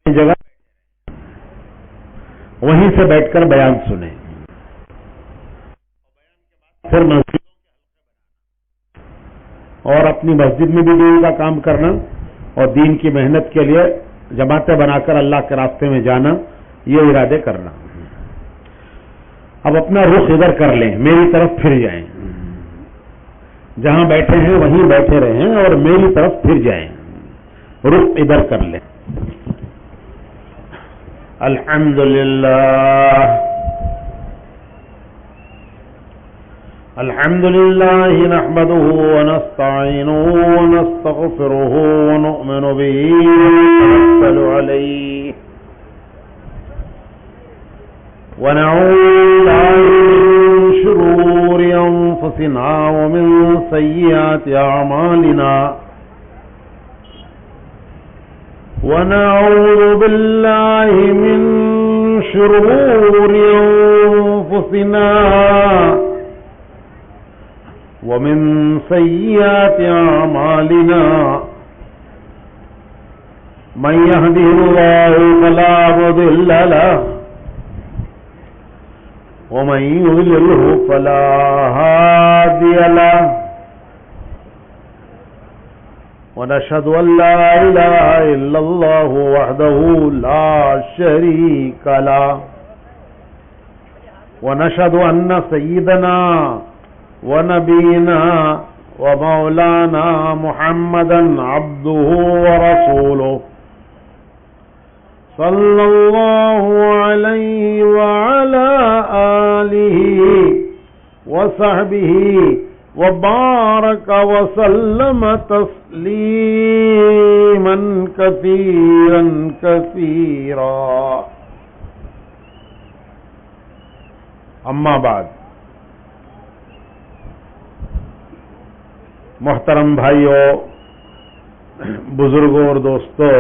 جگہ وہیں سے بیٹھ کر بیان سنیں، پھر مسجد اور اپنی مسجد میں بھی دین کا کام کرنا اور دین کی محنت کے لیے جماعتیں بنا کر اللہ کے راستے میں جانا، یہ ارادے کرنا۔ اب اپنا رخ ادھر کر لیں، میری طرف پھر جائیں، جہاں بیٹھے ہیں وہیں بیٹھے رہیں اور میری طرف پھر جائیں، رخ ادھر کر لیں۔ الحمد لله نحمده ونستعينه ونستغفره ونؤمن به ونتوكل عليه ونعوذ بالله من شرور أنفسنا ومن سيئات أعمالنا ونعوذ بالله من شرور أنفسنا ومن سيئات أعمالنا من يهده الله فلا مضل له ومن يضلله فلا هادي له ونشهد أن لا إله إلا الله وحده لا شريك له ونشهد أن سيدنا ونبينا ومولانا محمدا عبده ورسوله صلى الله عليه وعلى آله وصحبه وبارك وسلم تسليما كثيرا كثيرا أما بعد، محترم بھائیوں، بزرگوں اور دوستوں،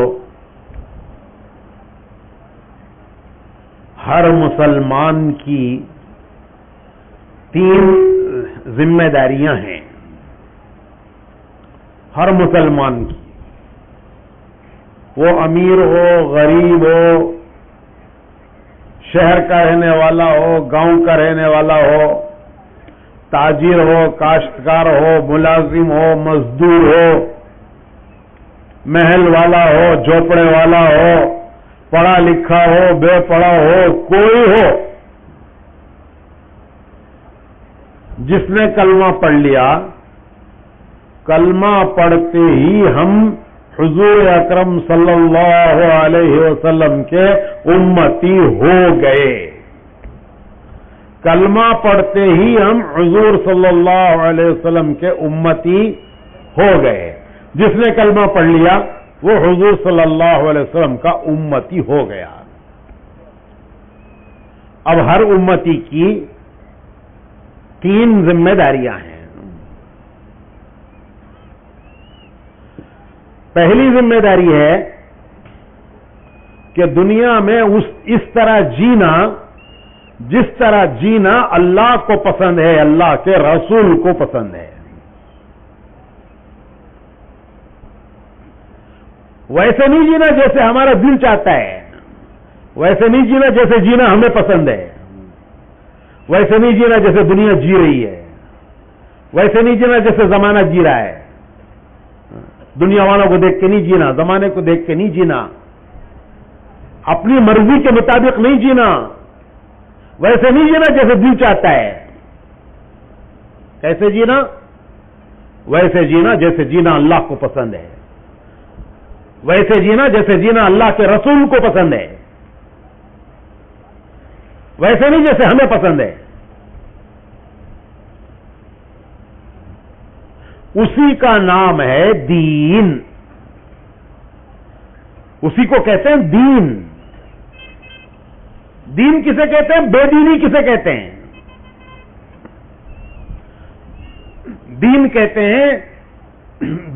ہر مسلمان کی 3 ذمہ داریاں ہیں، ہر مسلمان کی، وہ امیر ہو، غریب ہو، شہر کا رہنے والا ہو، گاؤں کا رہنے والا ہو، تاجر ہو، کاشتکار ہو، ملازم ہو، مزدور ہو، محل والا ہو، جھوپڑے والا ہو، پڑھا لکھا ہو، بے پڑھا ہو، کوئی ہو، جس نے کلمہ پڑھ لیا، کلمہ پڑھتے ہی ہم حضور اکرم صلی اللہ علیہ وسلم کے امتی ہو گئے۔ کلمہ پڑھتے ہی ہم حضور صلی اللہ علیہ وسلم کے امتی ہو گئے۔ جس نے کلمہ پڑھ لیا وہ حضور صلی اللہ علیہ وسلم کا امتی ہو گیا۔ اب ہر امتی کی 3 ذمہ داریاں ہیں۔ پہلی ذمہ داری ہے کہ دنیا میں اس طرح جینا جس طرح جینا اللہ کو پسند ہے، اللہ کے رسول کو پسند ہے۔ ویسے نہیں جینا جیسے ہمارا دل چاہتا ہے، ویسے نہیں جینا جیسے جینا ہمیں پسند ہے، ویسے نہیں جینا جیسے دنیا جی رہی ہے، ویسے نہیں جینا جیسے زمانہ جی رہا ہے۔ دنیا والوں کو دیکھ کے نہیں جینا، زمانے کو دیکھ کے نہیں جینا، اپنی مرضی کے مطابق نہیں جینا، ویسے نہیں جینا جیسے دل چاہتا ہے۔ کیسے جینا؟ ویسے جینا جیسے جینا اللہ کو پسند ہے، ویسے جینا جیسے جینا اللہ کے رسول کو پسند ہے، ویسے نہیں جیسے ہمیں پسند ہے۔ اسی کا نام ہے دین، اسی کو کہتے ہیں دین۔ دین کسے کہتے ہیں؟ بے دینی کسے کہتے ہیں؟ دین کہتے ہیں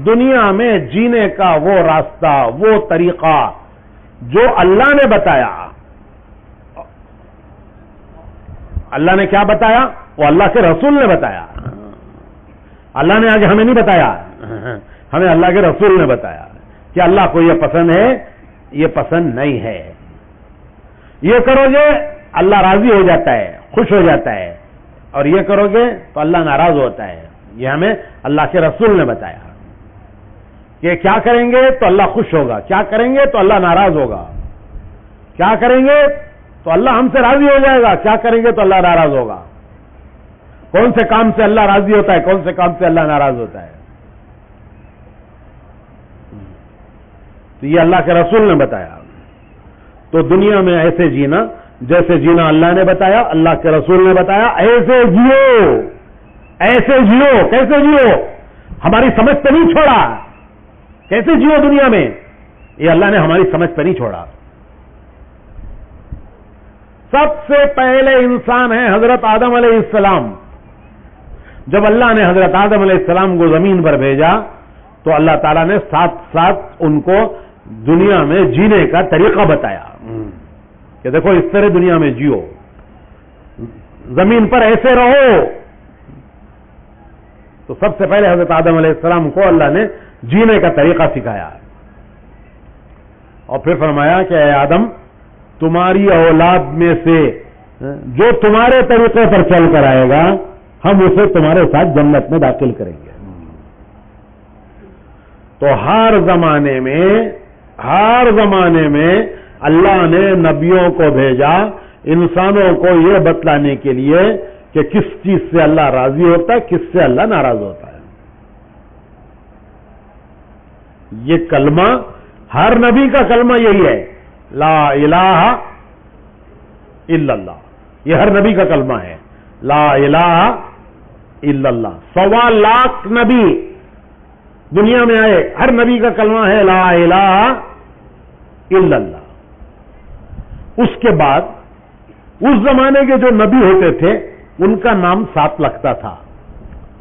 دنیا میں جینے کا وہ راستہ، وہ طریقہ جو اللہ نے بتایا۔ اللہ نے کیا بتایا؟ وہ اللہ کے رسول نے بتایا۔ اللہ نے ہمیں نہیں بتایا، ہمیں اللہ کے رسول نے بتایا کہ اللہ کو یہ پسند ہے یہ پسند نہیں ہے. یہ کرو گے اللہ راضی ہو جاتا ہے, خوش ہو جاتا ہے, اور یہ کرو گے تو اللہ ناراض ہوتا ہے. یہ ہمیں اللہ کے رسول نے بتایا کہ کیا کریں گے تو اللہ خوش ہوگا, کیا کریں گے تو اللہ ناراض ہوگا, کیا کریں گے تو اللہ ہم سے راضی ہو جائے گا, کیا کریں گے تو اللہ ناراض ہوگا. کون سے کام سے اللہ راضی ہوتا ہے, کون سے کام سے اللہ ناراض ہوتا ہے. تو یہ اللہ کے رسول نے بتایا. تو دنیا میں ایسے جینا جیسے جینا اللہ نے بتایا, اللہ کے رسول نے بتایا, ایسے جیو, ایسے جیو. کیسے جیو؟ ہماری سمجھ پہ نہیں چھوڑا. کیسے جیو دنیا میں؟ یہ اللہ نے ہماری سمجھ پہ نہیں چھوڑا. سب سے پہلے انسان ہے حضرت آدم علیہ السلام. جب اللہ نے حضرت آدم علیہ السلام کو زمین پر بھیجا تو اللہ تعالیٰ نے ساتھ ساتھ ان کو دنیا میں جینے کا طریقہ بتایا کہ دیکھو اس طرح دنیا میں جیو, زمین پر ایسے رہو. تو سب سے پہلے حضرت آدم علیہ السلام کو اللہ نے جینے کا طریقہ سکھایا, اور پھر فرمایا کہ اے آدم, تمہاری اولاد میں سے جو تمہارے طریقے پر چل کر آئے گا ہم اسے تمہارے ساتھ جنت میں داخل کریں گے. تو ہر زمانے میں اللہ نے نبیوں کو بھیجا انسانوں کو یہ بتلانے کے لیے کہ کس چیز سے اللہ راضی ہوتا ہے, کس سے اللہ ناراض ہوتا ہے. یہ کلمہ ہر نبی کا کلمہ یہی ہے, لا الہ الا اللہ. یہ ہر نبی کا کلمہ ہے, لا الہ الا اللہ. 1.25 لاکھ نبی دنیا میں آئے, ہر نبی کا کلمہ ہے لا الہ الا اللہ. اس کے بعد اس زمانے کے جو نبی ہوتے تھے ان کا نام 7 لگتا تھا.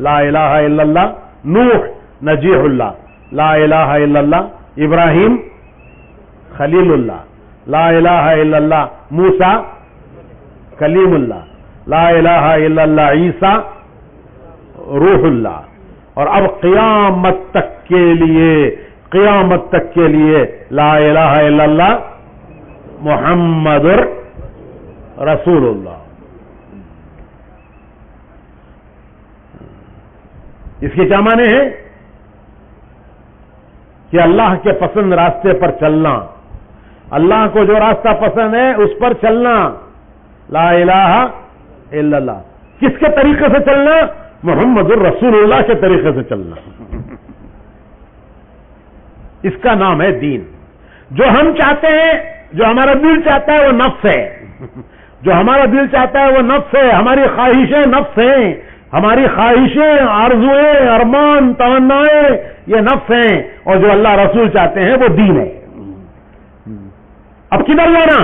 لا الہ الا اللہ نوح نجیح اللہ, لا الہ الا اللہ ابراہیم خلیل اللہ, لا الہ الا اللہ موسیٰ کلیم اللہ, لا الہ الا اللہ عیسیٰ روح اللہ. اور اب قیامت تک کے لیے لا الہ الا اللہ محمد رسول اللہ. اس کے کیا معنی ہیں؟ کہ اللہ کے پسند راستے پر چلنا, اللہ کو جو راستہ پسند ہے اس پر چلنا. لا الہ الا اللہ. کس کے طریقے سے چلنا؟ محمد الرسول اللہ کے طریقے سے چلنا. اس کا نام ہے دین. جو ہم چاہتے ہیں, جو ہمارا دل چاہتا ہے وہ نفس ہے. جو ہمارا دل چاہتا ہے وہ نفس ہے. ہماری خواہشیں نفس ہیں, ہماری خواہشیں, آرزویں, ارمان, تمنائیں یہ نفس ہیں, اور جو اللہ رسول چاہتے ہیں وہ دین ہے. اب کدھر جانا؟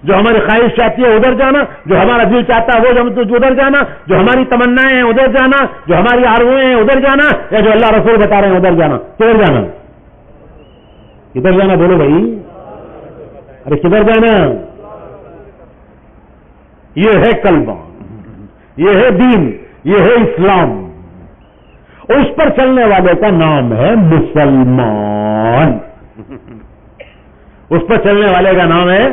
جو ہماری خواہش چاہتی ہے ادھر جانا, جو ہمارا دل چاہتا ہے وہ ادھر جانا, جو ہماری تمنائیں ہیں ادھر جانا, جو ہماری آرزویں ہیں ادھر جانا, یا جو اللہ رسول بتا رہے ہیں ادھر جانا. کدھر جانا؟ کدھر جانا بولو بھائی, ارے کدھر جانا؟ یہ ہے کلمہ, یہ ہے دین, یہ ہے اسلام. اس پر چلنے والے کا نام ہے مسلمان. اس پر چلنے والے کا نام ہے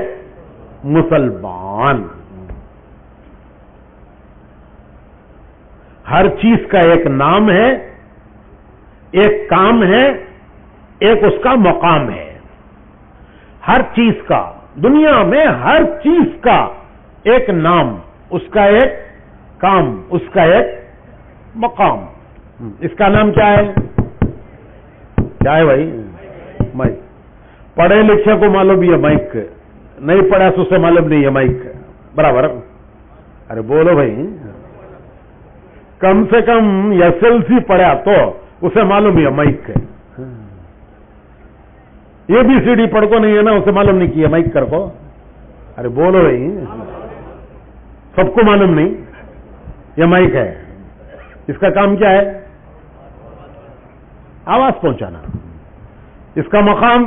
مسلمان. ہر چیز کا ایک نام ہے, ایک کام ہے, ایک اس کا مقام ہے. ہر چیز کا, دنیا میں ہر چیز کا ایک نام, اس کا ایک کام, اس کا ایک مقام. اس کا نام کیا ہے بھائی؟ مائک. پڑھے لکھے کو معلوم یہ مائک, نہیں پڑھا تو اسے معلوم نہیں ہے مائک. برابر؟ ارے بولو بھائی, کم سے کم SLC پڑھا تو اسے معلوم ہے مائک. ABCD پڑھ کو نہیں ہے نا, اسے معلوم نہیں کیا مائک کر کو. ارے بولو بھائی, سب کو معلوم نہیں یہ مائک ہے. اس کا کام کیا ہے؟ آواز پہنچانا. اس کا مقام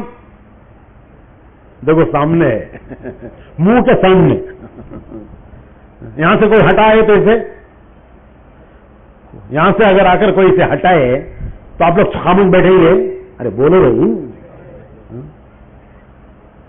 دیکھو سامنے ہے, منہ کے سامنے. یہاں سے کوئی ہٹائے تو اسے, یہاں سے اگر آ کر کوئی اسے ہٹائے تو آپ لوگ خاموش بیٹھیں گے. ارے بولو بھائی,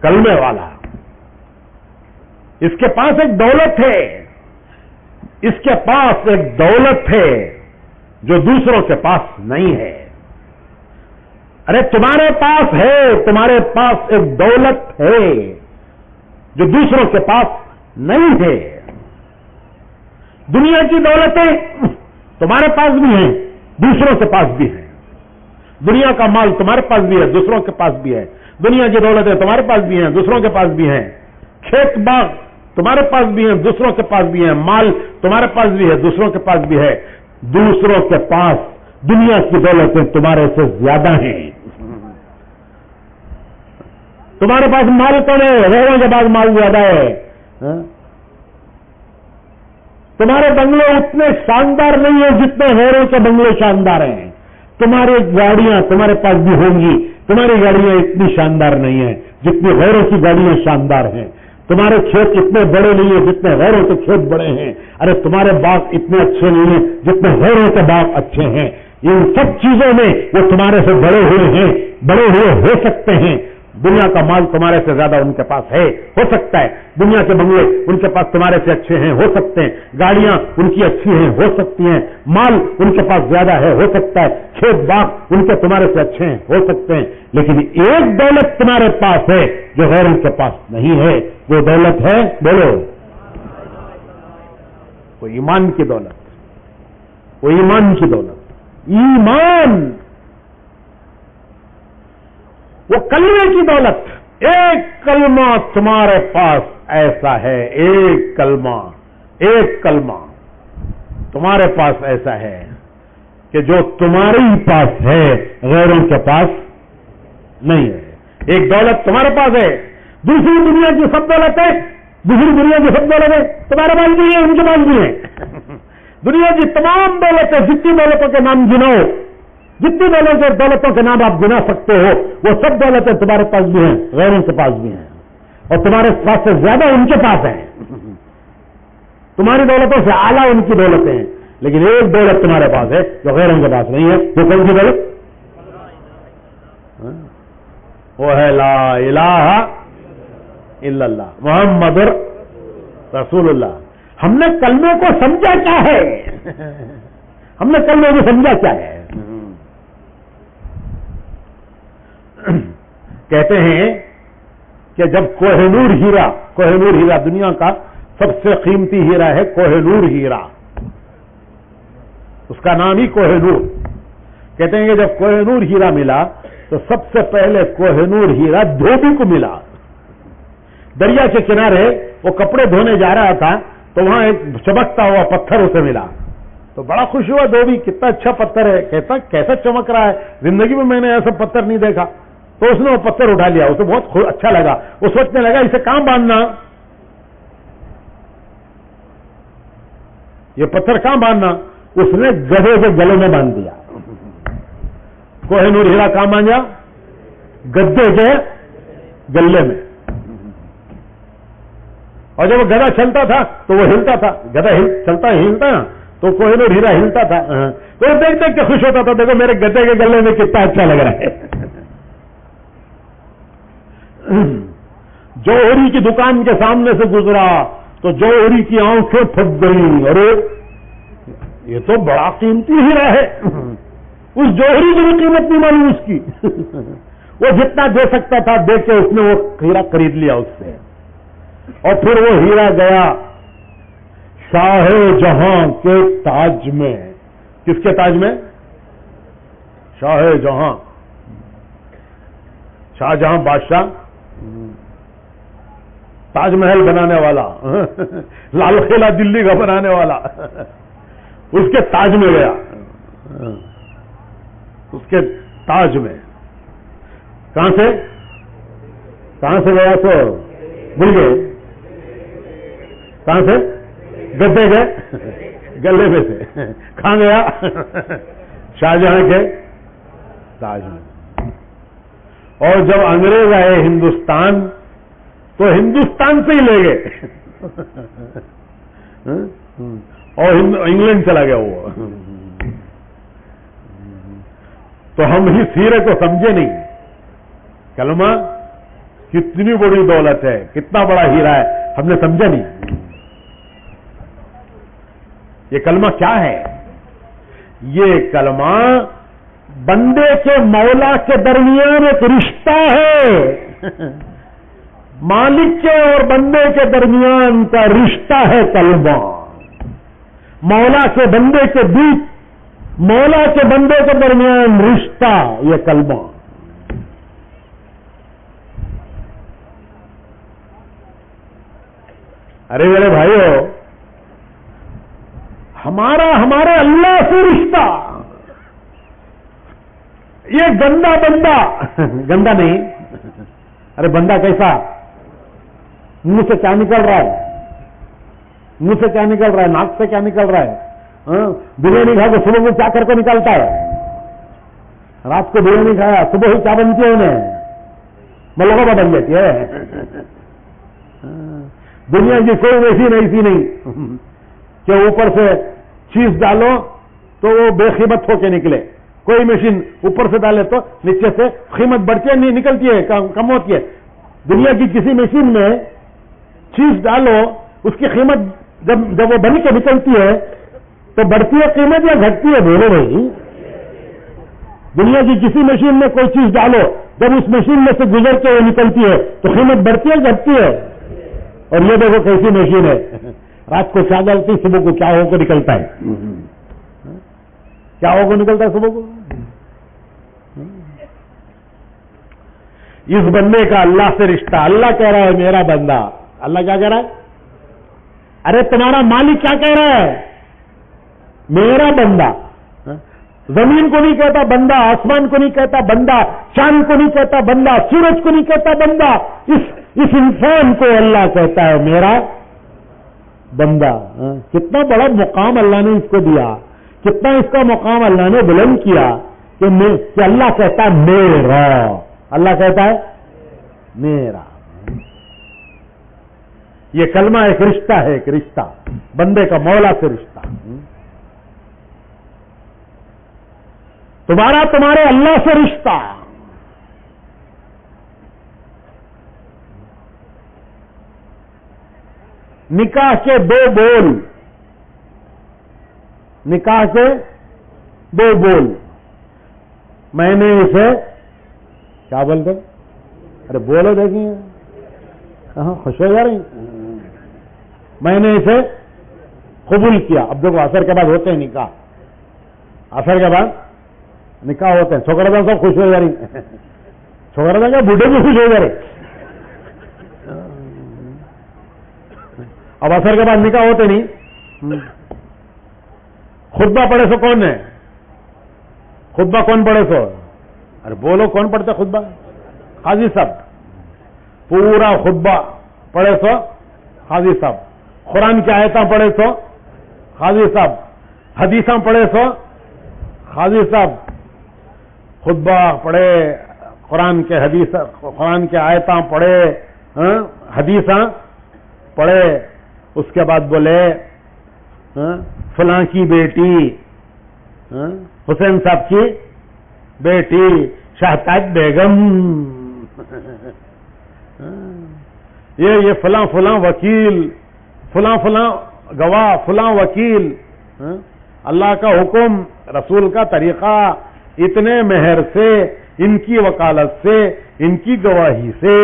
کلمے والا. اس کے پاس ایک دولت ہے, اس کے پاس ایک دولت ہے جو دوسروں کے پاس نہیں ہے. ارے تمہارے پاس ہے, تمہارے پاس ایک دولت ہے جو دوسروں کے پاس نہیں ہے. دنیا کی دولتیں تمہارے پاس بھی ہیں, دوسروں کے پاس بھی ہیں. دنیا کا مال تمہارے پاس بھی ہے, دوسروں کے پاس بھی ہے. دنیا کی دولتیں تمہارے پاس بھی ہیں, دوسروں کے پاس بھی ہیں. کھیت باغ تمہارے پاس بھی ہیں, دوسروں کے پاس بھی ہیں. مال تمہارے پاس بھی ہے, دوسروں کے پاس بھی ہے. دوسروں کے پاس دنیا کی دولتیں تمہارے سے زیادہ ہیں. تمہارے پاس مال کم ہے, غیروں کے پاس مال زیادہ ہے. تمہارے بنگلے اتنے شاندار نہیں ہیں جتنے غیروں کے بنگلے شاندار ہیں. تمہاری گاڑیاں تمہارے پاس بھی ہوں گی, تمہاری گاڑیاں اتنی شاندار نہیں ہیں جتنی غیروں کی گاڑیاں شاندار ہیں. تمہارے کھیت اتنے بڑے نہیں ہیں جتنے غیروں کے کھیت بڑے ہیں. ارے تمہارے باغ اتنے اچھے نہیں ہیں جتنے غیروں کے باغ اچھے ہیں. ان سب چیزوں میں وہ تمہارے سے بڑے ہوئے ہیں, بڑے ہوئے ہو سکتے ہیں. دنیا کا مال تمہارے سے زیادہ ان کے پاس ہے, ہو سکتا ہے. دنیا کے بنگلے ان کے پاس تمہارے سے اچھے ہیں, ہو سکتے ہیں. گاڑیاں ان کی اچھی ہیں, ہو سکتی ہیں. مال ان کے پاس زیادہ ہے, ہو سکتا ہے. کھیت باغ ان کے تمہارے سے اچھے ہیں, ہو سکتے ہیں. لیکن ایک دولت تمہارے پاس ہے جو غیروں کے پاس نہیں ہے. وہ دولت ہے, بولو, وہ ایمان کی دولت, وہ ایمان کی دولت. ایمان, وہ کلمے کی دولت. ایک کلمہ تمہارے پاس ایسا ہے, ایک کلمہ تمہارے پاس ایسا ہے کہ جو تمہارے ہی پاس ہے, غیروں کے پاس نہیں ہے. ایک دولت تمہارے پاس ہے, دوسری دنیا کی سب دولت ہے, دوسری دنیا کی سب دولت ہے تمہارے پاس بھی ہے, ان کے پاس بھی ہے. دنیا کی تمام دولتیں, جتنی دولتوں کے نام گناؤ, جتنی دولتوں کے نام آپ گنا سکتے ہو, وہ سب دولتیں تمہارے پاس بھی ہیں, غیروں کے پاس بھی ہیں, اور تمہارے پاس سے زیادہ ان کے پاس ہیں. تمہاری دولتوں سے اعلیٰ ان کی دولتیں ہیں. لیکن ایک دولت تمہارے پاس ہے جو غیروں کے پاس نہیں ہے. وہ کون سی دولت؟ وہ ہے لا الہ الا اللہ محمد رسول اللہ. ہم نے کلمے کو سمجھا کیا ہے؟ ہم نے کلمے کو سمجھا کیا ہے؟ کہتے ہیں کہ جب کوہ نور ہیرا دنیا کا سب سے قیمتی ہیرا ہے, کوہ نور ہیرا, اس کا نام ہی کوہ نور. کہتے ہیں کہ جب کوہ نور ہیرا ملا تو سب سے پہلے کوہ نور ہیرا دھوبی کو ملا. دریا کے کنارے وہ کپڑے دھونے جا رہا تھا تو وہاں ایک چمکتا ہوا پتھر اسے ملا, تو بڑا خوش ہوا دھوبی, کتنا اچھا پتھر ہے, کیسا چمک رہا ہے, زندگی میں میں نے ایسا پتھر نہیں دیکھا. تو اس نے وہ پتھر اٹھا لیا, اسے بہت اچھا لگا. وہ سوچنے لگا اسے کہاں باندھنا, یہ پتھر کہاں باندھنا. اس نے گدھے کے گلے میں باندھ دیا. کوہ نور ہیرا کہاں باندھا؟ گدھے کے گلے میں. اور جب وہ گدھا چلتا تھا تو وہ ہلتا تھا, گدھا چلتا ہلتا تو کوہ نور ہیرا ہلتا تھا. تو وہ دیکھ دیکھ کے خوش ہوتا تھا, دیکھو میرے گدھے کے گلے میں کتنا اچھا لگ رہا ہے. جوہری کی دکان کے سامنے سے گزرا تو جوہری کی آنکھیں پھٹ گئی, ارے یہ تو بڑا قیمتی ہیرا ہے. اس جوہری کی بھی قیمت نہیں معلوم اس کی. وہ جتنا دے سکتا تھا دے کے اس نے وہ ہیرا خرید لیا اس سے. اور پھر وہ ہیرا گیا شاہ جہاں کے تاج میں. کس کے تاج میں؟ شاہ جہاں, شاہ جہاں بادشاہ, تاج محل بنانے والا, لال قلعہ دلی کا بنانے والا, اس کے تاج میں گیا. اس کے تاج میں کہاں سے گیا تو بھول گئے, کہاں سے؟ گدے کے گلے میں سے. کہاں گیا؟ شاہجہاں کے تاج میں. اور جب انگریز آئے ہندوستان تو ہندوستان سے ہی لے گئے اور انگلینڈ چلا گیا وہ. تو ہم ہی سیرے کو سمجھے نہیں. کلمہ کتنی بڑی دولت ہے, کتنا بڑا ہیرا ہے, ہم نے سمجھا نہیں. یہ کلمہ کیا ہے؟ یہ کلمہ بندے کے مولا کے درمیان ایک رشتہ ہے. مالک کے اور بندے کے درمیان کا رشتہ ہے کلمہ. مولا کے بندے کے بیچ, مولا کے بندے کے درمیان رشتہ, یہ کلمہ. ارے میرے بھائیو, ہمارے اللہ سے رشتہ, یہ گندا بندہ, گندا نہیں, ارے بندہ کیسا, منہ سے کیا نکل رہا ہے, منہ سے کیا نکل رہا ہے, ناک سے کیا نکل رہا ہے, بریانی کھا کے صبح کو کیا کر کے نکالتا ہے, رات کو بریانی کھایا صبح ہی کیا بنتی ہے انہیں, ملغوبہ بن جاتی ہے. دنیا کی کوئی ویسی نہیں کہ اوپر سے چیز ڈالو تو وہ بے قیمت ہو کے نکلے. کوئی مشین اوپر سے ڈالے تو نیچے سے قیمت بڑھتی ہے, نہیں نکلتی ہے, کم ہوتی ہے. دنیا کی کسی مشین میں چیز ڈالو, اس کی قیمت جب وہ بن کے نکلتی ہے تو بڑھتی ہے قیمت یا گھٹتی ہے؟ بولو بھائی. دنیا کی کسی مشین میں کوئی چیز ڈالو, جب اس مشین میں سے گزر کے وہ نکلتی ہے تو قیمت بڑھتی ہے گھٹتی ہے؟ اور یہ دیکھو کیسی مشین ہے, رات کو کیا ڈالتی, صبح کو کیا ہو کو نکلتا ہے, کیا ہو کو نکلتا ہے صبح کو. اس بندے کا اللہ سے رشتہ, اللہ کہہ رہا ہے میرا بندہ. اللہ کیا کہہ رہا ہے؟ ارے تمہارا مالک کیا کہہ رہا ہے؟ میرا بندہ. زمین کو نہیں کہتا بندہ, آسمان کو نہیں کہتا بندہ, چاند کو نہیں کہتا بندہ, سورج کو نہیں کہتا بندہ, اس انسان کو اللہ کہتا ہے میرا بندہ. کتنا بڑا مقام اللہ نے اس کو دیا, کتنا اس کا مقام اللہ نے بلند کیا کہ اللہ کہتا ہے میرا. اللہ کہتا ہے میرا. یہ کلمہ ایک رشتہ ہے, ایک رشتہ بندے کا مولا سے رشتہ. تمہارے اللہ سے رشتہ. نکاح کے دو بول, نکاح کے دو بول. میں نے اسے کیا بولتے, ارے بولو دیکھیے, کہاں خوش ہو جا رہی. میں نے اسے قبول کیا. اب دیکھو عصر کے بعد ہوتے ہیں نکاح, عصر کے بعد نکاح ہوتے ہیں. چھوکرا تھا سب خوش ہو جا رہی, چھوکرا تھا کیا بڈھے بھی خوش ہو جا رہے. اب عصر کے بعد نکاح ہوتے نہیں. خطبہ پڑھے سو کون ہے, خطبہ کون پڑھے سو, ارے بولو کون پڑھتا خطبہ؟ قاضی صاحب. پورا خطبہ پڑھے سو قاضی صاحب. قرآن کی آیتاں پڑھے سو قاضی صاحب. حدیثاں پڑھے سو قاضی صاحب. خطبہ پڑھے, قرآن کے حدیث, قرآن کے آیتاں پڑھے, حدیثاں پڑھے. اس کے بعد بولے فلاں کی بیٹی, حسین صاحب کی بیٹی شہتاج بیگم, یہ فلاں فلاں وکیل, فلاں فلاں گواہ, فلاں وکیل. اللہ کا حکم, رسول کا طریقہ, اتنے مہر سے, ان کی وکالت سے, ان کی گواہی سے,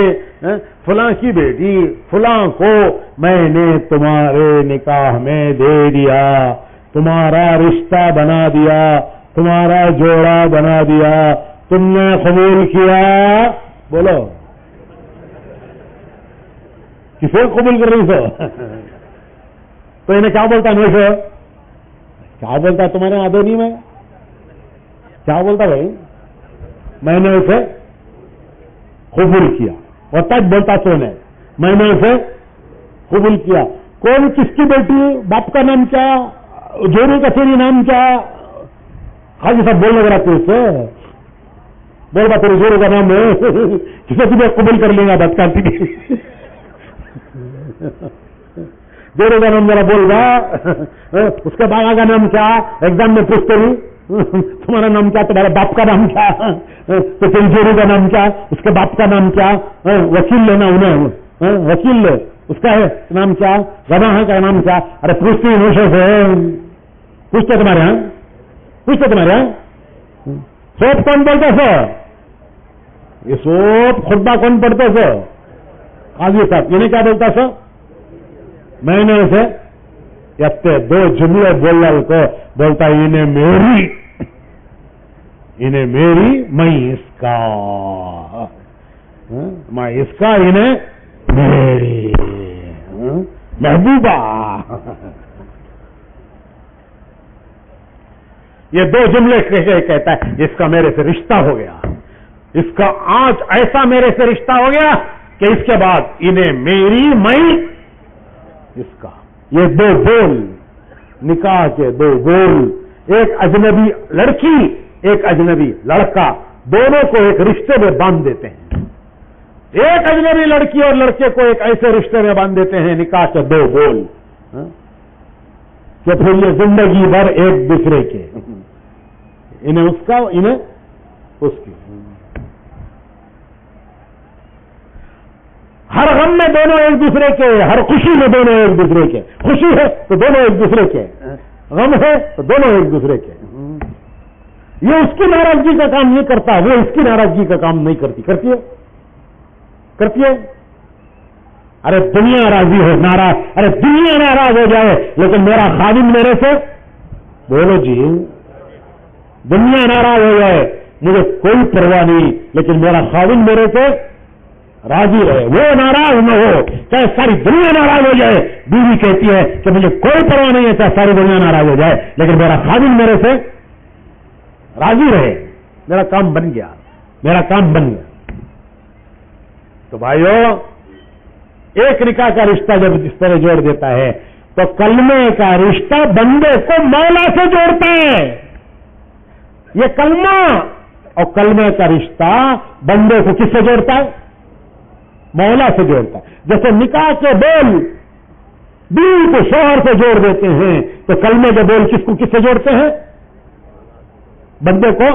فلاں کی بیٹی فلاں کو میں نے تمہارے نکاح میں دے دیا, تمہارا رشتہ بنا دیا, تمہارا جوڑا بنا دیا, تم نے قبول کیا. بولو کسے قبول کر رہی سو؟ تو انہیں کیا بولتا نہیں سو, کیا بولتا تمہارے آدمی میں, کیا بولتا بھائی؟ میں نے اسے قبول کیا. اور تک بولتا تو نے میں نے اسے قبول کیا. کون کس کی بیٹی, باپ کا نام کیا, جوڑے کا تیری نام کیا؟ حاجی صاحب بولنے لگا تو اس سے بول با تیرے جوڑے کا نام ہے, کسی بھی قبول کر لیں گا بدکارتی کی. جوڑے کا نام ذرا بول گا, اس کے باغ کا نام کیا, ایگزام میں پوچھتے ہی تمہارا نام کیا, تمہارے باپ کا نام کیا, تو تیری جوڑی کا نام کیا, اس کے باپ کا نام کیا, وکیل لینا انہیں, وکیل لے, اس کا نام کیا, گواہ کا نام کیا. ارے پوچھتی ہمیشہ سے پوچھتے تمہارے یہاں, پوچھتے تمہارے یہاں سوپ کون بولتے سر, یہ سوپ خطبہ کون پڑھتے سر, قاضی صاحب. یہ نہیں کیا بولتا سر, میں نے اسے یتے دو جملے بولنا کو بولتا انہیں میری, انہیں میری, میں اس کا, میں اس کا, انہیں میری محبوبہ. یہ دو جملے کہتا ہے اس کا میرے سے رشتہ ہو گیا, اس کا آج ایسا میرے سے رشتہ ہو گیا کہ اس کے بعد انہیں میری, میں اس کا. یہ دو بول, نکاح کے دو بول, ایک اجنبی لڑکی ایک اجنبی لڑکا, دونوں کو ایک رشتے میں باندھ دیتے ہیں. ایک اجنبی لڑکی اور لڑکے کو ایک ایسے رشتے میں باندھ دیتے ہیں, نکاح کے دو بول, کہ پھر یہ زندگی بھر ایک دوسرے کے, انہیں اس کا, انہیں اس کی. ہر غم میں دونوں ایک دوسرے کے, ہر خوشی میں دونوں ایک دوسرے کے. خوشی ہے تو دونوں ایک دوسرے کے, غم ہے تو دونوں ایک دوسرے کے. یہ اس کی ناراضگی کا کام نہیں کرتا, وہ اس کی ناراضگی کا کام نہیں کرتی. کرتی ہے, کرتی ہے. ارے دنیا راضی ہو, ناراض, ارے دنیا ناراض ہو جائے لیکن میرا خادم میرے سے, بولو جی, دنیا ناراض ہو جائے مجھے کوئی پرواہ نہیں, لیکن میرا خادم میرے سے راضی رہے, وہ ناراض نہ ہو, چاہے ساری دنیا ناراض ہو جائے. بیوی کہتی ہے کہ مجھے کوئی پرواہ نہیں ہے چاہے ساری دنیا ناراض ہو جائے, لیکن میرا خادم میرے سے راضی رہے. میرا کام بن گیا, میرا کام بن گیا. تو بھائیو, ایک نکاح کا رشتہ جب اس طرح جوڑ دیتا ہے تو کلمے کا رشتہ بندے کو مولا سے جوڑتا ہے. یہ کلمہ اور کلمے کا رشتہ بندے کو کس سے جوڑتا ہے؟ مولا سے جوڑتا ہے. جیسے نکاح کے بول بیوی کو شوہر سے جوڑ دیتے ہیں تو کلمے کے بول کس کو کس سے جوڑتے ہیں؟ بندے کو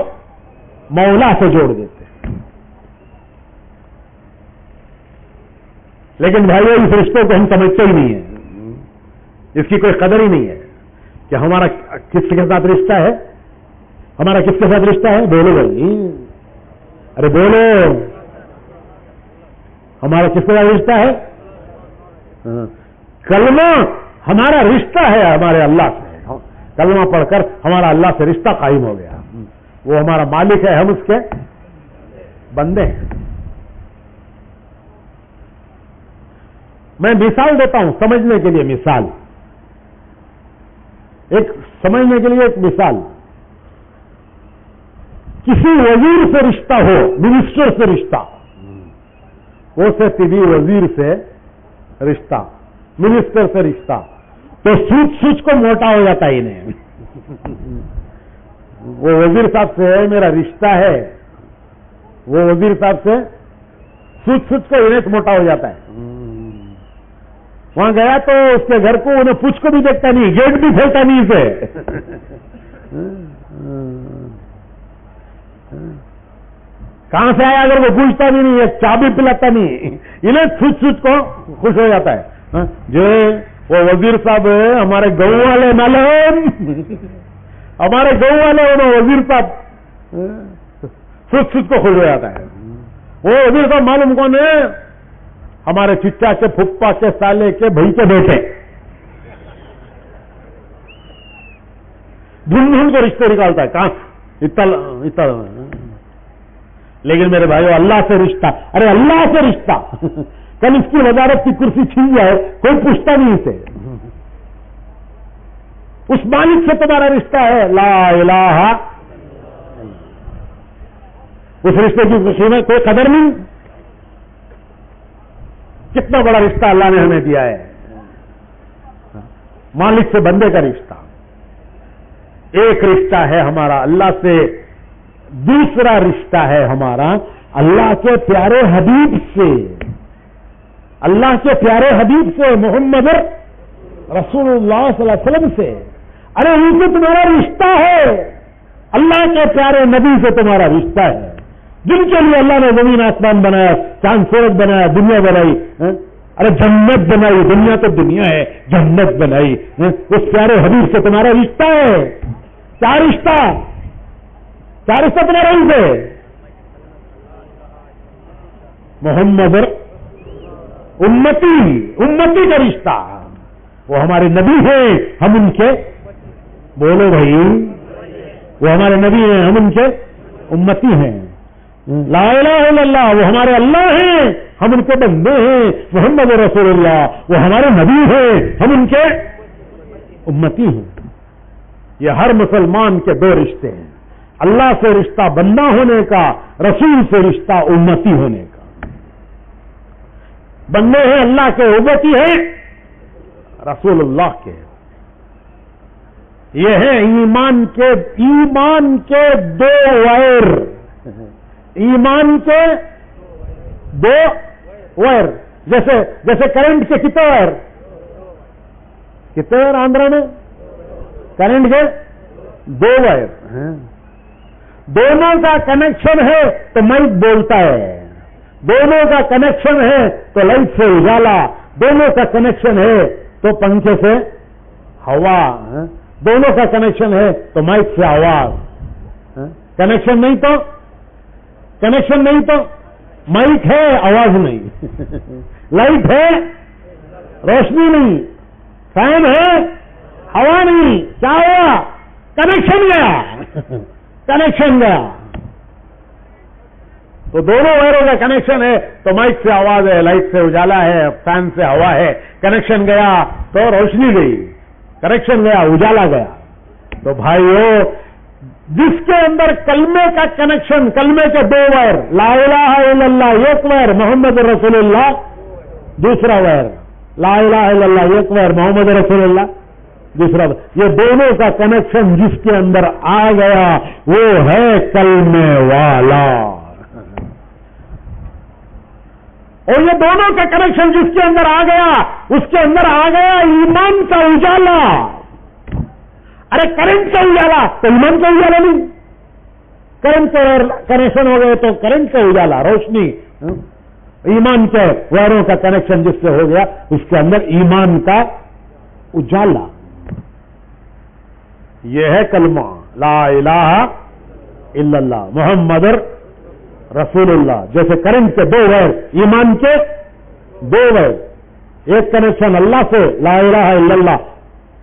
مولا سے جوڑ دیتے ہیں. لیکن بھائیو, اس رشتے کو ہم سمجھتے ہی نہیں ہیں, اس کی کوئی قدر ہی نہیں ہے کہ ہمارا کس کے ساتھ رشتہ ہے, ہمارا کس کے ساتھ رشتہ ہے. بولو بھائی, ارے بولو, ہمارا کس کے ساتھ رشتہ ہے؟ کلمہ ہمارا رشتہ ہے ہمارے اللہ سے. کلمہ پڑھ کر ہمارا اللہ سے رشتہ قائم ہو گیا. وہ ہمارا مالک ہے, ہم اس کے بندے ہیں. میں مثال دیتا ہوں سمجھنے کے لیے, مثال, ایک سمجھنے کے لیے ایک مثال. کسی وزیر سے رشتہ ہو, منسٹر سے رشتہ ہو سکتی بھی, وزیر سے رشتہ, منسٹر سے رشتہ, تو سوچ کو موٹا ہو جاتا ہے انہیں. وہ وزیر صاحب سے میرا رشتہ ہے, وہ وزیر صاحب سے سوچ کو انہیں موٹا ہو جاتا ہے. وہاں گیا تو اس کے گھر کو انہیں پوچھ کو بھی دیکھتا نہیں, گیٹ بھی کھولتا نہیں اسے. کہاں سے آیا اگر وہ پوچھتا بھی نہیں, ایک چابی پلاتا نہیں, انہیں سوچ کو خوش ہو جاتا ہے. جو وہ وزیر صاحب ہمارے گاؤں والے معلوم, ہمارے گاؤں والے انہوں وزیر صاحب سوچ کو خوش ہو جاتا ہے. وہ وزیر صاحب معلوم کون ہے؟ ہمارے چچا کے, پھپھا کے, سالے کے, بھائی کے بیٹے. ڈھونڈ کو رشتے نکالتا ہے, کہاں اتنا. لیکن میرے بھائیو, اللہ سے رشتہ, ارے اللہ سے رشتہ, کل اس کی وزارت کی کرسی چھین جائے کوئی پوچھتا نہیں اسے. اس مالک سے تمہارا رشتہ ہے, لا الہ, اس رشتے کی خوشی میں کوئی قدر نہیں. کتنا بڑا رشتہ اللہ نے ہمیں دیا ہے, مالک سے بندے کا رشتہ. ایک رشتہ ہے ہمارا اللہ سے, دوسرا رشتہ ہے ہمارا اللہ کے پیارے حبیب سے. اللہ کے پیارے حبیب سے, محمد رسول اللہ صلی اللہ علیہ وسلم سے. ارے ان سے تمہارا رشتہ ہے, اللہ کے پیارے نبی سے تمہارا رشتہ ہے، جن کے لیے اللہ نے زمین آسمان بنایا، چاند سورج بنایا، دنیا بنائی، ارے جنت بنائی، دنیا تو دنیا ہے، جنت بنائی، اس پیارے حبیب سے تمہارا رشتہ ہے۔ کیا رشتہ تمہارا ان سے؟ محمد امتی کا رشتہ، وہ ہمارے نبی ہیں، ہم ان کے، بولو بھائی، وہ ہمارے نبی ہیں، ہم ان کے امتی ہیں۔ لا الہ الا اللہ، وہ ہمارے اللہ ہیں، ہم ان کے بندے ہیں۔ محمد رسول اللہ، وہ ہمارے نبی ہیں، ہم ان کے امتی ہیں۔ یہ ہر مسلمان کے دو رشتے ہیں، اللہ سے رشتہ بندہ ہونے کا، رسول سے رشتہ امتی ہونے کا۔ بندے ہیں اللہ کے، امتی ہیں رسول اللہ کے۔ یہ ہے ایمان کے دو وائر، ایمان کے دو وائر، جیسے کرنٹ کے کتنے وائر آندھرا میں؟ کرنٹ کے دو وائر، دونوں کا کنیکشن ہے تو مائک بولتا ہے، دونوں کا کنیکشن ہے تو لائٹ سے اجالا، دونوں کا کنیکشن ہے تو پنکھے سے ہوا، دونوں کا کنیکشن ہے تو مائک سے آواز۔ کنیکشن نہیں تو مائک ہے آواز نہیں، لائٹ ہے روشنی نہیں، فین ہے ہوا نہیں، کیا ہوا؟ کنیکشن گیا۔ تو دونوں وائروں کا کنیکشن ہے تو مائک سے آواز ہے، لائٹ سے اجالا ہے، فین سے ہوا ہے۔ کنیکشن گیا تو روشنی گئی، کنیکشن گیا اجالا گیا۔ تو بھائیو، جس کے اندر کلمے کا کنیکشن، کلمے کے دو وائر، لا الہ الا اللہ ایک وائر، محمد رسول اللہ دوسرا وائر، لا الہ الا اللہ ایک وائر، محمد رسول اللہ دوسرا وائر، یہ دونوں کا کنیکشن جس کے اندر آ گیا وہ ہے کلمے والا۔ اور یہ دونوں کا کنیکشن جس کے اندر آ گیا، اس کے اندر آ گیا ایمان کا اجالا۔ ارے کرنٹ کا اجالا تو ایمان کا اجالا نہیں، کرنٹ کا کنیکشن ہو گئے تو کرنٹ کا اجالا، روشنی۔ ایمان کے وائروں کا کنیکشن جس سے ہو گیا، اس کے اندر ایمان کا اجالا۔ یہ ہے کلمہ، لا الہ الا اللہ محمد رسول اللہ۔ جیسے کرنٹ کے دو وائر، ایمان کے دو وائر، ایک کنیکشن اللہ سے لا الہ الا اللہ،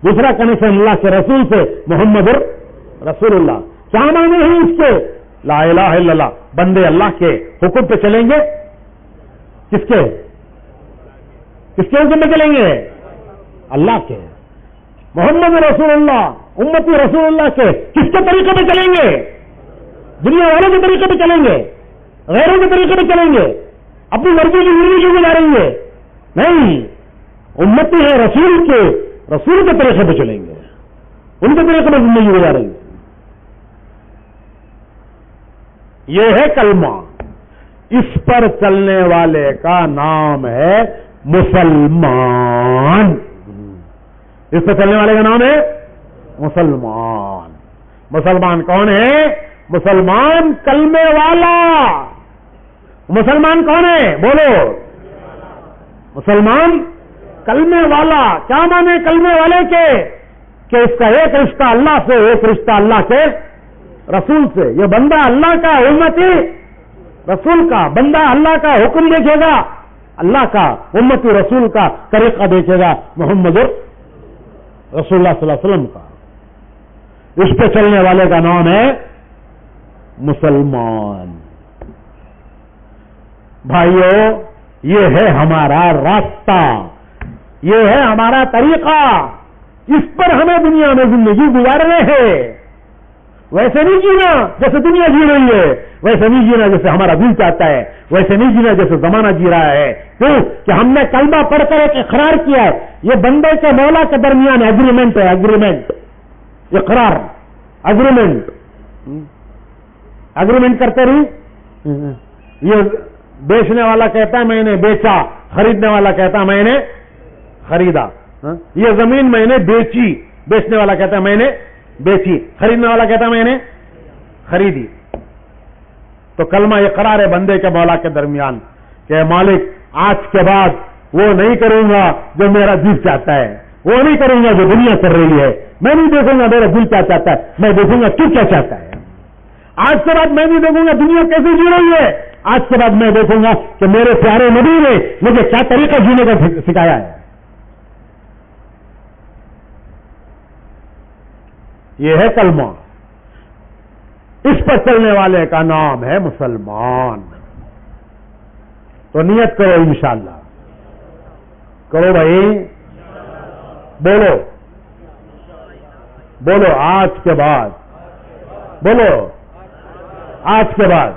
دوسرا کنیکشن اللہ کے رسول سے محمد رسول اللہ۔ کیا معنی ہے اس کے؟ لا الہ الا اللہ، بندے اللہ کے حکم پہ چلیں گے، کس کے حکم پہ چلیں گے؟ اللہ کے۔ محمد رسول اللہ، امتی رسول اللہ کے کس کے طریقے پہ چلیں گے؟ دنیا والوں کے طریقے پہ چلیں گے، غیروں کے طریقے پہ چلیں گے، اپنی مرضی کی زندگی کیوں گزاریں گے؟ نہیں، امتی ہے رسول کے طریقے پہ چلیں گے، ان کے طریقے پہ زندگی گزاریں گے۔ یہ ہے کلمہ، اس پر چلنے والے کا نام ہے مسلمان۔ اس پر چلنے والے کا نام ہے مسلمان۔ مسلمان کون ہے؟ مسلمان کلمے والا۔ مسلمان کون ہے؟ بولو، مسلمان کلمے والا۔ کیا مانے کلمے والے کے؟ کہ اس کا ایک رشتہ اللہ سے، ایک رشتہ اللہ کے رسول سے۔ یہ بندہ اللہ کا، امتی رسول کا، بندہ اللہ کا حکم دیکھے گا، اللہ کا، امتی رسول کا طریقہ دیکھے گا، محمد رسول اللہ صلی اللہ علیہ وسلم کا۔ اس پہ چلنے والے کا نام ہے مسلمان۔ بھائیو، یہ ہے ہمارا راستہ، یہ ہے ہمارا طریقہ، اس پر ہمیں دنیا میں زندگی گزارنے ہے۔ ویسے نہیں جینا جیسے دنیا جی رہی ہے، ویسے نہیں جینا جیسے ہمارا دل چاہتا ہے، ویسے نہیں جینا جیسے زمانہ جی رہا ہے۔ کیوں کہ ہم نے کلمہ پڑھ کر ایک اقرار کیا ہے، یہ بندے کے مولا کے درمیان ایگریمنٹ ہے، ایگریمنٹ، اقرار، ایگریمنٹ کرتے رہی۔ یہ بیچنے والا کہتا ہے میں نے بیچا، خریدنے والا کہتا ہے میں نے خریدا۔ یہ زمین میں نے بیچی، بیچنے والا کہتا ہے میں نے بیچی، خریدنے والا کہتا ہے میں نے خریدی تو کلمہ اقرار ہے بندے کے مولا کے درمیان کہ مالک آج کے بعد وہ نہیں کروں گا جو میرا دل چاہتا ہے، وہ نہیں کروں گا جو دنیا کر رہی ہے، میں نہیں دیکھوں گا میرا دل کیا چاہتا ہے، میں دیکھوں گا تو کیا چاہتا ہے۔ آج کے بعد میں نہیں دیکھوں گا دنیا کیسے جی رہی ہے، آج کے بعد میں دیکھوں گا کہ میرے پیارے نبی نے مجھے کیا طریقہ جینے کا سکھایا ہے۔ یہ ہے کلمہ، اس پر چلنے والے کا نام ہے مسلمان۔ تو نیت کرو انشاءاللہ، کرو بھائی، بولو بولو آج کے بعد، بولو آج کے بعد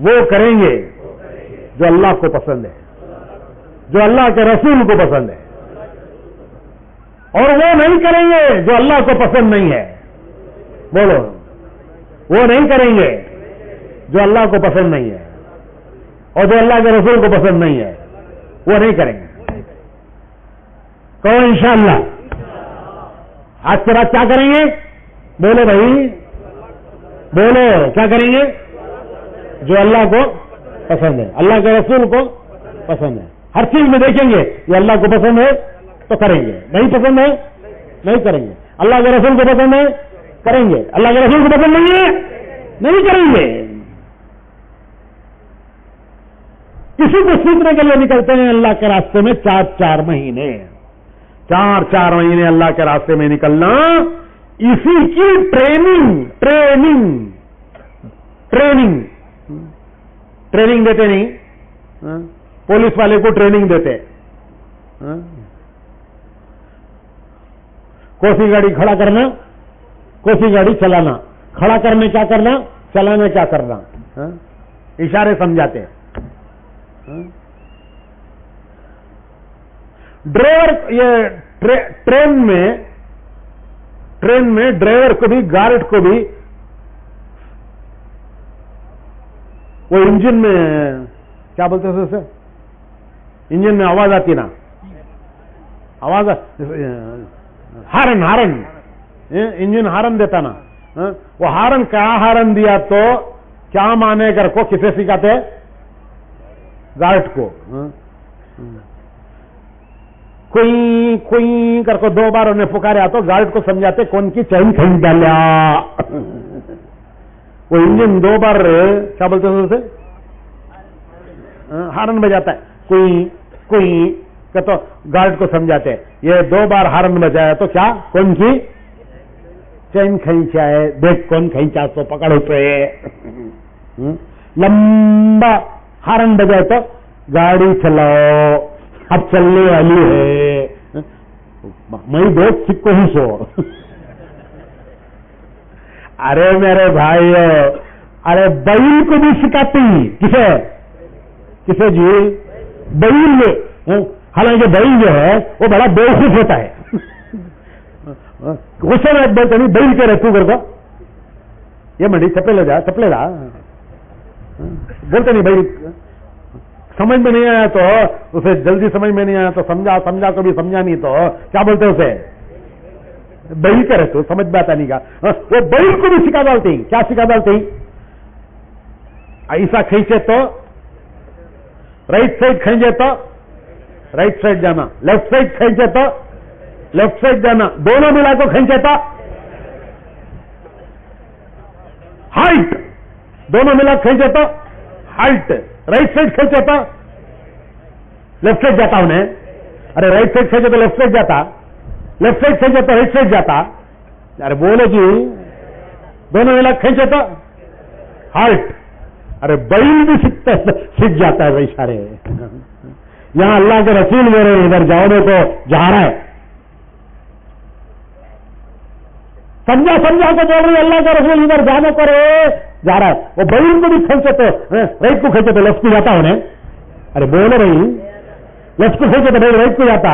وہ کریں گے جو اللہ کو پسند ہے، جو اللہ کے رسول کو پسند ہے، اور وہ نہیں کریں گے جو اللہ کو پسند نہیں ہے۔ بولو، وہ نہیں کریں گے جو اللہ کو پسند نہیں ہے اور جو اللہ کے رسول کو پسند نہیں ہے، وہ نہیں کریں گے۔ کہو انشاءاللہ۔ آج کے بعد کیا کریں گے؟ بولو بھائی، بولو کیا کریں گے؟ جو اللہ کو پسند ہے، اللہ کے رسول کو پسند ہے، ہر چیز میں دیکھیں گے یہ اللہ کو پسند ہے تو کریں گے، نہیں پسند ہے نہیں کریں گے، اللہ کے رسول کو پسند ہے کریں گے، اللہ کے رسول کو پسند نہیں ہے نہیں کریں گے۔ کسی کو سیکھنے کے لیے نکلتے ہیں اللہ کے راستے میں چار مہینے اللہ کے راستے میں نکلنا، اسی کی ٹریننگ دیتے نہیں، پولیس والے کو ٹریننگ دیتے، کوسی گاڑی کھڑا کرنا، کوسی گاڑی چلانا، کھڑا کرنے کیا کرنا، چلانا کیا کرنا، اشارے سمجھاتے۔ ڈرائیور، یہ ٹرین میں ڈرائیور کو بھی، گارڈ کو بھی، وہ انجن میں کیا بولتے ہیں اسے، انجن میں آواز آتی نا، آواز، ہارن انجن ہارن دیتا نا، وہ ہارن کیا ہارن دیا تو کیا مانے کر کو کسے سکھاتے؟ گارڈ کو۔ کوئی کر کو 2 بار انہیں پکاریا تو گارڈ کو سمجھاتے کون کی چین کھینچ ڈالیا، وہ انجن 2 بار کیا بولتے ہیں اسے، ہارن بجاتا ہے، کوئی کہ تو گارڈ کو سمجھاتے یہ 2 بار ہارن بجایا تو کیا کون کی چین کھینچا ہے، دیکھ کون کھینچا تو پکڑو پہ، لمبا ہارن بجائے تو گاڑی چلاؤ اب چلنے والی ہے، میں دیکھ سکو ہی سو۔ ارے میرے بھائی، ارے بیل کو بھی سکھاتی، کسے جی؟ بیل میں، حالانکہ بیل جو ہے وہ بڑا بیوقوف ہوتا ہے، غصے میں بولتے نہیں بیل کے رکھوں کر کو یہ منڈی چپلے دا بولتے نہیں بھائی، سمجھ میں نہیں آیا تو اسے جلدی سمجھ میں نہیں آیا تو سمجھا کبھی سمجھا نہیں تو کیا بولتے اسے بیل کے رکھو، سمجھ میں آتا نہیں کا، وہ بیل کو بھی سکھا ڈالتی، کیا سکھا ڈالتی؟ ایسا کھینچے تو رائٹ سائڈ کھینچے تو رائٹ سائڈ جانا، لیفٹ سائڈ کھینچے تو لیفٹ سائڈ جانا، دونوں ملا کو کھینچے تو ہائٹ، دونوں ملا کھینچے تو ہائٹ، رائٹ سائڈ کھینچے تو لیفٹ سائڈ جاتا انہیں، ارے رائٹ سائڈ کھینچے تو لیفٹ سائڈ جاتا، لیفٹ سائڈ کھینچے تو رائٹ سائڈ جاتا، ارے بولو جی، دونوں ملا کھینچے تو ہائٹ، ارے بیل بھی سیکھ جاتا ہے اشارے۔ یہاں اللہ کے رسول میرے ادھر جاؤ تو جا رہا ہے، سمجھا کو بول رہی اللہ کا رسول ادھر جانے پر جا رہا ہے، وہ بیل کو بھی کھینچے تو رائٹ کو کھینچے تو لیفٹ کو جاتا انہیں، ارے بولو رہی لیفٹ کو کھینچے تو رائٹ کو جاتا،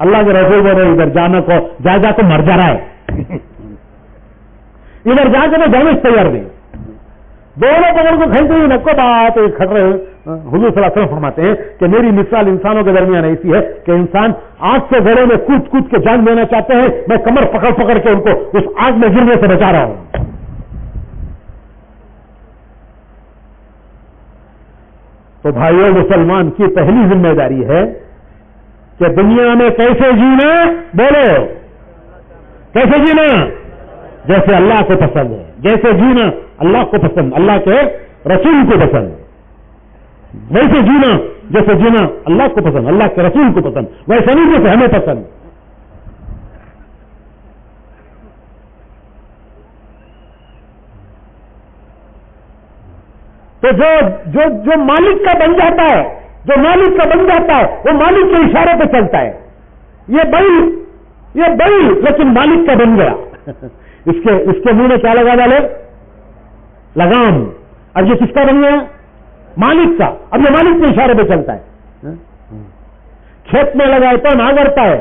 اللہ کے رسول بول رہے ادھر جانے کو جا کو مر جا رہا ہے، ادھر جا کے تو جانے سے تیار نہیں، دونوں پکڑ کو کھینچ رہی نکو بات کھٹ رہے۔ حضور صلی اللہ علیہ وسلم فرماتے ہیں کہ میری مثال انسانوں کے درمیان ایسی ہے کہ انسان آگ سے گھڑے میں کود کے جان دینا چاہتے ہیں، میں کمر پکڑ کے ان کو اس آگ میں گرنے سے بچا رہا ہوں۔ تو بھائیوں مسلمان کی پہلی ذمہ داری ہے کہ دنیا میں کیسے جینا، بولو کیسے جینا، جیسے اللہ کو پسند ہے، جیسے جینا اللہ کو پسند، اللہ کے رسول کو پسند، ویسے جینا جیسے جینا اللہ کو پسند، اللہ کے رسول کو پسند، ویسے نہیں جیسے ہمیں پسند. تو جو مالک کا بن جاتا ہے، جو مالک کا بن جاتا ہے وہ مالک کے اشارے پہ چلتا ہے. یہ بیل لیکن مالک کا بن گیا. اس کے منہ میں کیا لگا ڈالے؟ لگام. اب یہ کس کا بن گیا؟ مالک کا. اب یہ مالک کے اشارے پہ چلتا ہے. کھیت میں لگائے تو ناگرتا ہے،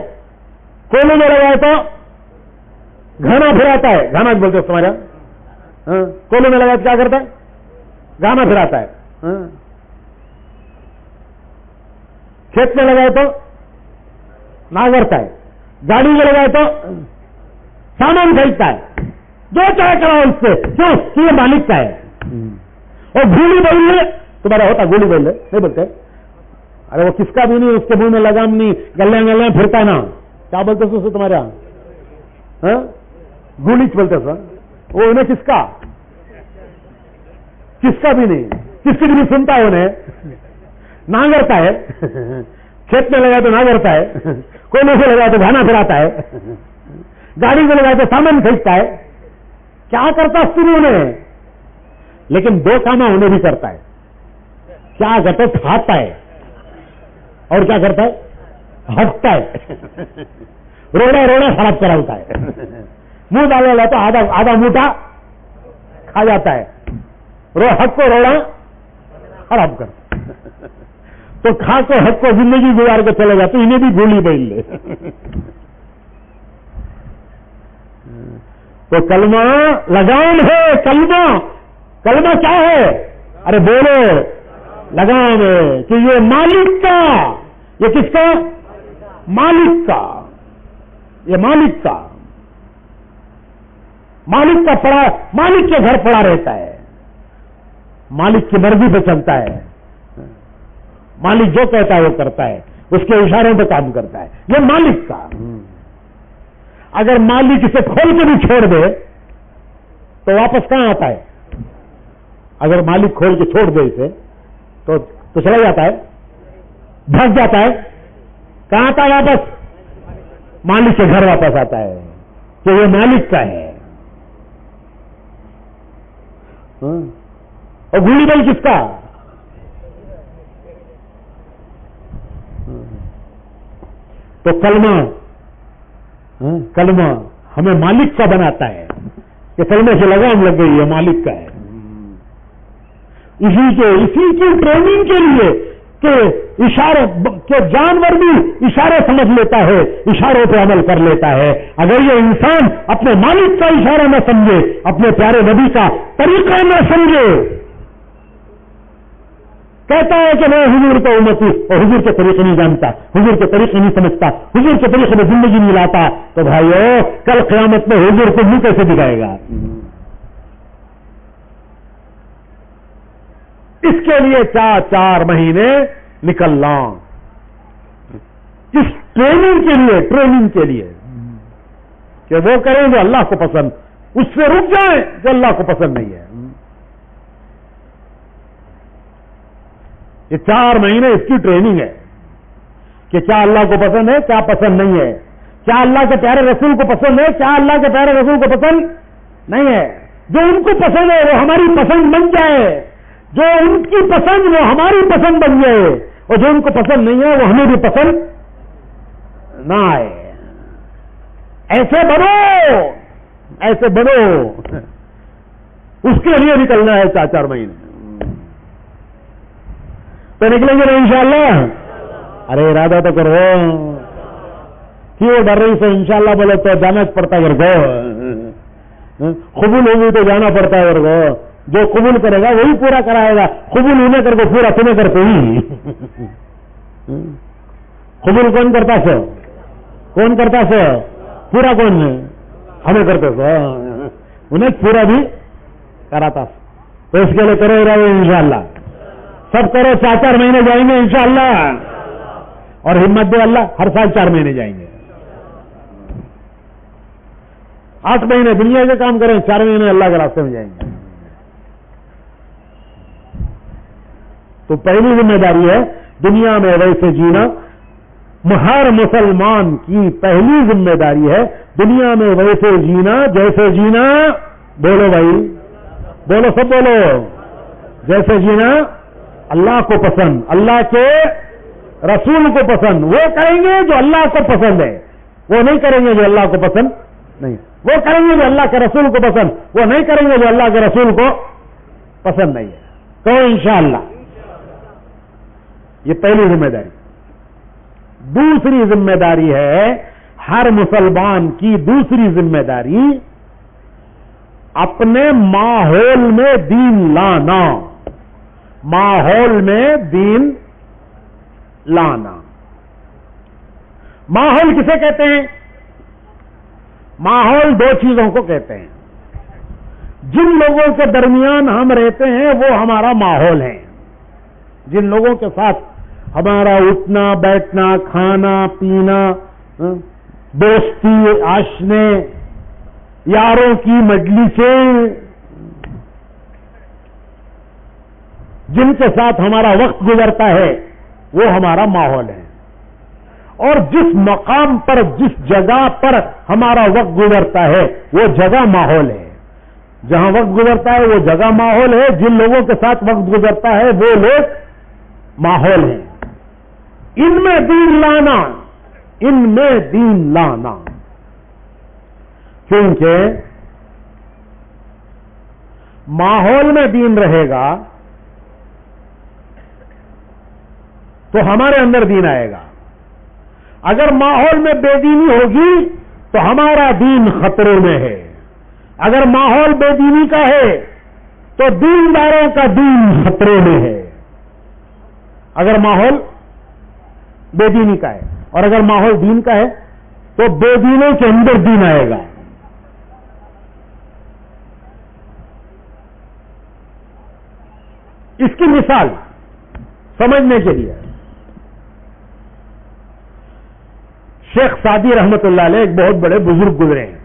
کولے میں لگائے تو گھانا پھراتا ہے. گھانا بولتے ہو تمہارا؟ کولے میں لگائے تو کیا کرتا ہے؟ گانا پھراتا ہے. کھیت میں لگائے تو ناگرتا ہے، گاڑی میں لگائے تو سامان خریدتا ہے. جو چاہے کرا اس سے، کیوں کہ یہ مالک کا ہے. اور گولی بیل تمہارا ہوتا، گولی بیل نہیں بولتے؟ ارے وہ کس کا بھی نہیں، اس کے منہ میں لگام نہیں، گلے پھرتا ہے نا. کیا بولتے سو تمہارے یہاں؟ گولی بولتے سو. وہ انہیں کس کا بھی نہیں، کس کی بھی نہیں سنتا ہے. انہیں ناگرتا ہے. کھیت میں لگائے تو ناگرتا ہے، کونے سے لگائے تو گھانا پھراتا ہے، گاڑی میں لگائے تو سامان کھینچتا ہے. کیا کرتا سنو انہیں، لیکن دو کاما انہیں بھی کرتا ہے. کیا کرتا ہے؟ کھاتا ہے اور کیا کرتا ہے؟ ہٹتا ہے. روڑا خراب کراتا ہے. منہ ڈالا تو آدھا موٹا کھا جاتا ہے. حق کو روڑا خراب کر. تو کھا کو حق کو زندگی گزار کے چلے جاتے، انہیں بھی گولی بیل لے. تو کلمہ لگام ہے. کلمہ کیا ہے؟ ارے بولو لگام ہے کہ یہ مالک کا، یہ کس کا؟ مالک کا. یہ مالک کا پڑا، مالک کے گھر پڑا رہتا ہے، مالک کی مرضی پہ چلتا ہے. مالک جو کہتا ہے وہ کرتا ہے، اس کے اشاروں پہ کام کرتا ہے. یہ مالک کا. اگر مالک اسے کھول کے بھی چھوڑ دے تو واپس کہاں آتا ہے؟ اگر مالک کھول کے چھوڑ دے اسے تو چلا جاتا ہے، بھاگ جاتا ہے. کہاں آتا ہے واپس؟ مالک کے گھر واپس آتا ہے کہ یہ مالک کا ہے. اور گولی بیل کس کا؟ تو کلمہ ہمیں مالک کا بناتا ہے کہ کلمے سے لگام لگ گئی ہے، مالک کا ہے. اسی کی ٹریننگ کے لیے کہ اشارے کہ جانور بھی اشارے سمجھ لیتا ہے، اشاروں پہ عمل کر لیتا ہے. اگر یہ انسان اپنے مالک کا اشارہ نہ سمجھے، اپنے پیارے نبی کا طریقہ نہ سمجھے، کہتا ہے کہ میں حضور کا امتی اور حضور کے طریقے نہیں جانتا، حضور کے طریقے نہیں سمجھتا، حضور کے طریقے میں زندگی نہیں لاتا، تو بھائیو کل قیامت میں حضور کو منہ کیسے دکھائے گا؟ اس کے لیے 4 مہینے نکلنا، اس ٹریننگ کے لیے کہ وہ کریں جو اللہ کو پسند، اس سے رک جائیں جو اللہ کو پسند نہیں ہے. یہ 4 مہینے اس کی ٹریننگ ہے کہ کیا اللہ کو پسند ہے، کیا پسند نہیں ہے، کیا اللہ کے پیارے رسول کو پسند ہے، کیا اللہ کے پیارے رسول کو پسند نہیں ہے. جو ان کو پسند ہے وہ ہماری پسند بن جائے، جو ان کی پسند وہ ہماری پسند بن جائے، اور جو ان کو پسند نہیں ہے وہ ہمیں بھی پسند نہ آئے. ایسے بنو. اس کے لیے نکلنا ہے 4 مہینے. تو نکلیں گے نا انشاءاللہ؟ ارے ارادہ تو کرو. کیوں ڈر رہی سے انشاءاللہ بولے تو جانا پڑتا ہے. گھر کو قبول ہوگی تو جانا پڑتا ہے. گھر کو جو قبول کرے گا وہی پورا کرائے گا. قبول ہونے کر کے پورا تمہیں کرتے ہی. قبول کون کرتا سو؟ کون کرتا سو؟ پورا کون ہے؟ ہمیں کرتے سو. انہیں پورا بھی کراتا. تو اس کے لیے کرو ارادہ انشاءاللہ. سب کرو 4 مہینے جائیں گے انشاءاللہ، اور ہمت دے اللہ ہر سال 4 مہینے جائیں گے. 8 مہینے دنیا کے کام کریں، 4 مہینے اللہ کے راستے میں جائیں گے. تو پہلی ذمہ داری ہے دنیا میں ویسے جینا. ہر مسلمان کی پہلی ذمہ داری ہے دنیا میں ویسے جینا جیسے جینا. بولو بھائی، بولو، سب بولو. جیسے جینا اللہ کو پسند، اللہ کے رسول کو پسند. وہ کریں گے جو اللہ کو پسند ہے، وہ نہیں کریں گے جو اللہ کو پسند نہیں. وہ کریں گے جو اللہ کے رسول کو پسند، وہ نہیں کریں گے جو اللہ کے رسول کو پسند نہیں ہے. تو انشاءاللہ یہ پہلی ذمہ داری. دوسری ذمہ داری ہے ہر مسلمان کی دوسری ذمہ داری اپنے ماحول میں دین لانا. ماحول میں دین لانا. ماحول کسے کہتے ہیں؟ ماحول 2 چیزوں کو کہتے ہیں. جن لوگوں کے درمیان ہم رہتے ہیں وہ ہمارا ماحول ہے. جن لوگوں کے ساتھ ہمارا اٹھنا بیٹھنا، کھانا پینا، دوستی، آشنے، یاروں کی مجلسیں، جن کے ساتھ ہمارا وقت گزرتا ہے وہ ہمارا ماحول ہے. اور جس مقام پر، جس جگہ پر ہمارا وقت گزرتا ہے وہ جگہ ماحول ہے. جہاں وقت گزرتا ہے وہ جگہ ماحول ہے. جن لوگوں کے ساتھ وقت گزرتا ہے وہ لوگ ماحول ہیں. ان میں دین لانا، ان میں دین لانا. کیونکہ ماحول میں دین رہے گا تو ہمارے اندر دین آئے گا. اگر ماحول میں بے دینی ہوگی تو ہمارا دین خطرے میں ہے. اگر ماحول بے دینی کا ہے تو دینداروں کا دین خطرے میں ہے. اگر ماحول بے دینی کا ہے اور اگر ماحول دین کا ہے تو بے دینوں کے اندر دین آئے گا. اس کی مثال سمجھنے کے لیے شیخ سعدی رحمت اللہ علیہ ایک بہت بڑے بزرگ گزرے ہیں.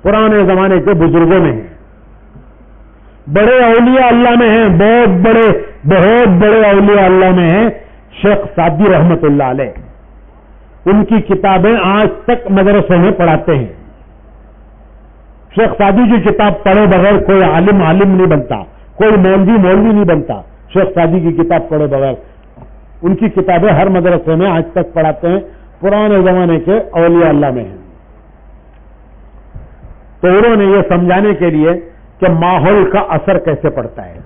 پرانے زمانے کے بزرگوں میں ہیں. بڑے اولیاء اللہ میں ہیں. بہت بڑے اولیاء اللہ میں ہیں شیخ سعدی رحمت اللہ علیہ. ان کی کتابیں آج تک مدرسوں میں پڑھاتے ہیں. شیخ سعدی کی کتاب پڑھے بغیر کوئی عالم نہیں بنتا، کوئی مولوی نہیں بنتا. شیخ سعدی کی کتاب پڑھے بغیر. ان کی کتابیں ہر مدرسے میں آج تک پڑھاتے ہیں. پرانے زمانے کے اولیاء اللہ میں ہیں. تو انہوں نے یہ سمجھانے کے لیے کہ ماحول کا اثر کیسے پڑتا ہے.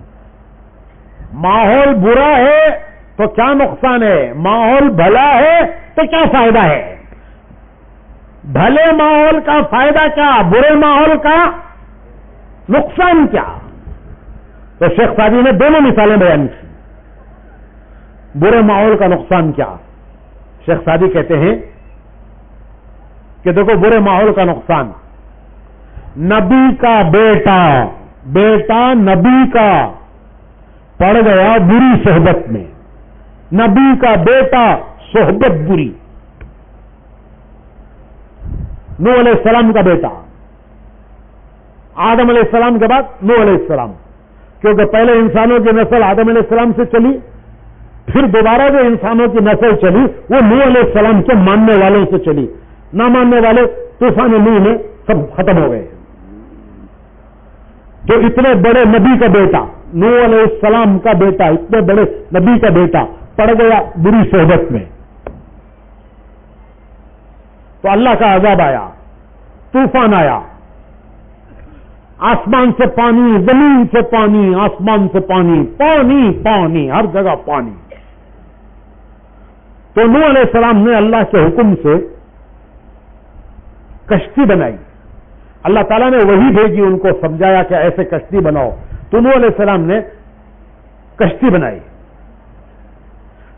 ماحول برا ہے تو کیا نقصان ہے، ماحول بھلا ہے تو کیا فائدہ ہے. بھلے ماحول کا فائدہ کیا، برے ماحول کا نقصان کیا. تو شیخ سعدی نے دونوں مثالیں بیان کی. برے ماحول کا نقصان کیا. شیخ سعدی کہتے ہیں کہ دیکھو برے ماحول کا نقصان، نبی کا بیٹا نبی کا پڑ گیا بری صحبت میں. نبی کا بیٹا صحبت بری. نوح علیہ السلام کا بیٹا، آدم علیہ السلام کے بعد نوح علیہ السلام، کیونکہ پہلے انسانوں کی نسل آدم علیہ السلام سے چلی، پھر دوبارہ جو انسانوں کی نسل چلی وہ نوح علیہ السلام کے ماننے والوں سے چلی. نہ ماننے والے طوفان نوح میں سب ختم ہو گئے. تو اتنے بڑے نبی کا بیٹا، نوح علیہ السلام کا بیٹا، اتنے بڑے نبی کا بیٹا پڑ گیا بری صحبت میں. تو اللہ کا عذاب آیا، طوفان آیا، آسمان سے پانی، زمین سے پانی، آسمان سے پانی، پانی پانی، ہر جگہ پانی. تو نوح علیہ السلام نے اللہ کے حکم سے کشتی بنائی. اللہ تعالیٰ نے وہی بھیجی، ان کو سمجھایا کہ ایسے کشتی بناؤ. تو نوح علیہ السلام نے کشتی بنائی.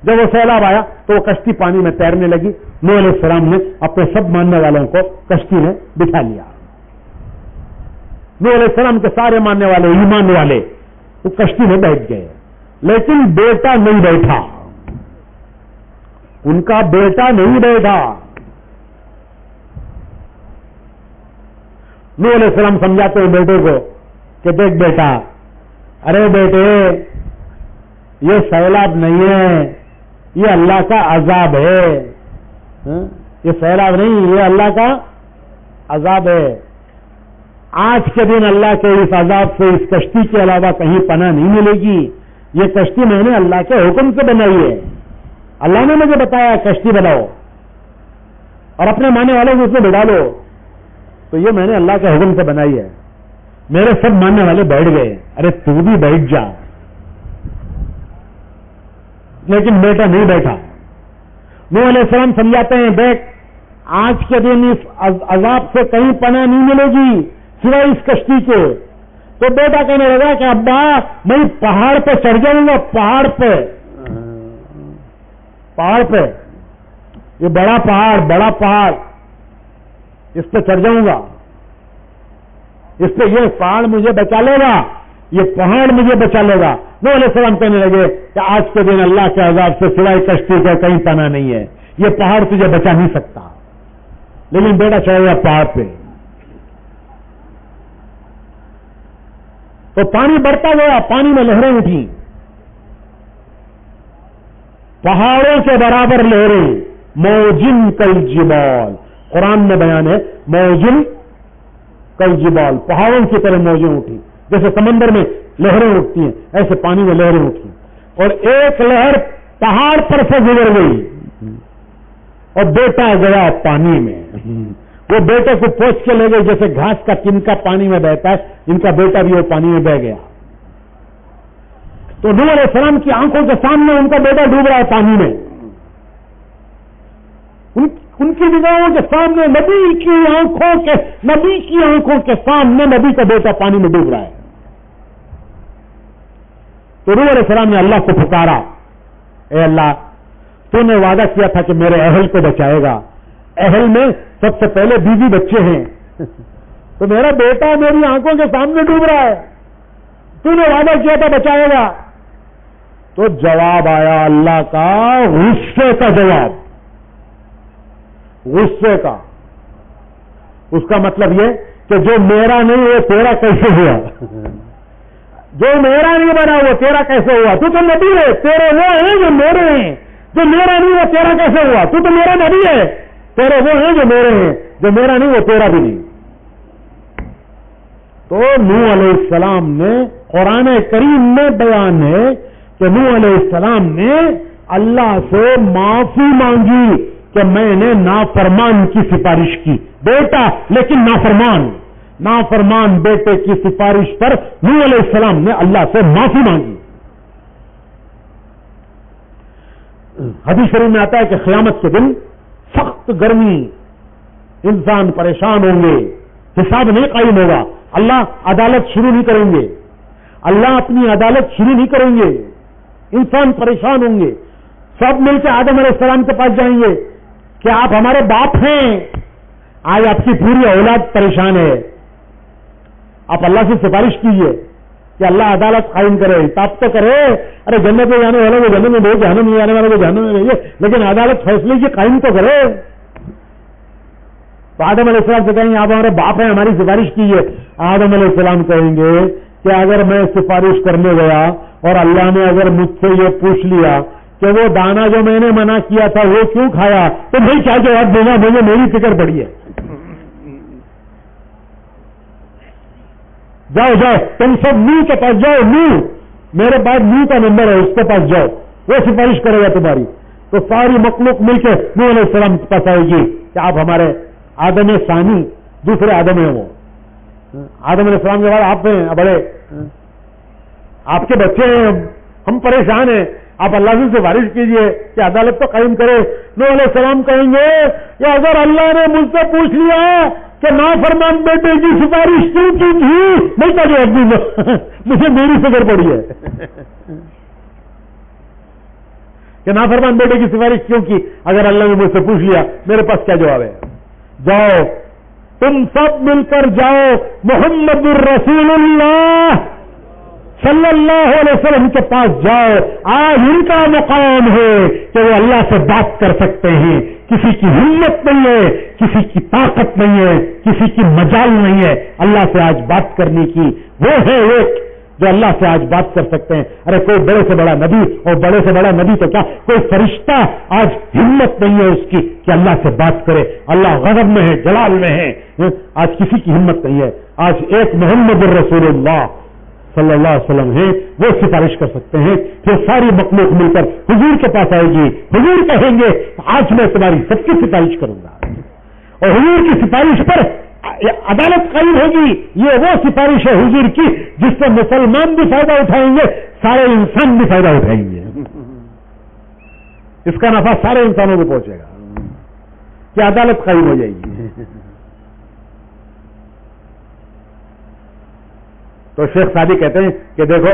جب وہ سیلاب آیا تو وہ کشتی پانی میں تیرنے لگی. نوح علیہ السلام نے اپنے سب ماننے والوں کو کشتی میں بٹھا لیا. نوح علیہ السلام کے سارے ماننے والے، ایمان والے وہ کشتی میں بیٹھ گئے. لیکن بیٹا نہیں بیٹھا، ان کا بیٹا نہیں بیٹھا. نوح علیہ السلام سمجھاتے ہیں بیٹے کو کہ دیکھ بیٹا، ارے بیٹے یہ سیلاب نہیں ہے، یہ اللہ کا عذاب ہے. یہ سیلاب نہیں، یہ اللہ کا عذاب ہے. آج کے دن اللہ کے اس عذاب سے اس کشتی کے علاوہ کہیں پناہ نہیں ملے گی. یہ کشتی میں نے اللہ کے حکم سے بنائی ہے. اللہ نے مجھے بتایا کشتی بناؤ اور اپنے ماننے والوں کو اس میں بٹھا لو، تو یہ میں نے اللہ کے حکم سے بنائی ہے. میرے سب ماننے والے بیٹھ گئے. ارے تو بھی بیٹھ جا. لیکن بیٹا نہیں بیٹھا. نوح علیہ السلام سمجھاتے ہیں دیکھ آج کے دن اس عذاب سے کہیں پناہ نہیں ملے گی سوائے اس کشتی کے. تو بیٹا کہنے لگا کہ ابا میں پہاڑ پہ چڑھ جاؤں گا. پہاڑ پہ یہ بڑا پہاڑ اس پہ چڑھ جاؤں گا. اس پہ یہ پہاڑ مجھے بچا لے گا، یہ پہاڑ مجھے بچا لے گا. نوح علیہ السلام کہنے لگے کہ آج کے دن اللہ کے عذاب سے سوائے کشتی کا کہیں پناہ نہیں ہے. یہ پہاڑ تجھے بچا نہیں سکتا. لیکن بیٹا چڑھ گیا پہاڑ پہ. تو پانی بڑھتا گیا، پانی میں لہریں اٹھی، پہاڑوں کے برابر لہریں. موجن کالجبال، قرآن میں بیان ہے موجن کالجبال، پہاڑوں کی طرح موجیں اٹھی. جیسے سمندر میں لہریں اٹھتی ہیں ایسے پانی میں لہریں اٹھی. اور ایک لہر پہاڑ پر سے گزر گئی اور بیٹا گیا پانی میں. وہ بیٹے کو پوچھ کے لے گئے جیسے گھاس کا تنکا پانی میں بہتا ہے، ان کا بیٹا بھی وہ پانی میں بہ گیا. تو نوح علیہ السلام کی آنکھوں کے سامنے ان کا بیٹا ڈوب رہا ہے پانی میں. ان کی نگاہوں کے سامنے نبی کی آنکھوں کے سامنے نبی کا بیٹا پانی میں ڈوب رہا ہے. تو نوح علیہ السلام نے اللہ کو پکارا، اے اللہ تو نے وعدہ کیا تھا کہ میرے اہل کو بچائے گا. اہل میں سب سے پہلے بیوی بچے ہیں، تو میرا بیٹا میری آنکھوں کے سامنے ڈوب رہا ہے، تو نے وعدہ کیا تھا بچائے گا. تو جواب آیا اللہ کا، غصے کا جواب. غصے کا اس کا مطلب یہ کہ جو میرا نہیں وہ تیرا کیسے ہوا؟ جو میرا نہیں بنا وہ تیرا کیسے ہوا؟ تو نبی ہے، تیرے وہ ہیں جو میرے ہیں. جو میرا نہیں وہ تیرا کیسے ہوا؟ تو میرا نبی ہے، تیرے وہ ہیں جو میرے ہیں، جو میرا نہیں وہ تیرا بھی نہیں. تو نوح علیہ السلام نے، قرآن کریم میں بیان ہے کہ نوح علیہ السلام نے اللہ سے معافی مانگی کہ میں نے نافرمان کی سفارش کی. بیٹا لیکن نافرمان بیٹے کی سفارش پر نوح علیہ السلام نے اللہ سے معافی مانگی. حدیث شریف میں آتا ہے کہ قیامت کے دن سخت گرمی، انسان پریشان ہوں گے، حساب نہیں قائم ہوگا، اللہ عدالت شروع نہیں کریں گے، اللہ اپنی عدالت شروع نہیں کریں گے، انسان پریشان ہوں گے. سب مل کے آدم علیہ السلام کے پاس جائیں گے کہ آپ ہمارے باپ ہیں، آج آپ کی پوری اولاد پریشان ہے، آپ اللہ سے سفارش کیجیے کہ اللہ عدالت قائم کرے، حساب تو کرے. ارے جنت میں جانے والوں کو جنت میں بھیجے، جہنم میں جانے والوں کو جہنم میں بھیجے، لیکن عدالت فیصلے کی قائم تو کرے. تو آدم علیہ السلام سے کہیں گے آپ ہمارے باپ ہیں، ہماری سفارش کیجیے. آدم علیہ السلام کہیں گے کہ اگر میں سفارش کرنے گیا اور اللہ نے اگر مجھ سے یہ پوچھ لیا کہ وہ دانا جو میں نے منع کیا تھا وہ کیوں کھایا، تو بھائی کیا جواب دوں گا؟ مجھے میری فکر پڑی ہے. جاؤ تم سب نوح کے پاس جاؤ، نوح میرے پاس نوح کا نمبر ہے، اس کے پاس جاؤ، وہ سفارش کرے گا تمہاری. تو ساری مخلوق مل کے نوح علیہ السلام کے پاس آئے گی کہ آپ ہمارے آدم ثانی، دوسرے آدم ہیں. وہ آدم علیہ السلام کے بعد آپ ہیں بڑے، آپ کے بچے ہیں، ہم پریشان ہیں، آپ اللہ سے سفارش کیجئے کہ عدالت تو قائم کرے. نوح علیہ السلام کہیں گے کہ اگر اللہ نے مجھ سے پوچھ لیا کہ نافرمان بیٹے کی سفارش کیوں کی تھی، میں کیا جواب دوں گا؟ مجھے میری فکر پڑی ہے کہ نافرمان بیٹے کی سفارش کیوں کی. اگر اللہ نے مجھ سے پوچھ لیا میرے پاس کیا جواب ہے؟ جاؤ تم سب مل کر جاؤ، محمد الرسول اللہ صلی اللہ علیہ وسلم کے پاس جاؤ. آج ان کا مقام ہے کہ وہ اللہ سے بات کر سکتے ہیں. کسی کی ہمت نہیں ہے, کسی کی طاقت نہیں ہے, کسی کی مجال نہیں ہے اللہ سے آج بات کرنے کی. وہ ہے ایک جو اللہ سے آج بات کر سکتے ہیں. ارے کوئی بڑے سے بڑا نبی, اور بڑے سے بڑا نبی تو کیا کوئی فرشتہ آج ہمت نہیں ہے اس کی کہ اللہ سے بات کرے. اللہ غضب میں ہے, جلال میں ہے, آج کسی کی ہمت نہیں ہے. آج ایک محمد الرسول اللہ صلی اللہ علیہ وسلم ہیں, وہ سفارش کر سکتے ہیں. پھر ساری مخلوق مل کر حضور کے پاس آئے گی. حضور کہیں گے آج میں تمہاری سب کی سفارش کروں گا, اور حضور کی سفارش پر عدالت قائم ہوگی. یہ وہ سفارش ہے حضور کی جس سے مسلمان بھی فائدہ اٹھائیں گے, سارے انسان بھی فائدہ اٹھائیں گے. اس کا نفع سارے انسانوں کو پہنچے گا کہ عدالت قائم ہو جائے گی. تو شیخ سعدی کہتے ہیں کہ دیکھو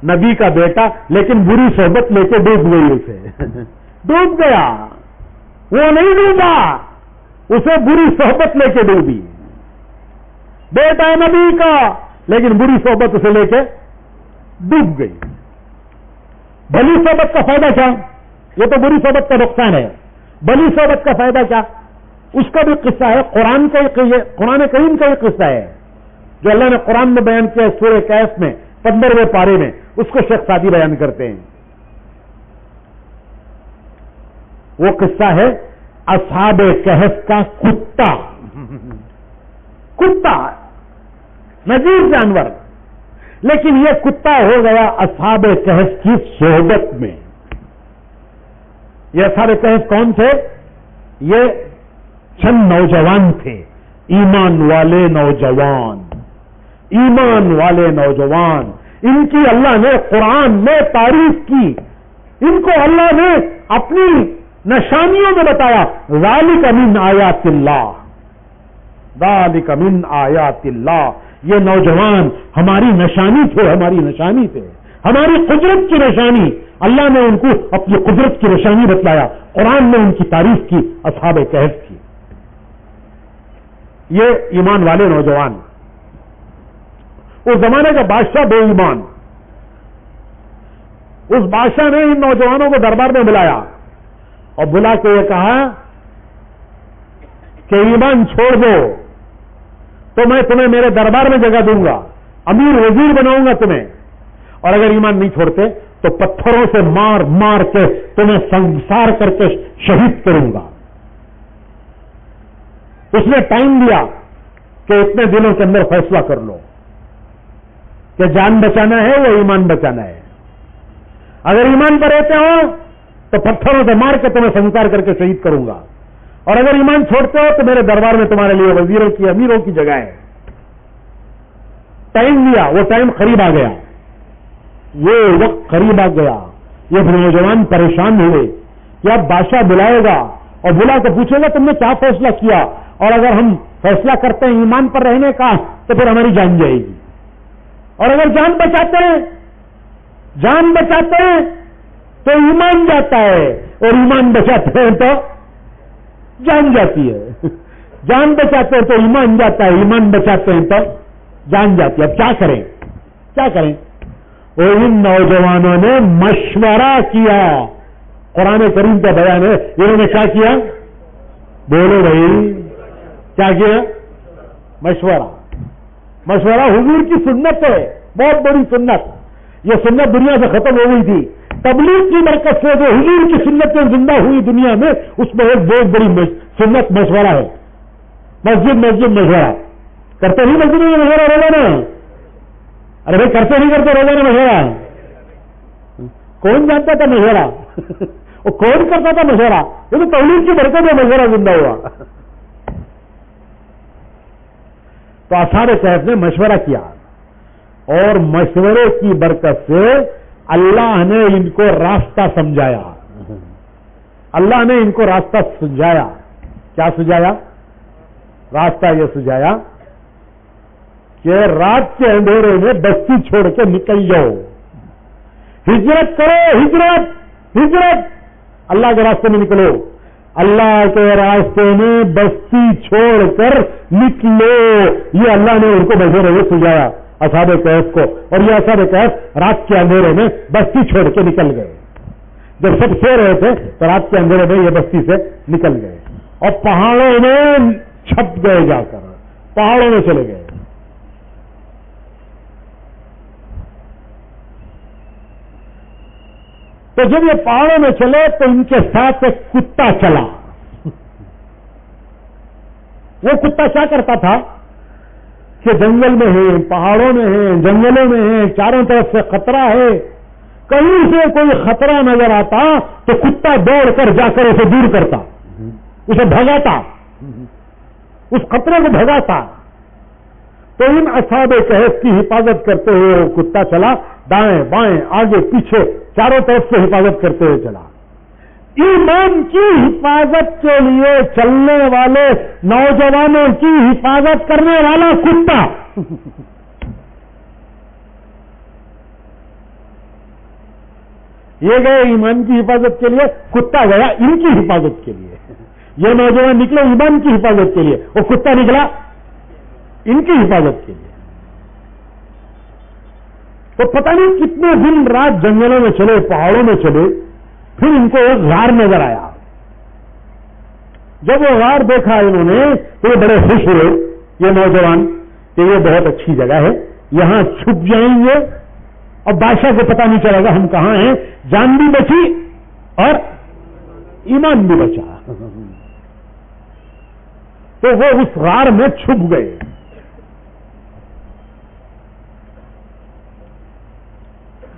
نبی کا بیٹا لیکن بری صحبت لے کے ڈوب گئی, اسے ڈوب گیا. وہ نہیں ڈوبا, اسے بری صحبت لے کے ڈوبی. بیٹا نبی کا لیکن بری صحبت اسے لے کے ڈوب گئی. بھلی صحبت کا فائدہ کیا؟ یہ تو بری صحبت کا نقصان ہے. بھلی صحبت کا فائدہ کیا؟ اس کا بھی قصہ ہے, قرآن کریم کا بھی قصہ ہے جو اللہ نے قرآن میں بیان کیا سورہ کہف میں 15ویں پارے میں. اس کو شیخ سعدی بیان کرتے ہیں. وہ قصہ ہے اصحاب کہف کا کتا. کتا نذیر جانور, لیکن یہ کتا ہو گیا اصحاب کہف کی صحبت میں. یہ اصحاب کہف کون تھے؟ یہ چند نوجوان تھے, ایمان والے نوجوان, ایمان والے نوجوان. ان کی اللہ نے قرآن میں تعریف کی. ان کو اللہ نے اپنی نشانیوں میں بتایا. ذالک من آیات اللہ, ذالک من آیات اللہ. یہ نوجوان ہماری نشانی تھے, ہماری نشانی تھے, ہماری قدرت کی نشانی. اللہ نے ان کو اپنی قدرت کی نشانی بتلایا. قرآن نے ان کی تعریف کی اصحاب کہف کی. یہ ایمان والے نوجوان. اس زمانے کا بادشاہ بے ایمان, اس بادشاہ نے ان نوجوانوں کو دربار میں بلایا اور بلا کے یہ کہا کہ ایمان چھوڑ دو تو میں تمہیں میرے دربار میں جگہ دوں گا, امیر وزیر بناؤں گا تمہیں, اور اگر ایمان نہیں چھوڑتے تو پتھروں سے مار مار کے تمہیں سنسار کر کے شہید کروں گا. اس نے ٹائم دیا کہ اتنے دنوں کے اندر فیصلہ کر لو کہ جان بچانا ہے یا ایمان بچانا ہے. اگر ایمان پر رہتے ہو تو پتھروں سے مار کے تمہیں سنسار کر کے شہید کروں گا, اور اگر ایمان چھوڑتے ہو تو میرے دربار میں تمہارے لیے وزیروں کی امیروں کی جگہ ہے. ٹائم دیا, وہ ٹائم قریب آ گیا, یہ وقت قریب آ گیا. یہ نوجوان پریشان ہوئے کہ اب بادشاہ بلائے گا اور بلا کے پوچھے گا تم نے کیا فیصلہ کیا, اور اگر ہم فیصلہ کرتے ہیں ایمان پر رہنے کا تو پھر ہماری جان جائے گی, اور اگر جان بچاتے ہیں تو ایمان جاتا ہے, اور ایمان بچاتے ہیں تو جان جاتی ہے. جان بچاتے ہیں تو ایمان جاتا ہے, ایمان بچاتے ہیں تو جان جاتی ہے. اب کیا کریں؟ اور ان نوجوانوں نے مشورہ کیا. قرآن کریم کا بیان ہے, انہوں نے کیا کیا؟ بولو بھائی, کیا کیا؟ مشورہ حضور کی سنت ہے, بہت بڑی سنت. یہ سنت دنیا سے ختم ہو گئی تھی. تبلیغ کی برکت سے جو حضور کی سنتیں زندہ ہوئی دنیا میں, اس میں ایک بہت بڑی سنت مشورہ ہے. مسجد مشورہ کرتے ہی, مسجد میں مشورہ روزانہ. ارے بھائی کرتے نہیں کرتے روزانہ مشورہ؟ کون جانتا تھا مشورہ؟ وہ کون کرتا تھا مشورہ؟ یہ تو تبلیغ کی برکت میں مشورہ زندہ ہوا. تو اصحاب کہف نے مشورہ کیا, اور مشورے کی برکت سے اللہ نے ان کو راستہ سمجھایا. اللہ نے ان کو راستہ سمجھایا. کیا سمجھایا؟ راستہ یہ سمجھایا کہ رات کے اندھیرے میں بستی چھوڑ کے نکل جاؤ, ہجرت کرو, ہجرت اللہ کے راستے میں نکلو. اللہ کے راستے میں بستی چھوڑ کر نکلو, یہ اللہ نے ان کو مشورے میں سمجھایا. اصحاب کہف کو، اور یہ اصحاب کہف رات کے اندھیرے میں بستی چھوڑ کے نکل گئے. جب سب سو رہے تھے تو رات کے اندھیرے میں یہ بستی سے نکل گئے اور پہاڑوں میں چھپ گئے، جا کر پہاڑوں میں چلے گئے. تو جب یہ پہاڑوں میں چلے تو ان کے ساتھ ایک کتا چلا. وہ کتا کیا کرتا تھا کہ جنگل میں ہے، پہاڑوں میں ہے، جنگلوں میں ہے، چاروں طرف سے خطرہ ہے، کہیں سے کوئی خطرہ نظر آتا تو کتا دوڑ کر جا کر اسے دور کرتا، اسے بھگاتا، اس خطرے کو بھگاتا. تو ان اصحاب کہف کی حفاظت کرتے ہوئے وہ کتا چلا، دائیں بائیں آگے پیچھے چاروں طرف سے حفاظت کرتے ہوئے چلا. ایمان کی حفاظت کے لیے چلنے والے نوجوانوں کی حفاظت کرنے والا کتا. یہ گئے ایمان کی حفاظت کے لیے، کتا گیا ان کی حفاظت کے لیے. یہ نوجوان نکلے ایمان کی حفاظت کے لیے، اور کتا نکلا ان کی حفاظت کے لیے. تو پتہ نہیں کتنے دن رات جنگلوں میں چلے، پہاڑوں میں چلے، پھر ان کو ایک غار نظر آیا. جب وہ غار دیکھا انہوں نے تو یہ بڑے خوش ہوئے یہ نوجوان کہ یہ بہت اچھی جگہ ہے، یہاں چھپ جائیں گے اور بادشاہ کو پتہ نہیں چلے گا ہم کہاں ہیں. جان بھی بچی اور ایمان بھی بچا. تو وہ اس غار میں چھپ گئے.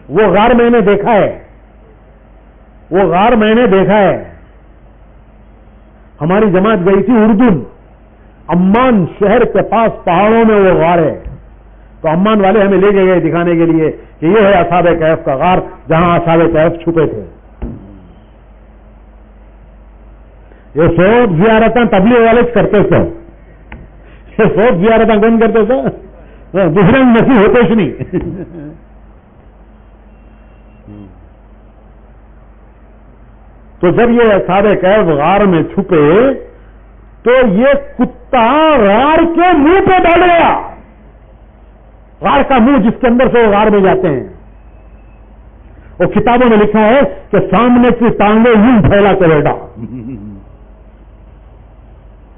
وہ غار میں نے دیکھا ہے، وہ غار میں نے دیکھا ہے. ہماری جماعت گئی تھی اردن، عمان شہر کے پاس پہاڑوں میں وہ غار ہے. تو عمان والے ہمیں لے کے گئے دکھانے کے لیے کہ یہ ہے اصحاب کہف کا غار جہاں اصحاب کہف چھپے تھے. یہ سب زیارتیں تبلیغ والے کرتے تھے، یہ سب زیارتیں کون کرتے تھے؟ دوسرے نصیب ہوتے ہی نہیں. تو جب یہ اصحاب کہف غار میں چھپے تو یہ کتا غار کے منہ پہ بیٹھ گیا. غار کا منہ جس کے اندر سے وہ غار میں جاتے ہیں. اور کتابوں میں لکھا ہے کہ سامنے کی ٹانگیں یوں پھیلا کے بیٹھا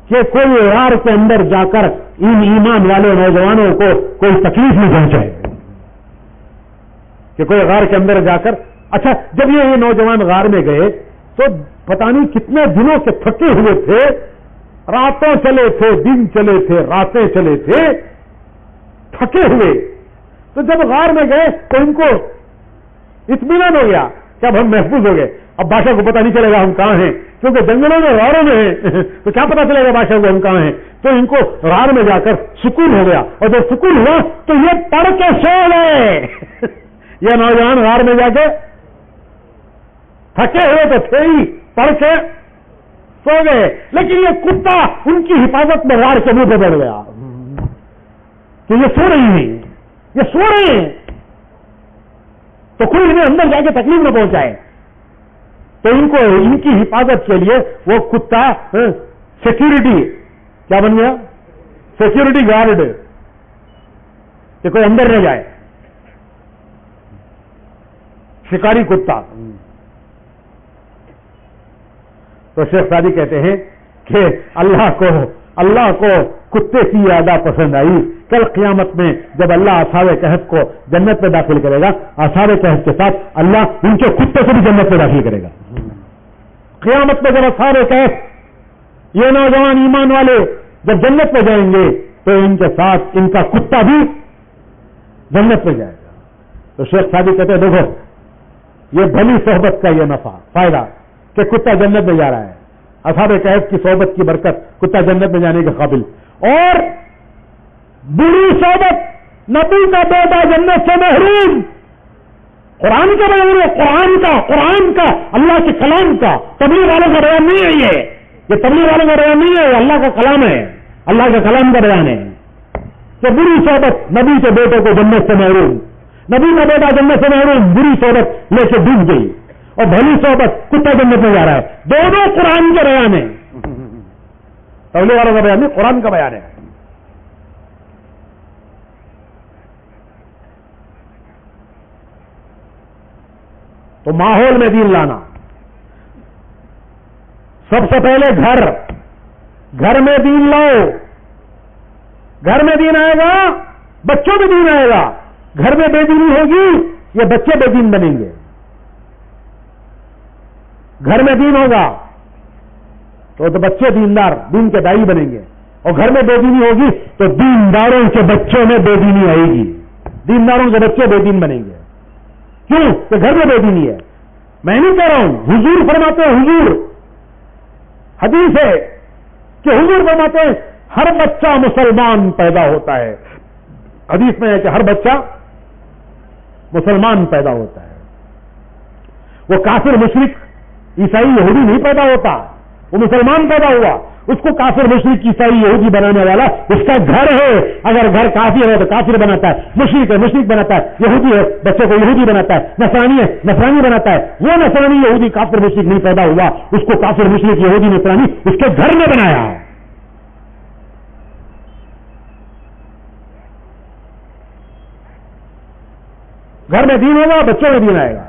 کہ کوئی غار کے اندر جا کر ان ایمان والے نوجوانوں کو کوئی تکلیف نہیں پہنچائے، کہ کوئی غار کے اندر جا کر. اچھا جب یہ نوجوان غار میں گئے تو پتہ نہیں کتنے دنوں سے تھکے ہوئے تھے، راتوں چلے تھے، دن چلے تھے، راتیں چلے تھے، تھکے ہوئے. تو جب غار میں گئے تو ان کو اطمینان ہو گیا کہ اب ہم محفوظ ہو گئے. اب بادشاہ کو پتہ نہیں چلے گا ہم کہاں ہیں، کیونکہ جنگلوں میں غاروں میں ہیں تو کیا پتہ چلے گا بادشاہ کو ہم کہاں ہیں. تو ان کو غار میں جا کر سکون ہو گیا، اور جب سکون ہوا تو یہ پڑھ کے سو گئے. یہ نوجوان غار میں جا کے تھکے ہوئے تو تھے ہی، پڑھ کے سو گئے. لیکن یہ کتا ان کی حفاظت میں غار کے منہ پہ بیٹھ گیا کہ یہ سو رہی ہیں، یہ سو رہے ہیں، تو کوئی انہیں اندر جا کے تکلیف نہ پہنچائے. تو ان کو ان کی حفاظت کے لیے وہ کتا سیکیورٹی کیا بن گیا؟ سیکیورٹی گارڈ، کہ کوئی اندر نہ جائے. شکاری کتا. تو شیخ سعدی کہتے ہیں کہ اللہ کو کتے کی ادا پسند آئی. کل قیامت میں جب اللہ اصحاب کہف کو جنت میں داخل کرے گا، اصحاب کہف کے ساتھ اللہ ان کے کتے سے بھی جنت میں داخل کرے گا. قیامت میں جب اصحاب کہف یہ نوجوان ایمان والے جب جنت میں جائیں گے تو ان کے ساتھ ان کا کتا بھی جنت میں جائے گا. تو شیخ سعدی کہتے ہیں دیکھو یہ بھلی صحبت کا یہ نفع فائدہ کہ کتا جنت میں جا رہا ہے. اصحاب کہف کی صحبت کی برکت، کتا جنت میں جانے کے قابل. اور بری صحبت، نبی کا بیٹا جنت سے محروم. قرآن کا بیان ہے، قرآن کا اللہ کے کلام کا. تبلیغ والوں کا بیان نہیں ہے، یہ تبلیغ والوں کا بیان نہیں ہے، یہ اللہ کا کلام ہے، اللہ کے کلام کا بیان ہے کہ بری صحبت نبی کے بیٹے کو جنت سے محروم. نبی کا بیٹا جنت سے محروم، بری صحبت لے کے ڈوب گئی. اور بھلی صحبت کتا جنت میں جا رہا ہے. دونوں قرآن کے بیان ہیں، تبلیغ والوں کا بیان نہیں، قرآن کا بیان ہے. تو ماحول میں دین لانا. سب سے پہلے گھر میں دین لاؤ. گھر میں دین آئے گا, بچوں میں دین آئے گا. گھر میں بے دینی ہوگی, یہ بچے بے دین بنیں گے. گھر میں دین ہوگا تو بچے دیندار, دین کے دائی بنیں گے. اور گھر میں بے دینی ہوگی تو دینداروں کے بچوں میں بے دینی آئے گی. دینداروں کے بچے بے دین بنیں گے. کیوں کہ گھر میں بے دینی ہے. میں نہیں کہہ رہا ہوں, حضور فرماتے ہیں, حضور حدیث ہے کہ حضور فرماتے ہیں ہر بچہ مسلمان پیدا ہوتا ہے. حدیث میں ہے کہ ہر بچہ مسلمان پیدا ہوتا ہے. وہ کافر مشرک عیسائی یہودی نہیں پیدا ہوتا, وہ مسلمان پیدا ہوا. اس کو کافر مشرک عیسائی یہودی بنانے والا اس کا گھر ہے. اگر گھر کافر ہے تو کافر بناتا ہے, مشرک ہے مشرک بناتا ہے, یہودی ہے بچے کو یہودی بناتا ہے, نصرانی ہے نصرانی بناتا ہے. وہ نصرانی یہودی کافر مشرک نہیں پیدا ہوا, اس کو کافر مشرک یہودی نصرانی اس کے گھر میں بنایا ہے. گھر میں دین ہوگا, بچوں میں دین آئے گا.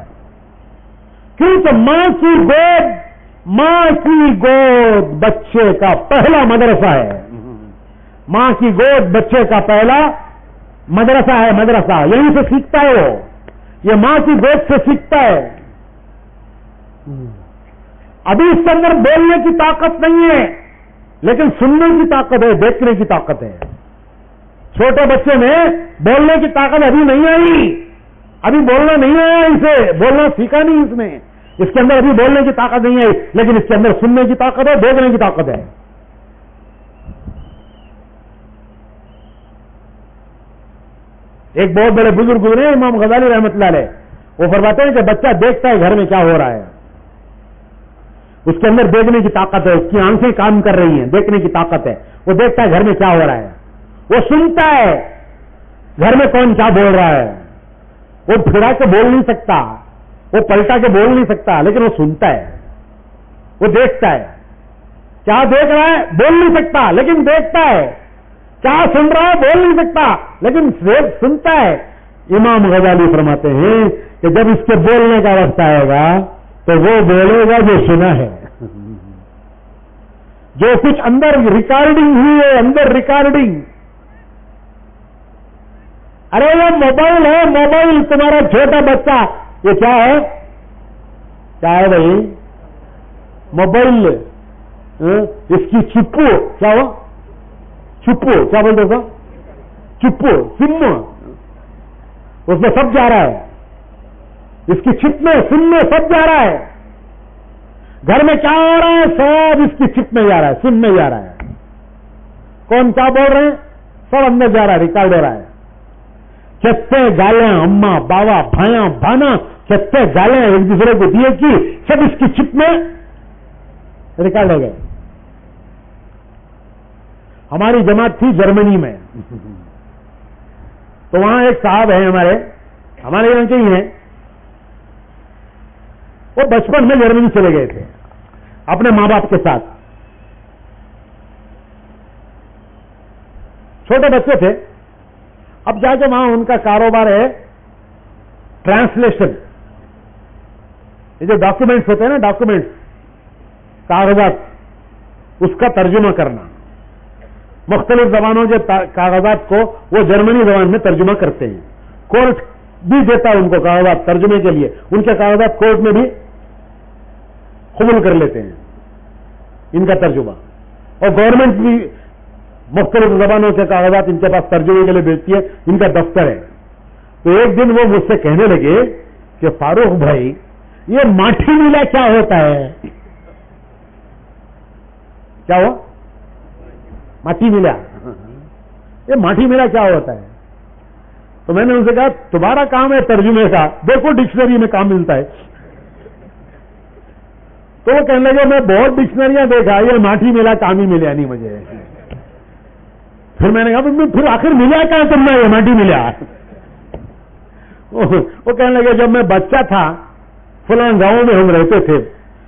کیونکہ ماں کی گود بچے کا پہلا مدرسہ ہے. ماں کی گود بچے کا پہلا مدرسہ ہے. مدرسہ یہیں سے سیکھتا ہے, وہ یہ ماں کی گود سے سیکھتا ہے. ابھی اس کے اندر بولنے کی طاقت نہیں ہے, لیکن سننے کی طاقت ہے, دیکھنے کی طاقت ہے. چھوٹے بچے میں بولنے کی طاقت ابھی نہیں آئی, ابھی بولنا نہیں آیا, اسے بولنا سیکھا نہیں اس نے. اس کے اندر ابھی بولنے کی طاقت نہیں آئی, لیکن اس کے اندر سننے کی طاقت ہے, دیکھنے کی طاقت ہے. ایک بہت بڑے بزرگ گزرے امام غزالی رحمۃ اللہ علیہ, وہ فرماتے ہیں کہ بچہ دیکھتا ہے گھر میں کیا ہو رہا ہے. اس کے اندر دیکھنے کی طاقت ہے, اس کی آنکھیں کام کر رہی ہیں, دیکھنے کی طاقت ہے. وہ دیکھتا ہے گھر میں کیا ہو رہا ہے. وہ سنتا ہے گھر میں کون کیا بول رہا ہے. وہ پھرا کے بول نہیں سکتا, وہ پلٹا کے بول نہیں سکتا, لیکن وہ سنتا ہے, وہ دیکھتا ہے. کیا دیکھ رہا ہے بول نہیں سکتا, لیکن دیکھتا ہے. کیا سن رہا ہے بول نہیں سکتا, لیکن سنتا ہے. امام غزالی فرماتے ہیں کہ جب اس کے بولنے کا وقت آئے گا تو وہ بولے گا جو سنا ہے. جو کچھ اندر ریکارڈنگ ہوئی ہے, اندر ریکارڈنگ. ارے وہ موبائل ہے, موبائل. تمہارا چھوٹا بچہ یہ کیا ہے, کیا ہے بھائی موبائل. اس کی چپو کیا ہوا, چپو کیا بولتے تھا, چپو سم, اس میں سب جا رہا ہے. اس کی چپ میں سم میں سب جا رہا ہے. گھر میں کیا ہو رہا ہے سب اس کی چپ میں جا رہا ہے, سم میں جا رہا ہے. کون کیا بول رہے ہیں سب اندر جا رہا ہے, ریکارڈ ہو رہا ہے. کتنے گالیں اماں باوا بھائیاں بھانا, کتنے گالیں ایک دوسرے کو دیے کی, سب اس کی چپ میں ریکارڈ ہو گئے. ہماری جماعت تھی جرمنی میں, تو وہاں ایک صاحب ہیں ہمارے یہاں کے ہی ہیں. وہ بچپن میں جرمنی چلے گئے تھے اپنے ماں باپ کے ساتھ. چھوٹے بچے تھے. اب جا کے وہاں ان کا کاروبار ہے ٹرانسلیشن. یہ جو ڈاکومنٹس ہوتے ہیں نا, ڈاکومنٹس کاغذات, اس کا ترجمہ کرنا. مختلف زبانوں کے کاغذات کو وہ جرمنی زبان میں ترجمہ کرتے ہیں. کورٹ بھی دیتا ہے ان کو کاغذات ترجمے کے لیے, ان کے کاغذات کورٹ میں بھی قبول کر لیتے ہیں ان کا ترجمہ. اور گورنمنٹ بھی مختلف زبانوں کے کاغذات ان کے پاس ترجمے کے لیے بھیجتی ہے, ان کا دفتر ہے. تو ایک دن وہ مجھ سے کہنے لگے کہ فاروق بھائی یہ ماٹھی میلا کیا ہوتا ہے. کیا ہوا ماٹھی میلا, یہ ماٹھی میلا کیا ہوتا ہے. تو میں نے ان سے کہا تمہارا کام ہے ترجمے کا, دیکھو ڈکشنری میں کام ملتا ہے. تو وہ کہنے لگے میں بہت ڈکشنریاں دیکھا, یہ ماٹھی میلا کام ہی ملیا نہیں مجھے. پھر میں نے کہا پھر آخر ملا کہاں تم نے یہ ماٹھی ملا. وہ کہنے لگے جب میں بچہ تھا فلاں گاؤں میں ہم رہتے تھے,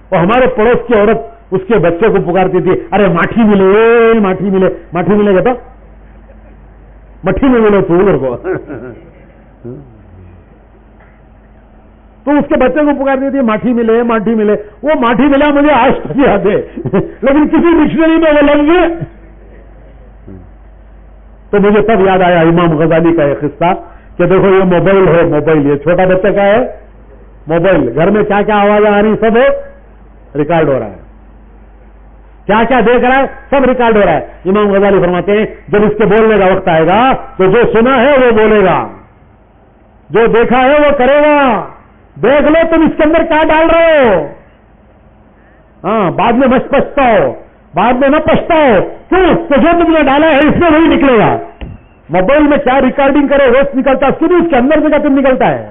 اور ہمارے پڑوس کی عورت اس کے بچے کو پکارتی تھی, ارے ماٹھی ملے ماٹھی ملے. ماٹھی ملے گا تو مٹھی میں ملے تو کو. تو اس کے بچے کو پکار دیتی ہے ماٹھی ملے ماٹھی ملے. وہ ماٹھی ملا مجھے آج تک یاد ہے, لیکن کسی ڈکشنری میں وہ لفظ. تو مجھے تب یاد آیا امام غزالی کا ایک قصہ کہ دیکھو یہ موبائل ہے, موبائل یہ چھوٹا بچہ کا ہے موبائل, گھر میں کیا کیا آوازیں آ رہی سب ریکارڈ ہو رہا ہے, کیا کیا دیکھ رہا ہے سب ریکارڈ ہو رہا ہے. امام غزالی فرماتے ہیں جب اس کے بولنے کا وقت آئے گا تو جو سنا ہے وہ بولے گا, جو دیکھا ہے وہ کرے گا. دیکھ لو تم اس کے اندر کیا ڈال رہے ہو, ہاں بعد میں مت پچھتاؤ, بعد میں نہ پچھتاؤ. کیوں تو جو تم نے ڈالا ہے اس میں وہی نکلے گا. موبائل میں کیا ریکارڈنگ کرے روز نکلتا ہے, اس کے اندر سے کیا تم نکلتا ہے.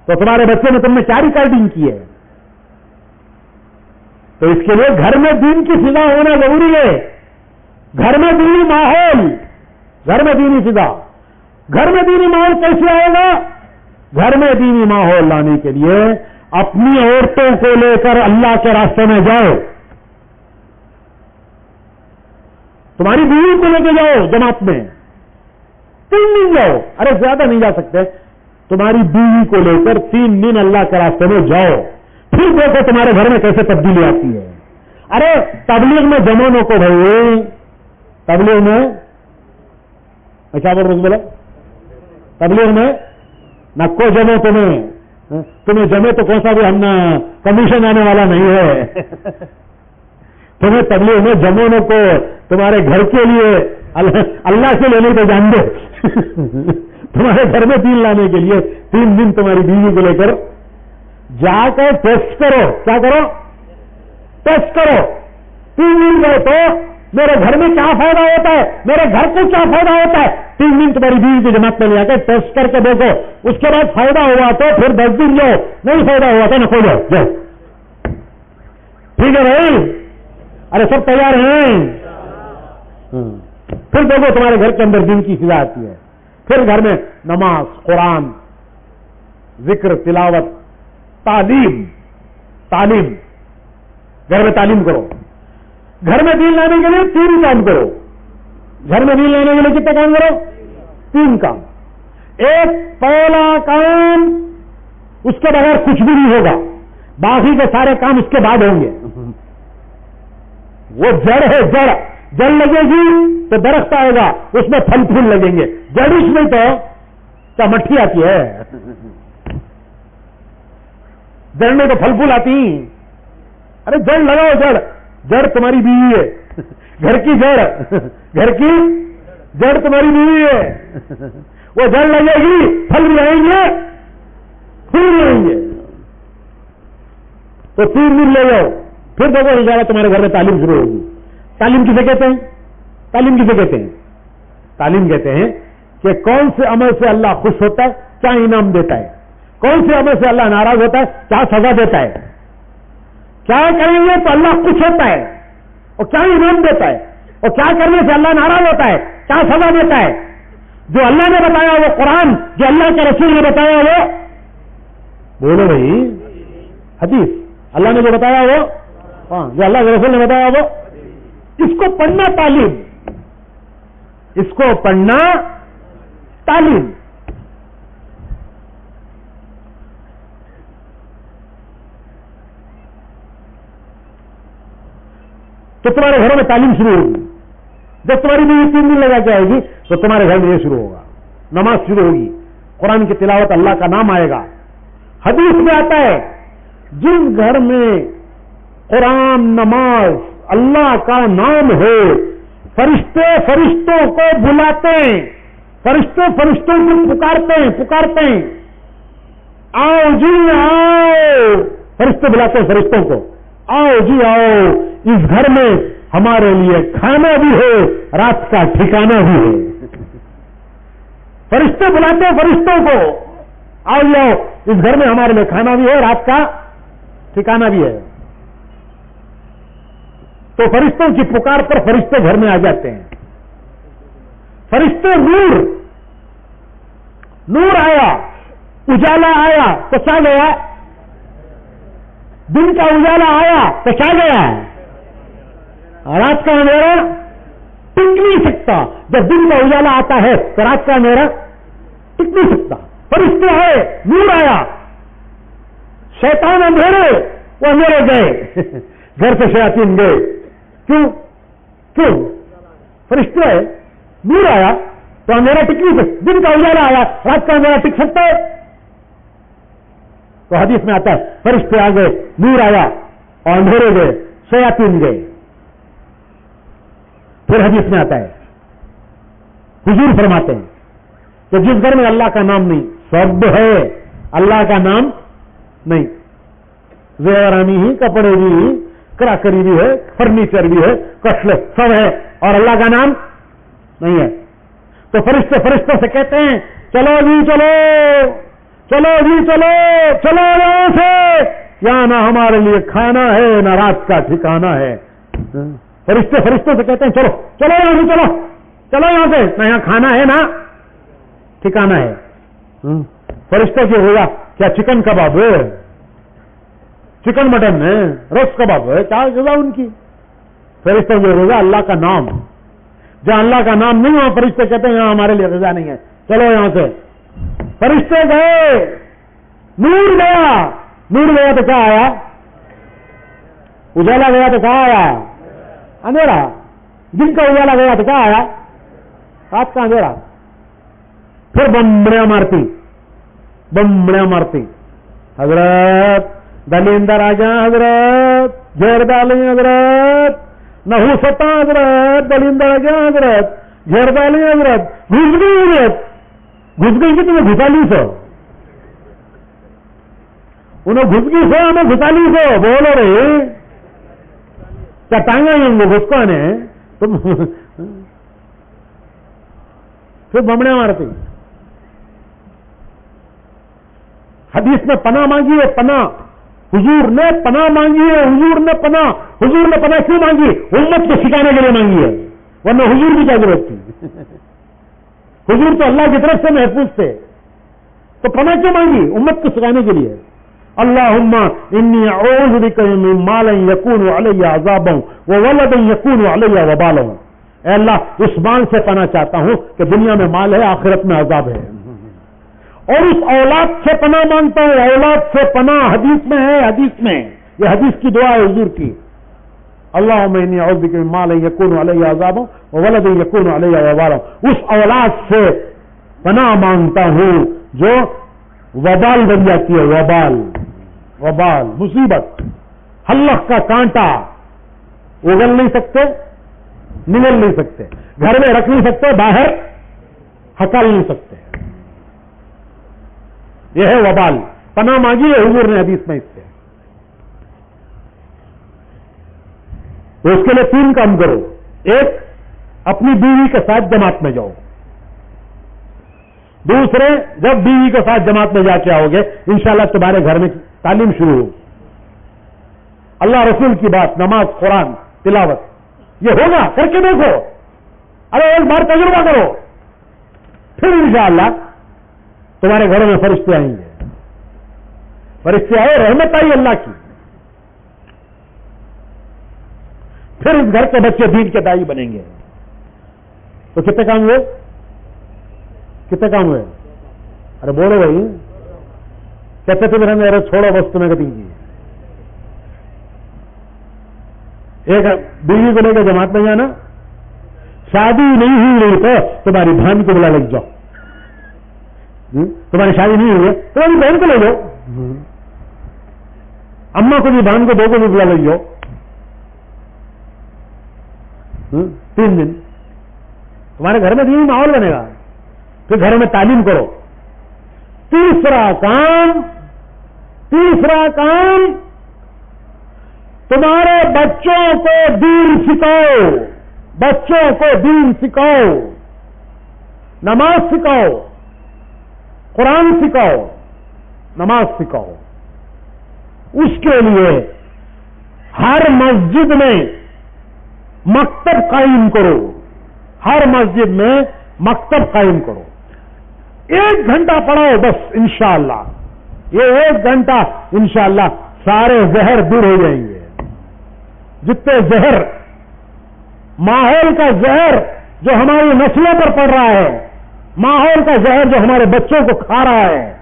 تو تمہارے بچے نے تم نے کیا ریکارڈنگ کی ہے. تو اس کے لیے گھر میں دین کی فضا ہونا ضروری ہے. گھر میں دینی ماحول, گھر میں دینی فضا. گھر میں دینی ماحول کیسے آئے گا؟ گھر میں دینی ماحول لانے کے لیے اپنی عورتوں کو لے کر اللہ کے راستے میں جاؤ. تمہاری بیوی کو لے کے جاؤ جماعت میں 3 دن جاؤ, ارے زیادہ نہیں جا سکتے. تمہاری بیوی کو لے کر 3 دن اللہ کے راستے میں جاؤ, پھر دیکھو تمہارے گھر میں کیسے تبدیلی آتی ہے. ارے تبلیغ میں جمونوں کو بھائی, تبلیغ میں کیا بول رہے بولے, تبلیغ میں نہ کو جمو تمہیں جمے تو کون سا بھی ہم کمیشن آنے والا نہیں ہے. تمہیں تبلیغ میں جمونوں کو تمہارے گھر کے لیے اللہ سے لینے کو جان دو. تمہارے گھر میں دین لانے کے لیے 3 دن تمہاری بیوی کو لے کر جا کر ٹیسٹ کرو. کیا کرو؟ ٹیسٹ کرو. 3 دن گئے تو میرے گھر میں کیا فائدہ ہوتا ہے, میرے گھر کو کیا فائدہ ہوتا ہے. 3 دن تمہاری بیوی کی جماعت میں لے آ کے ٹیسٹ کر کے دیکھو. اس کے بعد فائدہ ہوا تو پھر 10 دن جاؤ, نہیں فائدہ ہوا تو نہ کھو جاؤ. ٹھیک ہے بھائی, ارے سب تیار ہیں. پھر دیکھو تمہارے گھر کے اندر دین کی فضا آتی ہے. پھر گھر میں نماز, قرآن, ذکر, تلاوت, تعلیم. گھر میں تعلیم کرو. گھر میں دین لانے کے لیے 3 کام کرو. گھر میں دین لانے کے لیے کتنے کام کرو؟ 3 کام. ایک پہلا کام, اس کے بغیر کچھ بھی نہیں ہوگا, باقی کے سارے کام اس کے بعد ہوں گے. وہ جڑ ہے, جڑ لگے گی تو درخت آئے گا, اس میں پھل پھول لگیں گے. جڑ اس میں تو کیا مٹھی آتی ہے, جڑ میں تو پھل پھول آتی. ارے جڑ لگاؤ, جڑ تمہاری بیوی ہے. گھر کی جڑ تمہاری بیوی ہے. وہ جڑ لگے گی, پھل بھی آئیں گے, پھول بھی آئیں گے. تو 3 دن لے جاؤ, پھر دیکھو انشاءاللہ تمہارے گھر میں تعلیم شروع ہوگی. تعلیم کسے کہتے ہیں؟ تعلیم کہتے ہیں کہ کون سے عمل سے اللہ خوش ہوتا ہے, کیا انعام دیتا ہے. کون سے عمل سے اللہ ناراض ہوتا ہے, کیا سزا دیتا ہے. کیا کریں گے تو اللہ خوش ہوتا ہے اور کیا انعام دیتا ہے, اور کیا کرنے سے اللہ ناراض ہوتا ہے, کیا سزا دیتا ہے. جو اللہ نے بتایا وہ قرآن, جو اللہ کے رسول نے بتایا وہ بولو بھائی حدیث. اللہ نے جو بتایا وہ, ہاں جو اللہ کے رسول نے بتایا وہ. اس کو پڑھنا تعلیم, اس کو پڑھنا تعلیم. تو تمہارے گھروں میں تعلیم شروع ہوگی. جب تمہاری بیوی 3 دن لگا کے آئے گی تو تمہارے گھر میں یہ شروع ہوگا, نماز شروع ہوگی, قرآن کی تلاوت, اللہ کا نام آئے گا. حدیث میں آتا ہے جس گھر میں قرآن, نماز, اللہ کا نام ہے, فرشتے فرشتوں کو بلاتے ہیں, فرشتے فرشتوں کو پکارتے ہیں, آؤ جی آؤ. فرشتے بلاتے ہیں فرشتوں کو, آؤ جی آؤ, اس گھر میں ہمارے لیے کھانا بھی ہے, رات کا ٹھکانہ بھی ہے. فرشتے بلاتے ہیں فرشتوں کو, آؤ جی آؤ, اس گھر میں ہمارے لیے کھانا بھی ہے, رات کا ٹھکانہ بھی ہے. تو فرشتوں کی پکار پر فرشتے گھر میں آ جاتے ہیں. فرشتے نور آیا, اجالا آیا تو کیا گیا, دن کا اجالا آیا تو کیا گیا, رات کا اندھیرا ٹک نہیں سکتا. جب دن کا اجالا آتا ہے تو رات کا اندھیرا ٹک نہیں سکتا. فرشتے آئے, نور آیا, شیطان اندھیرے, وہ اندھیرے گئے, گھر سے شیاطین گئے. کیوں فرشتے آئے, نور آیا تو اندھیرا ٹک نہیں سکتا. دن کا اجالا آیا, رات کا اندھیرا ٹک سکتا ہے؟ تو حدیث میں آتا ہے فرشتے آ گئے, نور آیا اور اندھیرے گئے, شیاطین گئے. پھر حدیث میں آتا ہے, حضور فرماتے ہیں کہ جس گھر میں اللہ کا نام نہیں, سب ہے اللہ کا نام نہیں, زیورانی ہی, کپڑے بھی, کراکری بھی ہے, فرنیچر بھی ہے, کسلے سب ہے, اور اللہ کا نام نہیں ہے. تو فرشتوں سے کہتے ہیں چلو جی چلو, چلو جی چلو, چلو یہاں سے, یہاں نہ ہمارے لیے کھانا ہے نہ رات کا ٹھکانا ہے. فرشتوں سے کہتے ہیں چلو چلو یہاں سے, چلو چلو یہاں سے, نہ یہاں کھانا ہے نہ ٹھکانا ہے. فرشتوں کی ہوگا کیا چکن کباب ہے, چکن مٹن ہے, روسٹ کباب ہے, کیا ہوگا ان کی؟ فرشتوں کی ہوگا اللہ کا نام. جہاں اللہ کا نام نہیں ہو فرشتے کہتے ہیں یہاں ہمارے لیے غذا نہیں ہے, چلو یہاں سے. فرشتے گئے, نور گیا تو کیا آیا؟ اجالا گیا تو کیا آیا؟ اندھیرا. دن کا اجالا گیا تو کیا آیا؟ رات کا اندھیرا. پھر بمبڑیاں مارتی, حضرت دلیندر آ جائیں, حضرت گھیر ڈالیں, حضرت نحوستا, حضرت دلیندر آ جائیں, حضرت گھیر ڈالیں, حضرت گھس گئی کہ تمہیں گھسا لی سو, انہیں گھس گئی سو, ہمیں گھسا لی سو, بولو رہے کیا ٹانگا ہی وہ گھس کو آنے تم. پھر بمڑیاں مارتی. حدیث میں پناہ مانگی ہے, پناہ حضور نے پناہ مانگی ہے, حضور نے پناہ کیوں مانگی؟ امت کو سکھانے کے لیے مانگی ہے, ورنہ حضور کی کیا ضرورت تھی؟ حضور تو اللہ کی طرف سے محفوظ تھے, تو پناہ کیوں مانگی؟ امت کو سکھانے کے لیے. اللہم انی اعوذ بک من ما لا یکون علی عذابا وولد یکون علی وبالا. اے اللہ اس مال سے پناہ چاہتا ہوں کہ دنیا میں مال ہے, آخرت میں عذاب ہے, اور اس اولاد سے پناہ مانگتا ہوں, اولاد سے پناہ حدیث میں ہے, حدیث میں یہ حدیث کی دعا ہے حضور کی. اللہم انی اعوذ بک من ما لا یکون علی عذابا وولد یکون علی وبالا. اس اولاد سے پناہ مانگتا ہوں جو وبال بن جاتی ہے, وبال مصیبت, حلق کا کانٹا, اگل نہیں سکتے, نگل نہیں سکتے, گھر میں رکھ نہیں سکتے, باہر ہکال نہیں سکتے. یہ ہے وبال. پناہ مانگی ہے حضور نے حدیث میں اس سے. تو اس کے لیے 3 کام کرو. ایک, اپنی بیوی کے ساتھ جماعت میں جاؤ. دوسرے, جب بیوی کے ساتھ جماعت میں جا کے آؤ گے انشاءاللہ تمہارے گھر میں تعلیم شروع ہو, اللہ رسول کی بات, نماز, قرآن, تلاوت, یہ ہوگا. کر کے دیکھو, ارے ایک بار تجربہ کرو, پھر انشاءاللہ تمہارے گھروں میں فرشتے آئیں گے. فرشتے آئے, رحمت آئی اللہ کی, پھر اس گھر کے بچے دین کے داعی بنیں گے. تو کتنے کام ہوئے؟ ارے بولو بھائی, کہتے تھے میرے ارے چھوڑو بس تمہیں کتنی کی. ایک بیوی کو لے کے جماعت میں جانا, شادی نہیں ہوئی تو تمہاری بہن کو بلا لگ جاؤ, تمہاری شادی نہیں ہوئی ہے تمہاری بہن کو لے جاؤ, اما کو بھی, بہن کو, دو کو بھی بلا لگ جاؤ. 3 دن تمہارے گھر میں دینی ماحول بنے گا. پھر گھروں میں تعلیم کرو. تیسرا کام تمہارے بچوں کو دین سکھاؤ, نماز سکھاؤ, قرآن سکھاؤ, نماز سکھاؤ. اس کے لیے ہر مسجد میں مکتب قائم کرو, ہر مسجد میں مکتب قائم کرو. 1 گھنٹہ پڑھاؤ بس, انشاءاللہ یہ 1 گھنٹہ انشاءاللہ سارے زہر دور ہو جائیں گے. جتنے زہر, ماحول کا زہر جو ہماری نسلوں پر پڑ رہا ہے, ماحول کا زہر جو ہمارے بچوں کو کھا رہا ہے،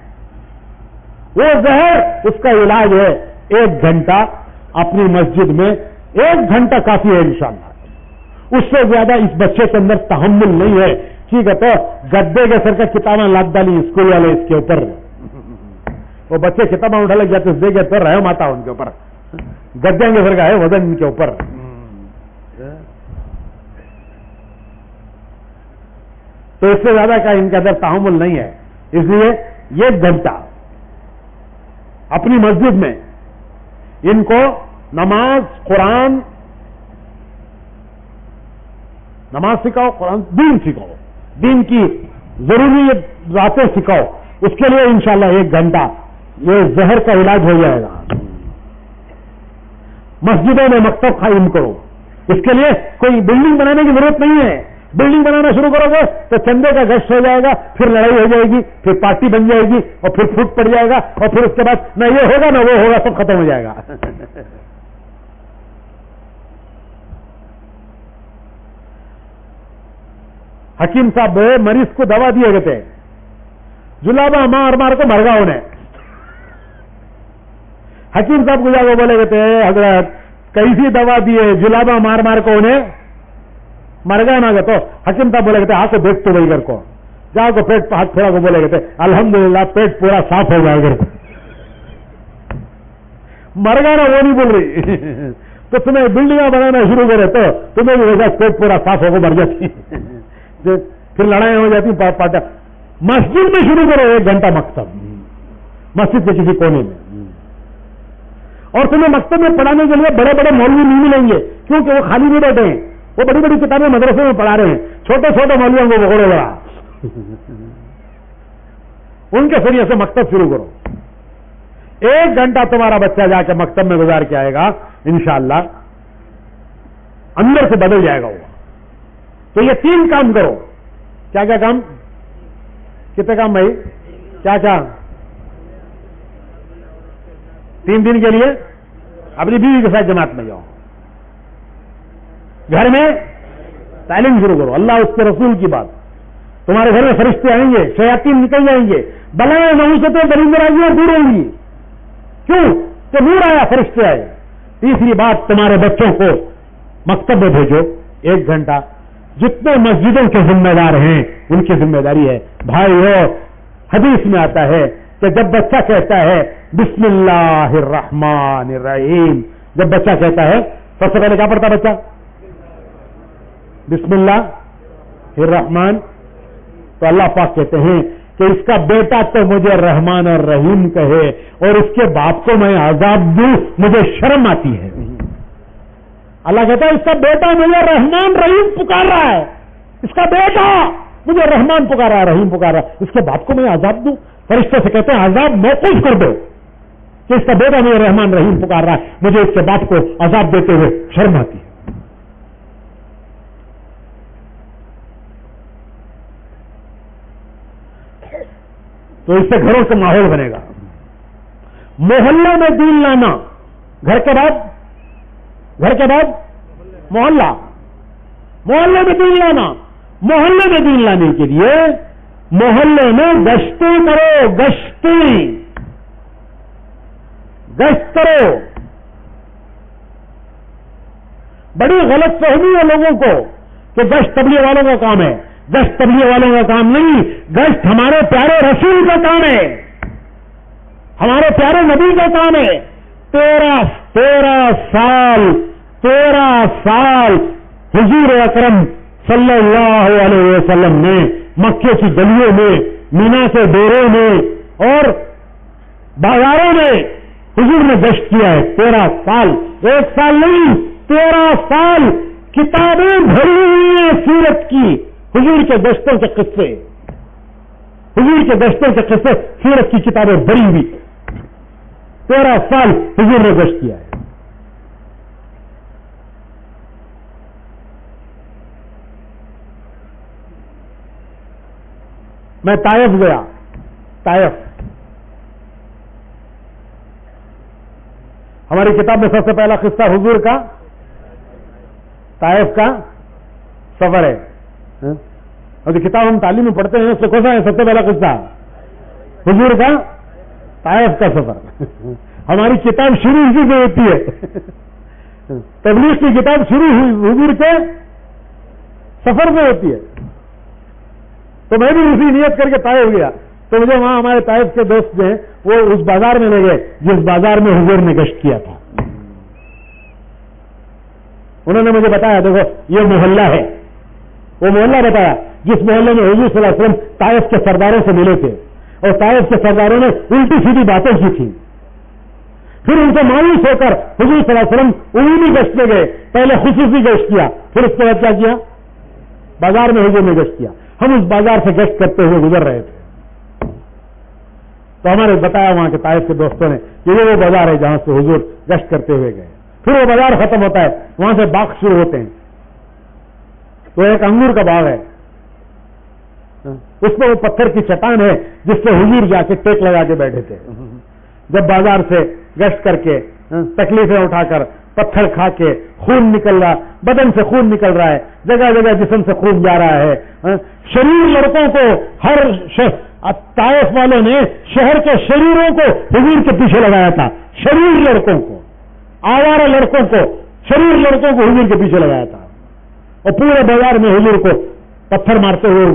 وہ زہر، اس کا علاج ہے 1 گھنٹہ اپنی مسجد میں، 1 گھنٹہ کافی ہے انشاءاللہ۔ اس سے زیادہ اس بچے کے اندر تحمل نہیں ہے۔ ٹھیک ہے، تو گدے کے سر کا کتابیں لاد ڈالی اسکول والے اس کے اوپر، وہ بچے کتابیں اٹھا لگ جاتے دے گئے تو رحم آتا ان کے اوپر، گدے کے سر کا ہے وزن ان کے اوپر۔ تو اس سے زیادہ کا ان کے اندر تحمل نہیں ہے، اس لیے 1 گھنٹہ اپنی مسجد میں ان کو نماز، قرآن، نماز سکھاؤ، قرآن، دین سکھاؤ، دین کی ضروری باتیں سکھاؤ۔ اس کے لیے انشاءاللہ 1 گھنٹہ یہ زہر کا علاج ہو جائے گا۔ مسجدوں میں مکتب قائم کرو، اس کے لیے کوئی بلڈنگ بنانے کی ضرورت نہیں ہے۔ بلڈنگ بنانا شروع کرو گے تو چندے کا گشت ہو جائے گا، پھر لڑائی ہو جائے گی، پھر پارٹی بن جائے گی، اور پھر پھوٹ پڑ جائے گا، اور پھر اس کے بعد نہ یہ ہوگا نہ وہ ہوگا، سب ختم ہو جائے گا۔ حکیم صاحب مریض کو دوا دیے گئے تھے، جلابہ مار مار کو مر گا انہیں۔ حکیم صاحب کو جا کے بولے گئے تھے، حضرت کیسی دوا دیے، جلابہ مار مار کو انہیں مر گیا نہ گیا۔ تو حکیم صاحب بولے گئے تھے، کو دیکھ تو وہی گھر کو جا کو پیٹ پہ ہاتھ پھیرا کو بولے گئے تھے، الحمدللہ پیٹ پورا صاف ہو گیا گھر کو۔ مر گیا نا وہ نہیں بول رہی، تو تمہیں بلڈنگاں بنانا شروع کرے تو تمہیں بھی ویسا پیٹ پورا صاف ہو کے مر جاتی، پھر لڑائیں ہو جاتی پاٹا۔ مسجد میں شروع کرو 1 گھنٹہ مکتب، مسجد کے کسی کونے میں۔ اور تمہیں مکتب میں پڑھانے کے لیے بڑے بڑے مولوی نہیں ملیں گے، کیونکہ وہ خالی نہیں بیٹھے ہیں، وہ بڑی بڑی کتابیں مدرسے میں پڑھا رہے ہیں، چھوٹے چھوٹے مولویوں کو پکڑو بڑا، ان کے ذریعے سے مکتب شروع کرو۔ 1 گھنٹہ تمہارا بچہ جا کے مکتب میں گزار کے آئے گا، انشاءاللہ اندر سے بدل جائے گا وہ۔ تو یہ 3 کام کرو۔ کیا کیا کام؟ کتنے کام بھائی؟ کیا کیا؟ 3 دن کے لیے اپنی بیوی کے ساتھ جماعت میں جاؤ، گھر میں تعلیم شروع کرو، اللہ اس کے رسول کی بات، تمہارے گھر میں فرشتے آئیں گے، شیاطین نکل جائیں گے، بلائیں نحوستیں درندرازیاں دور ہوں گی۔ کیوں؟ کہ نور آیا، فرشتے آئے۔ تیسری بات، تمہارے بچوں کو مکتب میں بھیجو 1 گھنٹہ۔ جتنے مسجدوں کے ذمہ دار ہیں ان کی ذمہ داری ہے۔ بھائیو، حدیث میں آتا ہے کہ جب بچہ کہتا ہے بسم اللہ الرحمن الرحیم، جب بچہ کہتا ہے سب سے پہلے کیا پڑھتا بچہ؟ بسم اللہ الرحمن۔ تو اللہ پاک کہتے ہیں کہ اس کا بیٹا تو مجھے رحمان اور رحیم کہے اور اس کے باپ کو میں عذاب دوں، مجھے شرم آتی ہے۔ اللہ کہتا ہے اس کا بیٹا مجھے رحمان رحیم پکار رہا ہے، اس کا بیٹا مجھے رحمان پکار رہا ہے، رحیم پکار رہا ہے، اس کے باپ کو میں عذاب دوں۔ فرشتے سے کہتے ہیں عذاب موقوف کر دو کہ اس کا بیٹا مجھے رحمان رحیم پکار رہا ہے، مجھے اس کے باپ کو عذاب دیتے ہوئے شرم آتی ہے۔ تو اس سے گھروں سے ماحول بنے گا۔ محلے میں دین لانا، گھر کے بعد محلہ، محلے میں دین لانا۔ محلے میں دین لانے کے لیے محلے میں گشتیں کرو، گشت کرو۔ بڑی غلط فہمی ہے لوگوں کو کہ گشت تبلیغ والوں کا کام ہے۔ گشت تبلیغ والوں کا کام نہیں، گشت ہمارے پیارے رسول کا کام ہے، ہمارے پیارے نبی کا کام ہے۔ 13 سال حضور اکرم صلی اللہ علیہ وسلم نے مکے کی گلیوں میں، مینا کے ڈیروں میں اور بازاروں میں حضور نے گشت کیا ہے۔ 13 سال، 1 سال نہیں، 13 سال کتابیں بھری ہوئی ہیں سیرت کی، حضور کے گشتوں کے قصے، حضور کے گشتوں کے قصے، سیرت کی کتابیں بھری ہوئی۔ 13 سال حضور نے گشت کیا ہے۔ میں طائف گیا، طائف ہماری کتاب میں سب سے پہلا قصہ حضور کا طائف کا سفر ہے۔ اور جو کتاب ہم تعلیم میں پڑھتے ہیں اس سے کون سا ہے سب سے پہلا قصہ؟ حضور کا طائف کا سفر. ہماری کتاب شروع اسی سے ہوتی ہے. تبلیغ کی کتاب شروع حضور کے سفر میں ہوتی ہے. تو میں بھی اسی نیت کر کے طائف گیا. تو مجھے وہاں ہمارے طائف کے دوست جو ہیں وہ اس بازار میں لے گئے جس بازار میں حضور نے گشت کیا تھا. انہوں نے مجھے بتایا دیکھو یہ محلہ ہے. وہ محلہ بتایا جس محلے میں حضور صلی اللہ علیہ وسلم طائف کے سرداروں سے ملے تھے اور طائف کے سرداروں نے الٹی سیدھی باتیں کی تھی. پھر ان سے مایوس ہو کر حضور صلی اللہ علیہ وسلم عمومی گشت میں گئے. پہلے خصوصی گشت کیا, پھر اس کے بعد کیا کیا؟ بازار میں حضور نے گشت کیا. ہم اس بازار سے گشت کرتے ہوئے گزر رہے تھے تو ہمارے بتایا وہاں کے طائف کے دوستوں نے کہ یہ وہ بازار ہے جہاں سے حضور گشت کرتے ہوئے گئے. پھر وہ بازار ختم ہوتا ہے, وہاں سے باغ شروع ہوتے ہیں. تو ایک انگور کا باغ ہے, اس میں وہ پتھر کی چٹان ہے جس سے حضور جا کے ٹیک لگا کے بیٹھے تھے. جب بازار سے گشت کر کے تکلیفیں اٹھا کر پتھر کھا کے خون نکل رہا, بدن سے خون نکل رہا ہے, جگہ جگہ جسم سے خون جا رہا ہے. شریر لڑکوں کو ہر طائف والوں نے شہر کے شریروں کو حضور کے پیچھے لگایا تھا. شریر لڑکوں کو, آوارہ لڑکوں کو, شریر لڑکوں کو حضور کے پیچھے لگایا تھا. اور پورے بازار میں حضور کو پتھر مارتے ہوئے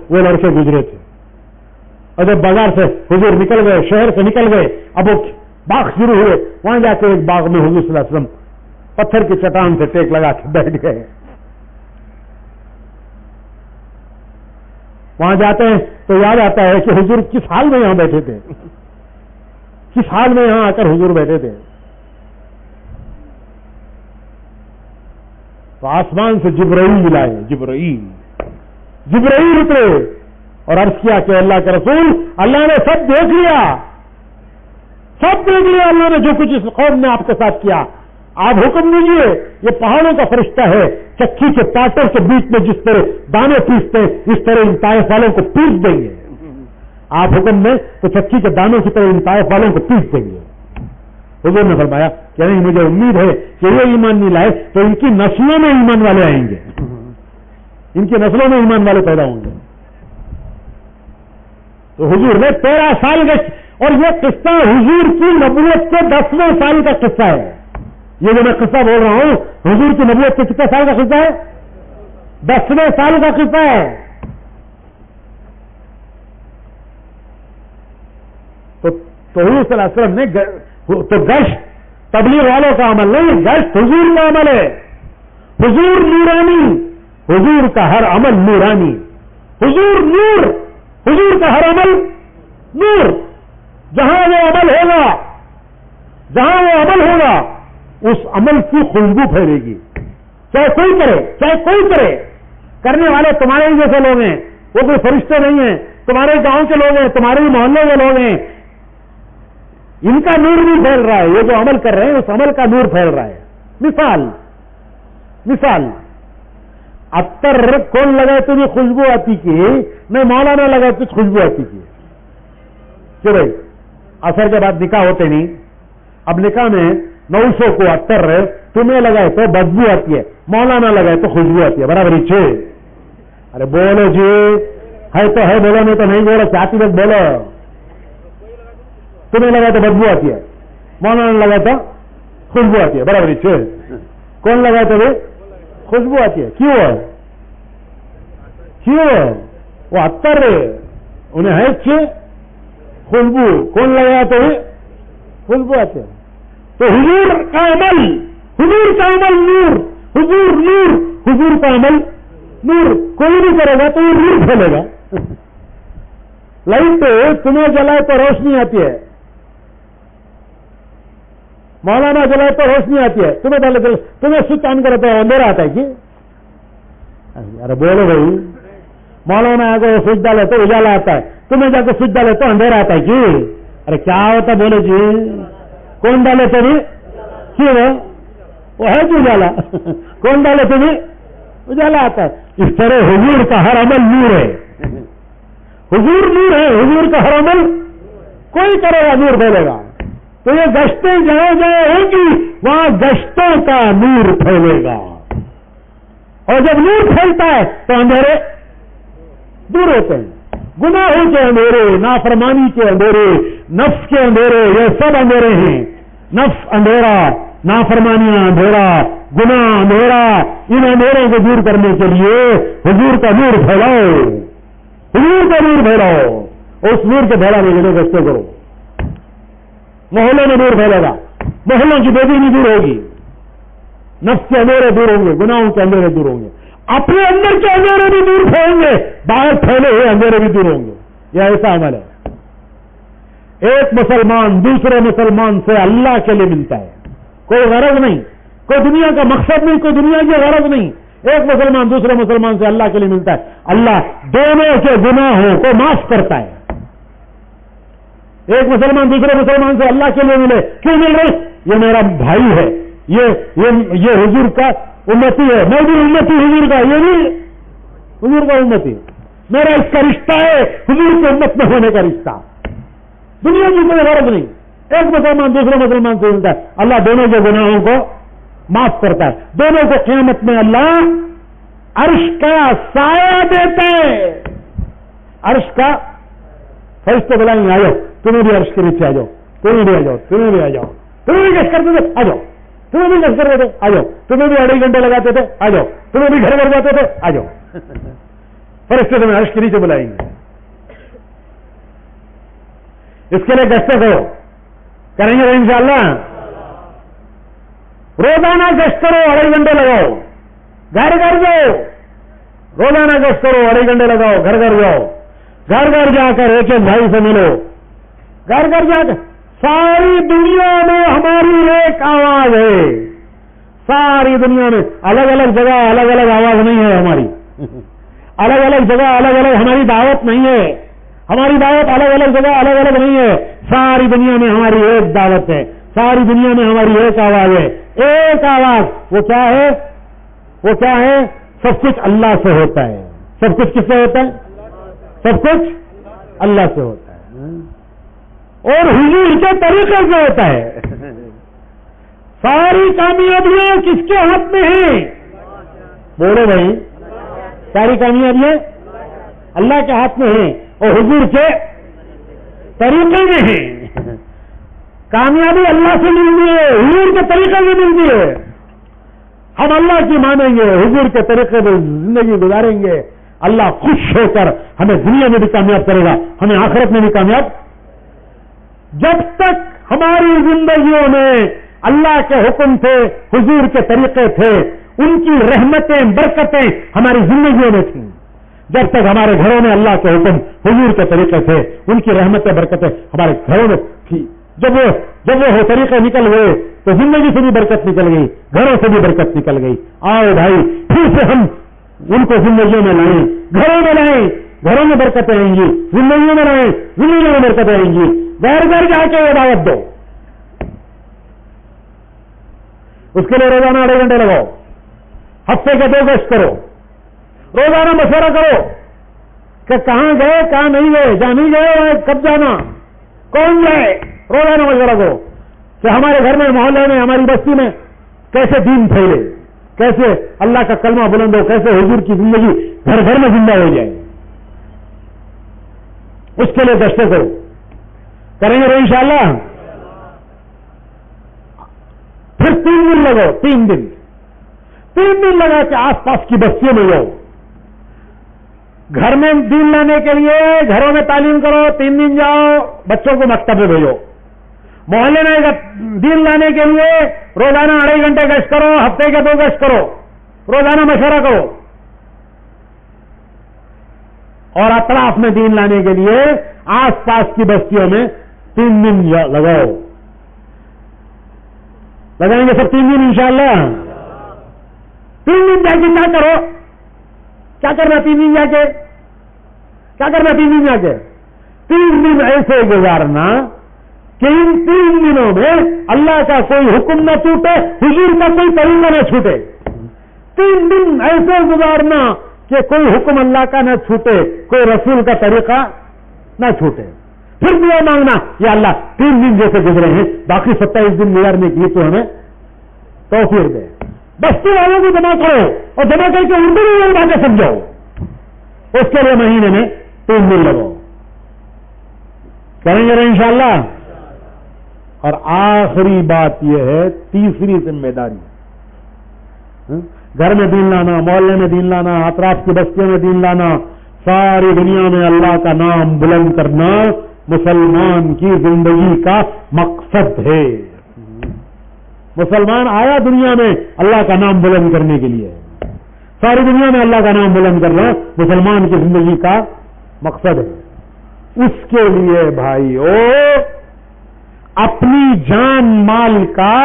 وہ لڑکے گزرے تھے. اور جب بازار سے حضور نکل گئے, شہر سے نکل گئے, اب وہ باغ شروع ہوئے. وہاں جا کے ایک باغ میں حضور صلی اللہ علیہ وسلم پتھر کی چٹان سے ٹیک لگا کے بیٹھ گئے. وہاں جاتے ہیں تو یاد آتا ہے کہ حضور کس حال میں یہاں بیٹھے تھے, کس حال میں یہاں آ کر حضور بیٹھے تھے. تو آسمان سے جبرائیل آئے. جبرائیل اترے اور عرض کیا کہ اللہ کے رسول, اللہ نے سب دیکھ لیا, سب دیکھ لیا اللہ نے جو کچھ اس قوم نے آپ کے ساتھ کیا. آپ حکم دیجیے, یہ پہاڑوں کا فرشتہ ہے, چکی کے پاٹوں کے بیچ میں جس طرح دانے پیستے ہیں اس طرح ان طائف والوں کو پیس دیں گے. آپ حکم دیں تو چکی کے دانوں کی طرح ان طائف والوں کو پیس دیں گے. حضور نے فرمایا کہ نہیں, مجھے امید ہے کہ یہ ایمان نہیں لائے تو ان کی نسلوں میں ایمان والے آئیں گے, ان کی نسلوں میں ایمان والے پیدا ہوں گے. تو حضور نے 13 سال گشت, اور یہ قصہ حضور کی نبوت کے 10ویں سال کا قصہ ہے. یہ جو میں قصہ بول رہا ہوں حضور کی نبوت کے کتنے سال کا قصہ ہے؟ 10ویں سال کا قصہ ہے. تو حضور صلی اللہ علیہ وسلم نے تو گشت تبلیغ والوں کا عمل نہیں, گشت حضور کا عمل ہے. حضور نورانی, حضور کا ہر عمل نورانی. حضور نور, حضور کا ہر عمل نور. جہاں وہ عمل ہوگا, جہاں وہ عمل ہوگا اس عمل کی خوشبو پھیلے گی. چاہے کوئی کرے, چاہے کوئی کرے. کرنے والے تمہارے ہی جیسے لوگ ہیں, وہ کوئی فرشتے نہیں ہیں, تمہارے گاؤں کے لوگ ہیں, تمہارے ہی محلے کے لوگ ہیں. ان کا نور بھی پھیل رہا ہے. یہ جو عمل کر رہے ہیں اس عمل کا نور پھیل رہا ہے. مثال عطر کون لگائے تو بھی خوشبو آتی کی, میں مولانا لگائے تو خوشبو آتی کی. کہ بھائی اثر کے بعد نکاح ہوتے نہیں, اب نکاح میں 900 کو عطر تمہیں لگائے تو بدبو آتی ہے, مولانا لگائے تو خوشبو آتی ہے. برابر چھے. ارے بولو جی, ہے تو ہے, بولو نہیں تو نہیں بولو, چاہتی بس بولو. تمہیں لگائے تو بدبو آتی ہے, مولانا لگائے تو خوشبو آتی ہے. برابر چھے. کون لگائے تو بھی خوشبو آتی ہے. کیوں ہے؟ کیوں ہے؟ وہ عطر انہیں ہے چھے خوشبو, کون لگایا تو بھی خوشبو آتی ہے. تو حضور کا عمل, حضور کا عمل نور, حضور نور, حضور کا عمل نور. کوئی نہیں کرے گا تو یہ نور پھیلے گا. لائٹ تمہیں جلائے تو روشنی آتی ہے, مولانا جلائے تو روشنی آتی ہے. تمہیں سوئچ آن کرے تو اندھیرا آتا ہے کہ ارے بولو بھائی, مولانا آ کے سوئچ ڈالے تو اجالا آتا ہے, تمہیں جا کے سوئچ ڈالے تو اندھیرا آتا ہے کہ ارے کیا ہوتا بولو جی. کون ڈالے تو بھی کیوں ہے, وہ ہے جو اجالا. کون ڈالے تو بھی اجالا آتا ہے. اس طرح حضور کا ہر عمل نور ہے. حضور نور ہے, حضور کا ہر عمل کوئی کرے گا نور پھیلے گا. تو یہ گشتیں جہاں جہاں ہوں گی وہاں گشتوں کا نور پھیلے گا, اور جب نور پھیلتا ہے تو اندھیرے دور ہوتے ہیں. گناہوں کے اندھیرے, نافرمانی کے اندھیرے, نفس کے اندھیرے, یہ سب اندھیرے ہیں. نفس اندھیرا, نافرمانیاں اندھیرا, گناہ اندھیرا. ان اندھیروں کو دور کرنے کے لیے حضور کا نور پھیلاؤ, حضور کا نور پھیلاؤ. اس نور کے پھیلانے کے لیے گشتیں کرو. محلوں میں نور پھیلے گا, محلوں کی بے دینی دور ہوگی, نفس کے اندھیرے دور ہوں گے, گناہوں کے اندھیرے دور ہوں گے, اپنے اندر کے اندھیرے بھی دور پھیلیں گے, باہر پھیلے ہوئے اندھیرے بھی دور ہوں گے. یہ ایسا عمل ہے. ایک مسلمان دوسرے مسلمان سے اللہ کے لیے ملتا ہے, کوئی غرض نہیں, کوئی دنیا کا مقصد نہیں, کوئی دنیا کی غرض نہیں. ایک مسلمان دوسرے مسلمان سے اللہ کے لیے ملتا ہے. اللہ دونوں کے گناہوں کو معاف کرتا ہے. ایک مسلمان دوسرے مسلمان سے اللہ کے لیے ملے, کیوں مل رہے؟ یہ میرا بھائی ہے, یہ حضور کا امتی ہے, میں بھی امتی حضور کا, یہ بھی حضور کا امتی, میرا اس کا رشتہ ہے حضور کے امت میں ہونے کا رشتہ. دنیا کی کوئی غرض نہیں. ایک مسلمان دوسرے مسلمان سے ملتا ہے, اللہ دونوں کے گناہوں کو معاف کرتا ہے. دونوں کو قیامت میں اللہ عرش کا سایہ دیتا ہے. عرش کا فرشتے بلائیں گے, آ جاؤ تمہیں بھی عرش کے نیچے آ جاؤ, تمہیں بھی آ جاؤ, تمہیں بھی آ جاؤ, تمہیں بھی گشت کرتے تھے آ جاؤ, تمہیں بھی گشت کرتے تھے آ جاؤ, تمہیں بھی 2.5 گھنٹے لگاتے تھے آ جاؤ, تمہیں بھی گھر جاتے تھے آ جاؤ. فرشتے تمہیں عرش کے نیچے بلائیں گے. اس کے لیے گشتیں کرو, کریں گے انشاءاللہ. روزانہ گشت کرو, 2.5 گھنٹے لگاؤ, گھر گھر جاؤ. روزانہ گشت کرو, 2.5 گھنٹے لگاؤ, گھر گھر جاؤ. گھر گھر جا کر ایک ایک بھائی سے ملو. گھر گھر جا کر ساری دنیا میں ہماری ایک آواز ہے. ساری دنیا میں الگ الگ جگہ الگ الگ آواز نہیں ہے ہماری, الگ الگ جگہ الگ الگ ہماری دعوت نہیں ہے. ہماری دعوت الگ الگ جگہ الگ الگ نہیں ہے. ساری دنیا میں ہماری ایک دعوت ہے, ساری دنیا میں ہماری ایک آواز ہے. ایک آواز, وہ کیا ہے؟ وہ کیا ہے؟ سب کچھ اللہ سے ہوتا ہے. سب کچھ کس سے ہوتا ہے؟ سب کچھ اللہ سے ہوتا ہے, اور حضور کے طریقے سے ہوتا ہے. ساری کامیابیاں کس کے ہاتھ میں ہیں؟ بولو بھائی, ساری کامیابیاں اللہ کے ہاتھ میں ہیں اور حضور کے طریقے میں ہیں. کامیابی اللہ سے ملتی ہے, حضور کے طریقے سے ملتی ہے. ہم اللہ کی مانیں گے, حضور کے طریقے سے زندگی گزاریں گے, اللہ خوش ہو کر ہمیں دنیا میں بھی کامیاب کرے گا, ہمیں آخرت میں بھی کامیاب. جب تک ہماری زندگیوں میں اللہ کے حکم تھے, حضور کے طریقے تھے, ان کی رحمتیں برکتیں ہماری زندگیوں میں تھیں. جب تک ہمارے گھروں میں اللہ کے حکم حضور کے طریقے تھے, ان کی رحمتیں برکتیں ہمارے گھروں میں تھی. جب وہ طریقے نکل گئے تو زندگی سے بھی برکت نکل گئی, گھروں سے بھی برکت نکل گئی. آؤ بھائی, پھر سے ہم ان کو زندگیوں میں لائیں, گھروں میں لائیں, گھروں میں برکتیں آئیں گی. زندگیوں میں لائیں, زندگیوں میں برکتیں آئیں گی. گھر گھر جا کے دعوت دو. اس کے لیے روزانہ 2.5 گھنٹے لگاؤ, ہفتے کے 2 گشت کرو, روزانہ مشورہ کرو کہ کہاں گئے, کہاں نہیں گئے, جہاں نہیں گئے کب جانا, کون جائے. روزانہ مشورہ کرو کہ ہمارے گھر میں, محلے میں, ہماری بستی میں کیسے دین پھیلے, کیسے اللہ کا کلمہ بلند ہو, کیسے حضور کی زندگی گھر گھر میں زندہ ہو جائے. اس کے لیے گشتیں کرو, کریں گے انشاءاللہ. پھر 3 دن لگاؤ, 3 دن لگا کے آس پاس کی بستیوں میں جاؤ. گھر میں دین لانے کے لیے گھروں میں تعلیم کرو, 3 دن جاؤ, بچوں کو مکتب میں بھیجو. محلے میں دین لانے کے لیے روزانہ 2.5 گھنٹے گشت کرو, ہفتے کے 2 گشت کرو, روزانہ مشورہ کرو. اور اطراف میں دین لانے کے لیے آس پاس کی بستیوں میں 3 دن لگاؤ. لگائیں گے سب 3 دن انشاءاللہ. 3 دن جا کے کیا کرو, کیا کرنا 3 دن جا کے, کیا کرنا 3 دن جا کے؟ 3 دن ایسے گزارنا کہ ان 3 دنوں میں اللہ کا کوئی حکم نہ چھوٹے, حضور کا کوئی طریقہ نہ چھوٹے. 3 دن ایسے گزارنا کہ کوئی حکم اللہ کا نہ چھوٹے, کوئی رسول کا طریقہ نہ چھوٹے. پھر دعا مانگنا, یا اللہ 3 دن جیسے گزرے ہیں, باقی 27 دن گزارنے کے لیے تو ہمیں توفیق دے. بستی والوں کو جمع کرو اور جمع کر کے اردو میں باتیں سمجھاؤ, اس کے لیے مہینے میں 3 دن لگاؤ. کریں گے نا انشاءاللہ. اور آخری بات یہ ہے، تیسری ذمہ داری، گھر میں دین لانا، محلے میں دین لانا، اطراف کی بستیوں میں دین لانا، ساری دنیا میں اللہ کا نام بلند کرنا مسلمان کی زندگی کا مقصد ہے. مسلمان آیا دنیا میں اللہ کا نام بلند کرنے کے لیے. ساری دنیا میں اللہ کا نام بلند کرنا مسلمان کی زندگی کا مقصد ہے. اس کے لیے بھائیو اپنی جان مال کا،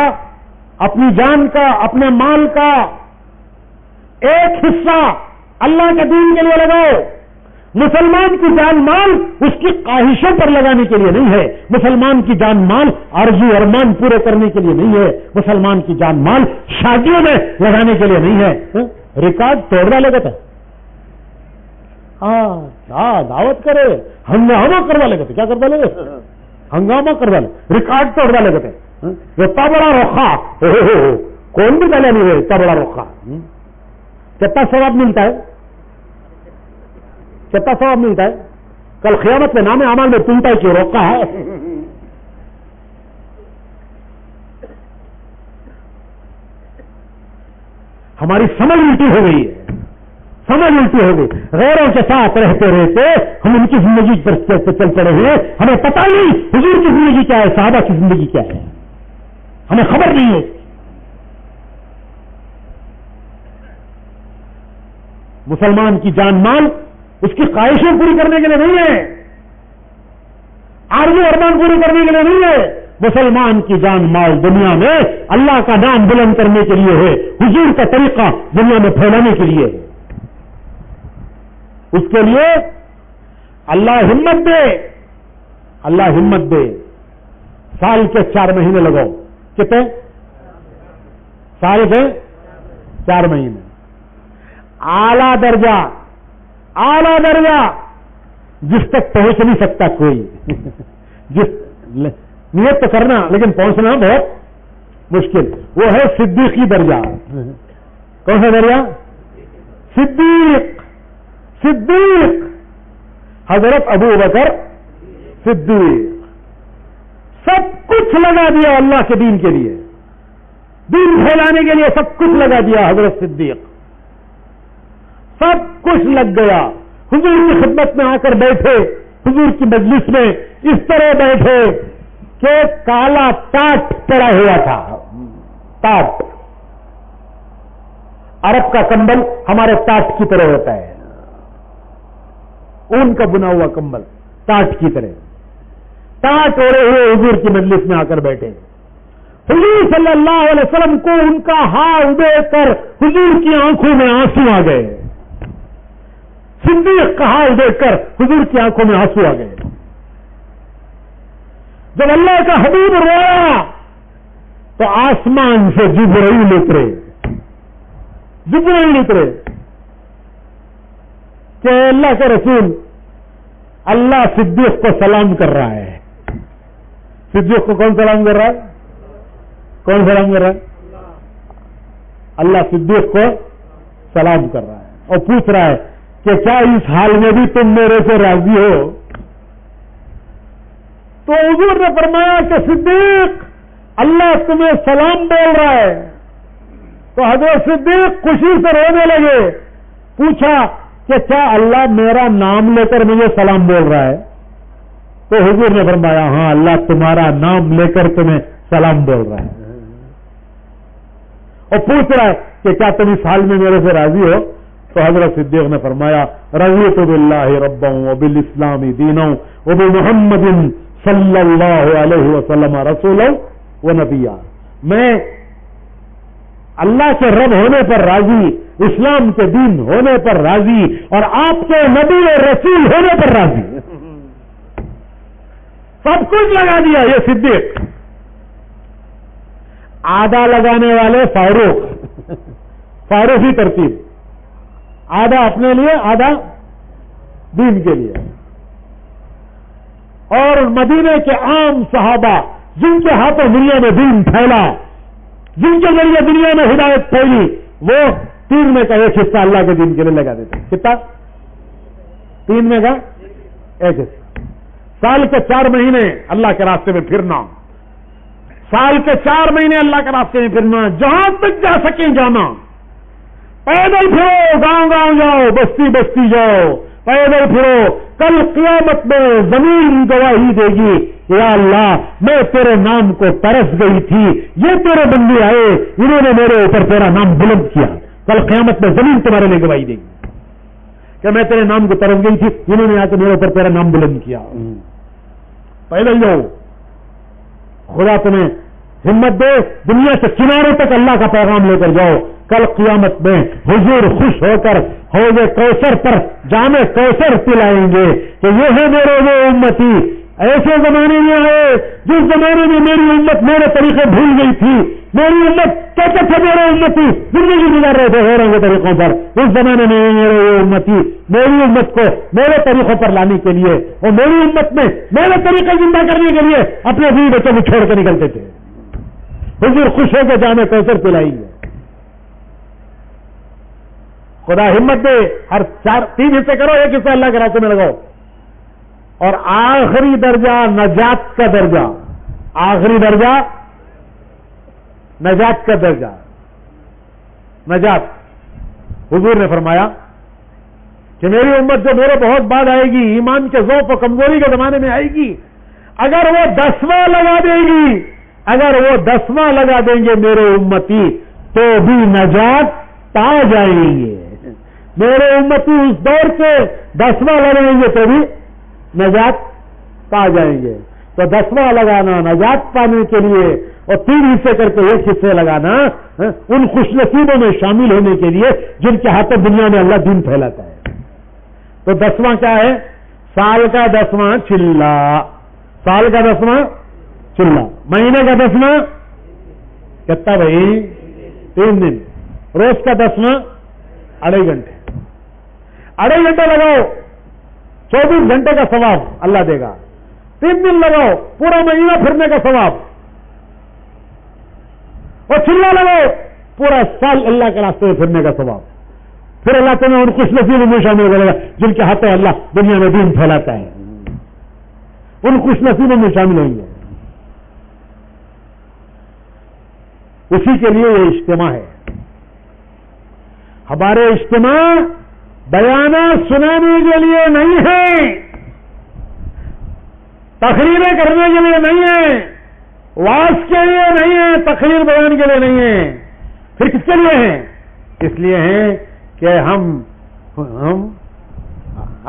اپنی جان کا، اپنے مال کا ایک حصہ اللہ کے دین کے لیے لگاؤ. مسلمان کی جان مال اس کی خواہشوں پر لگانے کے لیے نہیں ہے. مسلمان کی جان مال آرزو ارمان پورے کرنے کے لیے نہیں ہے. مسلمان کی جان مال شادیوں میں لگانے کے لیے نہیں ہے. ریکارڈ توڑ ڈالے گا. ہاں دعوت کرے، ہنگامہ کروا لے گا. کیا کر ڈالے گا؟ ہنگامہ کروا لے، ریکارڈ توڑ ڈالے گا. اتنا بڑا روخا کون بھی ڈالا نہیں ہے. اتنا بڑا روخا کتنا ثواب ملتا ہے؟ کتنا ثواب ملتا ہے؟ کل قیامت میں نام اعمال میں تمتا ہے کہ روکا ہے. ہماری سمجھ الٹی ہو گئی ہے، سمجھ الٹی ہو گئی. غیروں کے ساتھ رہتے رہتے ہم ان کی زندگی پر چل پڑے ہوئے. ہمیں پتہ نہیں حضور کی زندگی کیا ہے، صحابہ کی زندگی کیا ہے، ہمیں خبر نہیں ہے. مسلمان کی جان مال اس کی خواہشیں پوری کرنے کے لیے نہیں ہے، آرزو ارمان پوری کرنے کے لیے نہیں ہے. مسلمان کی جان مال دنیا میں اللہ کا نام بلند کرنے کے لیے ہے، حضور کا طریقہ دنیا میں پھیلانے کے لیے ہے. اس کے لیے اللہ ہمت دے، اللہ ہمت دے. سال کے 4 مہینے لگاؤ. کتنے؟ سال کے 4 مہینے. اعلیٰ درجہ، اعلیٰ درجہ جس تک پہنچ نہیں سکتا کوئی. نیت تو کرنا لیکن پہنچنا بہت مشکل. وہ ہے صدیقی درجہ. کون سا درجہ؟ صدیق. صدیق حضرت ابو بکر صدیق سب کچھ لگا دیا اللہ کے دین کے لیے، دین پھیلانے کے لیے سب کچھ لگا دیا. حضرت صدیق سب کچھ لگ گیا. حضور کی خدمت میں آ کر بیٹھے، حضور کی مجلس میں اس طرح بیٹھے کہ کالا ٹاٹ پڑا ہوا تھا. ٹاٹ، عرب کا کمبل ہمارے ٹاٹ کی طرح ہوتا ہے، اون کا بنا ہوا کمبل ٹاٹ کی طرح. ٹاٹ اوڑے ہوئے حضور کی مجلس میں آ کر بیٹھے. حضور صلی اللہ علیہ وسلم کو ان کا ہاتھ دیکھ کر حضور کی آنکھوں میں آنسو آ گئے. صدیق کا ہاتھ دیکھ کر حضور کی آنکھوں میں آنسو آ گئے. جب اللہ کا حبیب رویا تو آسمان سے جبرائیل اترے. جبرائیل اترے کہ اللہ کے رسول، اللہ صدیق کو سلام کر رہا ہے. صدیق کو کون سلام کر رہا ہے؟ کون سلام کر رہا ہے؟ اللہ صدیق کو سلام کر رہا ہے اور پوچھ رہا ہے کہ کیا اس حال میں بھی تم میرے سے راضی ہو؟ تو حضور نے فرمایا کہ صدیق اللہ تمہیں سلام بول رہا ہے. تو حضرت صدیق خوشی سے رونے لگے. پوچھا کہ کیا اللہ میرا نام لے کر مجھے سلام بول رہا ہے؟ تو حضور نے فرمایا ہاں اللہ تمہارا نام لے کر تمہیں سلام بول رہا ہے. اور پوچھ رہا ہے کہ کیا تم اس حال میں میرے سے راضی ہو؟ تو حضرت صدیق نے فرمایا رضیت باللہ ربا وبالاسلام دینا وبمحمد صلی اللہ علیہ وسلم رسولا ونبیا. میں اللہ کے رب ہونے پر راضی، اسلام کے دین ہونے پر راضی اور آپ کے نبی اور رسول ہونے پر راضی. سب کچھ لگا دیا یہ صدیق. آدھا لگانے والے فاروق، فاروقی ترتیب، آدھا اپنے لیے آدھا دین کے لیے. اور مدینے کے عام صحابہ جن کے ہاتھوں دنیا میں دین پھیلا، جن کے ذریعے دنیا میں ہدایت پھیلی، وہ 3 میں کا 1 حصہ اللہ کے دین کے لیے لگا دیتے. کتنا؟ 3 میں کا 1 حصہ. سال کے 4 مہینے اللہ کے راستے میں پھرنا, سال کے 4 مہینے اللہ کے راستے میں پھرنا, جہاں تک جا سکیں جانا. پیدل پھرو, گاؤں گاؤں جاؤ, بستی بستی جاؤ, پیدل پھرو. کل قیامت میں زمین گواہی دے گی, یا اللہ میں تیرے نام کو ترس گئی تھی, یہ تیرے بندے آئے, انہوں نے میرے اوپر تیرا نام بلند کیا. کل قیامت میں زمین تمہارے لیے گواہی دے گی کہ میں تیرے نام کو ترس گئی تھی, انہوں نے آ کے میرے اوپر تیرا نام بلند کیا. پیدل جاؤ, خدا تمہیں ہمت دے, دنیا کے کنارے تک اللہ کا پیغام لے کر جاؤ. کل قیامت میں حضور خوش ہو کر حوض کوثر پر جام کوثر پلائیں گے کہ یہ ہے میرے وہ امتی. ایسے زمانے میں آئے جس زمانے میں میری امت میرے طریقے بھول گئی تھی, میری امت کہتے تھے میرے امتی زندگی گزار رہے تھے غیروں کے طریقوں پر. اس زمانے میں میرے وہ امتی میری امت کو میرے طریقوں پر لانے کے لیے اور میری امت میں میرے طریقے زندہ کرنے کے لیے اپنے بیوی بچوں کو چھوڑ کے نکلتے تھے. حضور خوش ہو کے جامع کوثر پلائیں گے. خدا ہمت دے, ہر 3 حصے کرو, 1 حصہ اللہ کے راستے میں لگاؤ. اور آخری درجہ نجات کا درجہ, آخری درجہ نجات کا درجہ, نجات. حضور نے فرمایا کہ میری امت جو میرے بہت بعد آئے گی, ایمان کے ضعف و کمزوری کے زمانے میں آئے گی, اگر وہ 10واں لگا دے گی, اگر وہ 10واں لگا دیں گے میرے امتی تو بھی نجات پا جائیں گے. میرے امتی اس دور کے 10واں لگائیں گے تو بھی نجات پا جائیں گے. تو 10واں لگانا نجات پانے کے لیے اور 3 حصے کر کے 1 حصے لگانا ان خوش نصیبوں میں شامل ہونے کے لیے جن کے ہاتھوں دنیا میں اللہ دین پھیلاتا ہے. تو 10واں کیا ہے؟ سال کا 10واں چلہ, سال کا 10واں چلہ, مہینے کا 10واں کتنا بھائی 3 دن, روز کا 10واں 2.5 گھنٹے, 2.5 گھنٹے لگاؤ 24 گھنٹے کا ثواب اللہ دے گا. 3 دن لگاؤ پورا مہینہ پھرنے کا ثواب, اور چلہ لگاؤ پورا سال اللہ کے راستے میں پھرنے کا ثواب. پھر اللہ تمہیں ان خوش نصیبوں میں شامل کرے گا جن کے ہاتھوں اللہ دنیا میں دین پھیلاتا ہے, ان خوش نصیبوں میں شامل ہوں گے. اسی کے لیے یہ اجتماع ہے. ہمارے اجتماع بیانات سنانے کے لیے نہیں ہے, تقریریں کرنے کے لیے نہیں ہے, واعظ کے لیے نہیں ہے, تقریر بیان کے لیے نہیں ہے. پھر کس کے لیے ہیں؟ اس لیے ہیں کہ ہم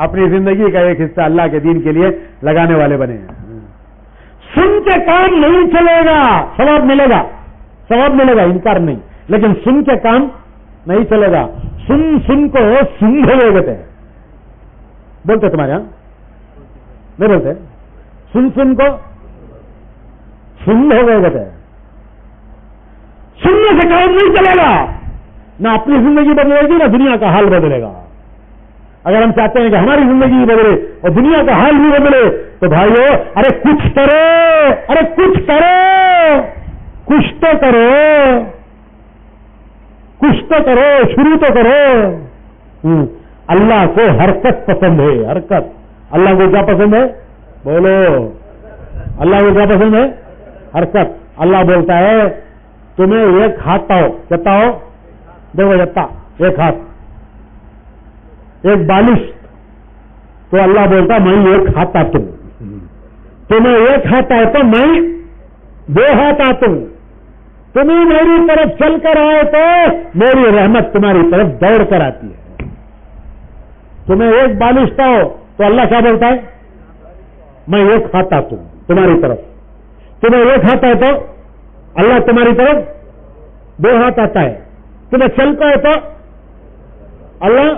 اپنی زندگی کا ایک حصہ اللہ کے دین کے لیے لگانے والے بنے ہیں. سن کے کام نہیں چلے گا, ثواب ملے گا, ثواب ملے گا, انکار نہیں, لیکن سن کے کام نہیں چلے گا. سن سن کو سنگھ ہو گئے تھے, بولتے تمہارے یہاں نہیں بولتے؟ سن سن کو سنگھ ہو گئے تھے. سننے سے کام نہیں چلے گا, نہ اپنی زندگی بدلے گی نہ دنیا کا حال بدلے گا. اگر ہم چاہتے ہیں کہ ہماری زندگی بدلے اور دنیا کا حال بھی بدلے تو بھائیو ارے کچھ کرو, ارے کچھ کرو, کچھ تو کرو, کچھ تو کرو, شروع تو کرو. اللہ کو حرکت پسند ہے, حرکت. اللہ کو کیا پسند ہے؟ بولو, اللہ کو کیا پسند ہے؟ حرکت. اللہ بولتا ہے تمہیں ایک ہاتھ ہو, کہتا ہو دیکھو جتا ایک ہاتھ, ایک بالش, تو اللہ بولتا میں ایک ہاتھ آتا ہوں. تمہیں ایک ہاتھ آئے تو میں 2 ہاتھ آتا ہوں. تمہیں میری طرف چل کر آئے تو میری رحمت تمہاری طرف دوڑ کر آتی ہے. تمہیں ایک بالش ہو تو اللہ کیا بولتا ہے؟ میں ایک ہاتھ آتا ہوں تمہاری طرف. تمہیں ایک ہاتھ آئے تو اللہ تمہاری طرف 2 ہاتھ آتا ہے. تمہیں چلتا ہے تو اللہ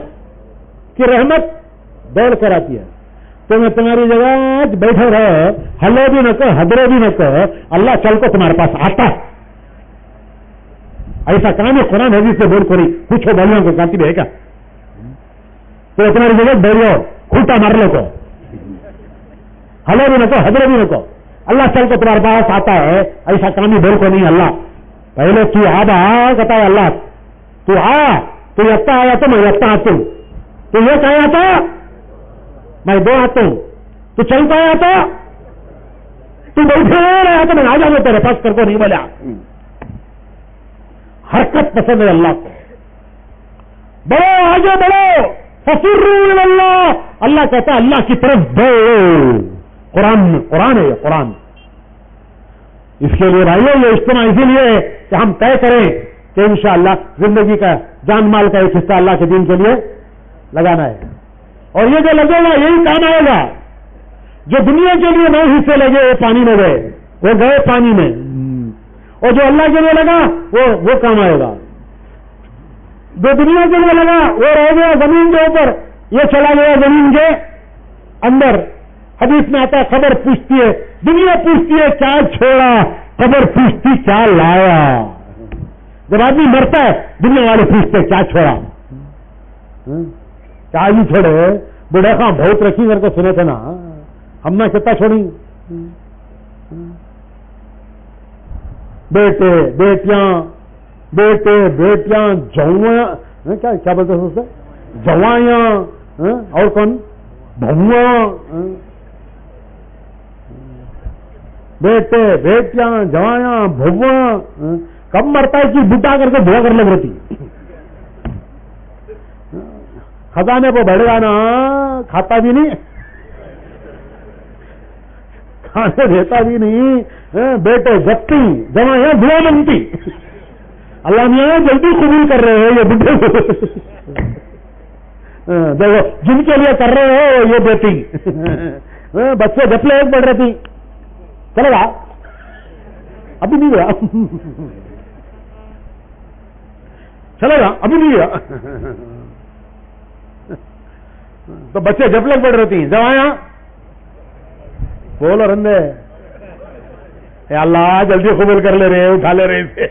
کی رحمت دوڑ کر آتی ہے. تمہیں تمہاری جگہ بیٹھے رہو, ہلو بھی نہ کہو, ہدرو بھی نہ کہو, اللہ چل کو تمہارے پاس آتا ہے. ایسا کام ہے قرآن حدیث سے بول کری پوچھو بھائیوں کو کاتی بھی ہے کیا؟ تو تمہاری جگہ بیٹھ جاؤ, کھوٹا مار لو کو, ہلو بھی نہ کہو, ہدرو بھی نہ کہو, اللہ چل کو تمہارے پاس آتا ہے. ایسا کام ہی بول کو نہیں. اللہ پہلے تو آبا کہتا ہے اللہ تو آ, تو یتا آیا تو میں یتا آتا ہوں, تو یہ کہا تھا میں 2 ہاتھ ہوں، تو چل پایا تو بیٹھے رہا تو میں آ جاؤں تیرے پاس کر کو نہیں بولا. حرکت پسند ہے اللہ کو. بڑھو آگے بڑھو، ففروا الی اللہ. اللہ کہتا ہے اللہ کی طرف بڑھو. قرآن ہے یہ قرآن. اس کے لیے بھائیو یہ اجتماع اسی لیے کہ ہم طے کریں کہ انشاءاللہ زندگی کا جان مال کا ایک حصہ اللہ کے دین کے لیے لگانا ہے. اور یہ جو لگے گا یہی کام آئے گا. جو دنیا کے لیے 9 حصے لگے وہ پانی میں گئے، وہ گئے پانی میں. اور جو اللہ کے لیے لگا وہ کام آئے گا. جو دنیا کے لیے لگا وہ رہ گیا زمین کے اوپر، یہ چلا گیا زمین کے اندر. حدیث میں آتا ہے قبر پوچھتی ہے، دنیا پوچھتی ہے کیا چھوڑا، قبر پوچھتی کیا لایا. جب آدمی مرتا ہے دنیا والے پوچھتے کیا چھوڑا، کیا نہیں چھوڑے. بڑھا خاں بہت رکھی کر کے سنے تھے نا، ہم نے کتنا چھوڑی. بیٹے بیٹیاں جوائیاں، کیا بولتے ہیں اس سے، جوائیاں، اور کون، بہواں. بیٹے بیٹیاں جوائیاں بہواں. کب مرتا ہے کہ بڈھا کر کے دھوا کر لگ رہتی. خزانے کو بڑھ گا نا، کھاتا بھی نہیں، کھانے دیتا بھی نہیں. بیٹے جپتی، جوائیاں دعا مانگتی. اللہ میاں جلدی قبول کر رہے ہو یہ بڈھے کو. دیکھو جن کے لیے کر رہے ہو یہ بیٹی، بچے جپلے ایک بڑھ رہی تھی. چلے گا ابھی نہیں گیا، چلے گا ابھی نہیں گیا. تو بچے جپلے بڑھ رہی تھی، جوائیاں بولو رندے اے اللہ جلدی قبول کر لے رہے، اٹھا لے رہے اسے.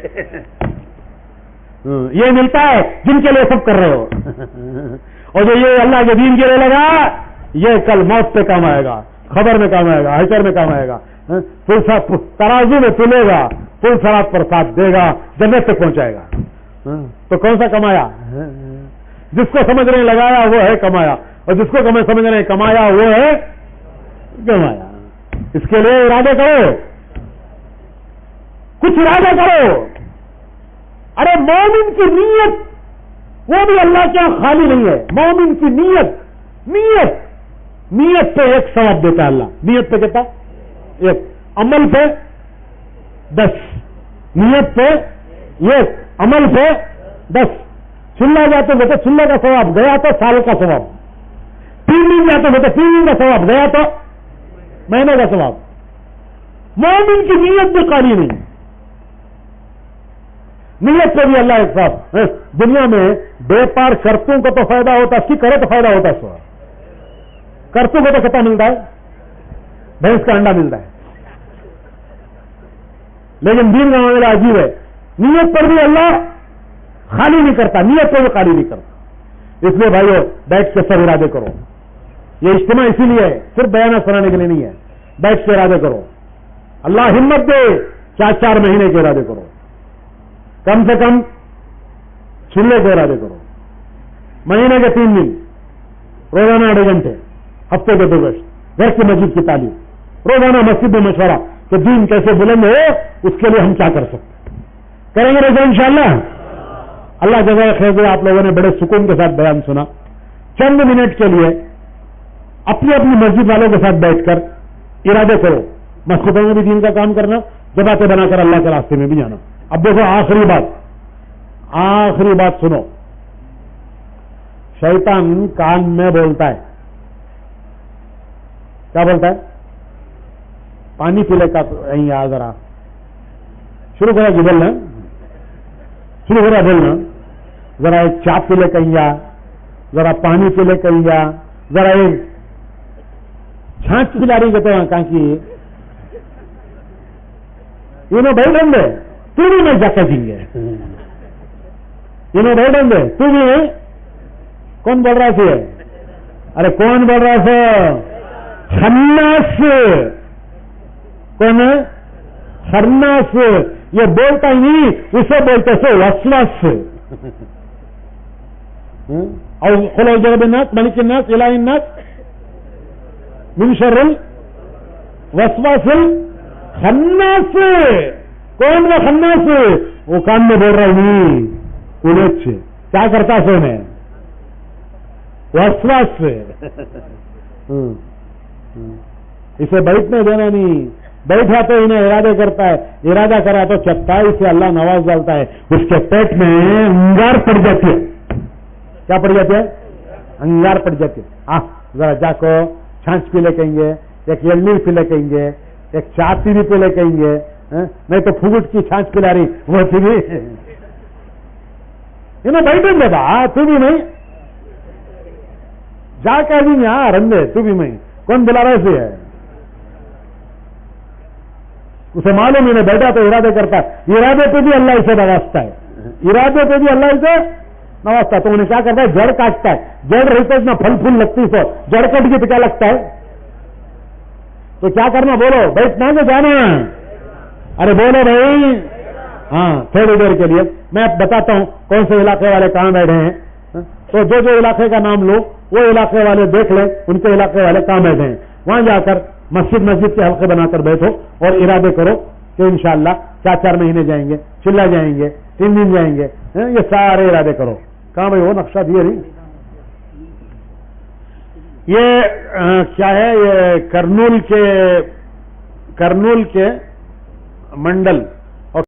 یہ ملتا ہے جن کے لیے سب کر رہے ہو. اور جو یہ اللہ کے دین کے لیے لگا یہ کل موت پہ کام آئے گا، خبر میں کام آئے گا، حشر میں کام آئے گا. ترازو میں تلے گا، پل صراط پر ساتھ دے گا، جنت تک پہنچائے گا. تو کون سا کمایا؟ جس کو سمجھ رہے لگایا وہ ہے کمایا، اور جس کو سمجھ رہے کمایا وہ ہے کمایا. اس کے لیے ارادے کرو، کچھ ارادہ کرو. ارے مومن کی نیت وہ بھی اللہ کے یہاں خالی نہیں ہے. مومن کی نیت پہ 1 ثواب دیتا ہے اللہ. نیت پہ کہتا 1، عمل پہ 10. نیت پہ 1، عمل پہ 10. چلا جاتے بیٹے چلے کا ثواب، گیا تو سال کا ثواب. 3 دن جاتے بیٹے 3 دن کا ثواب، گیا تو مہینے کا ثواب. مومن کی نیت بھی خالی نہیں. نیت پہ بھی اللہ ایک صاحب. دنیا میں بے پار شرطوں کو تو فائدہ ہوتا ہے، اس کی کرے تو فائدہ ہوتا ہے. سو کرتوں کو تو کتا ملتا ہے، بھینس کا انڈا ملتا ہے. لیکن دین کا معاملہ عجیب ہے. نیت پر بھی اللہ خالی نہیں کرتا، نیت پر بھی خالی نہیں کرتا. اس لیے بھائیو بیٹھ کے سب ارادے کرو. یہ اجتماع اسی لیے ہے، صرف بیانات سنانے کے لیے نہیں ہے. بیٹھ کے ارادے کرو. اللہ ہمت دے 4 مہینے کے ارادے کرو، کم سے کم چلے کے ارادے کرو. مہینے کے 3 دن، روزانہ 2 گھنٹے، ہفتے کے 2 گشت، گھر کی مسجد کی تعلیم، روزانہ مسجد میں مشورہ کہ دین کیسے بلند ہو، اس کے لیے ہم کیا کر سکتے. کریں گے روزہ انشاءاللہ. اللہ جزائے خیر دے. آپ لوگوں نے بڑے سکون کے ساتھ بیان سنا. چند منٹ کے لیے اپنی اپنی مسجد والوں کے ساتھ بیٹھ کر ارادے کرو. مسجدوں میں بھی دین کا کام کرنا، جماعتیں بنا کر اللہ کے راستے میں بھی جانا. اب دیکھو آخری بات سنو. شیطان کان میں بولتا ہے. کیا بولتا ہے؟ پانی پی لے کا یہیں آ ذرا شروع کرا کہ بولنا، شروع کرا بولنا. ذرا ایک چا پی لے کہیں جا، ذرا پانی پی لے کہیں جا، ذرا ایک چھانچ پلا رہی کہتے ہیں کہاں کی انہوں بھائی ڈنڈے تو بھی میں جا کر دیں گے. انہوں بھائی ڈنڈے تو بھی کون بول رہا تھے؟ ارے کون بول رہا تھا؟ خناس. کون ہے؟ خناس. یہ بولتا ہی نہیں، اسے بولتے تھے وسوس. اور خلو جرب الناس ملک الناس الہ الناس من شر الوسواس الخناس. کون وہ خناس؟ وہ کان میں بول رہا نہیں انچ کیا کرتا سو میں وسواس سے. اسے بیٹھنے دینا نہیں. بیٹھا تو انہیں ارادے کرتا ہے, ارادہ کرا تو چپٹائی سے اللہ نواز ڈالتا ہے. اس کے پیٹ میں انگار پڑ جاتی ہے. کیا پڑ جاتی ہے؟ انگار پڑ جاتی ہے. ذرا جا کو چھانچ پی لے کہیں گے, ایک یلمیر پی لے کہیں گے, ایک چاتی بھی پی لے کہیں گے. میں تو پھوٹ کی چھانچ پلا رہی وہ تھی بھی انہیں بیٹھے دے گا. تو بھی نہیں جا کر بھی یہاں رندے تو بھی میں کون بلا رہا سے ہے. اسے معلوم انہیں بیٹھا تو ارادے کرتا ہے. ارادے پہ بھی اللہ اسے نوازتا ہے. ارادے پہ بھی اللہ اسے نوازتا ہے. تو انہیں کیا کرتا ہے؟ جڑ کاٹتا ہے. جڑ رہی تو اتنا پھل پھول لگتی سو جڑ کٹ گئی تو کیا لگتا ہے؟ تو کیا کرنا بولو؟ بیٹھنا کہ جانا؟ ارے بولو بھائی. ہاں تھوڑی دیر کے لیے میں بتاتا ہوں کون سے علاقے والے کہاں بیٹھے ہیں. تو جو علاقے کا نام لو وہ علاقے والے دیکھ لیں ان کے علاقے والے کہاں بیٹھے ہیں. وہاں جا کر مسجد کے حلقے بنا کر بیٹھو اور ارادے کرو کہ انشاءاللہ 4 مہینے جائیں گے, چلا جائیں گے, 3 دن جائیں گے. یہ سارے ارادے کرو. کہاں بھائی وہ نقشہ دیے نہیں. یہ کیا ہے؟ یہ کرنول کے منڈل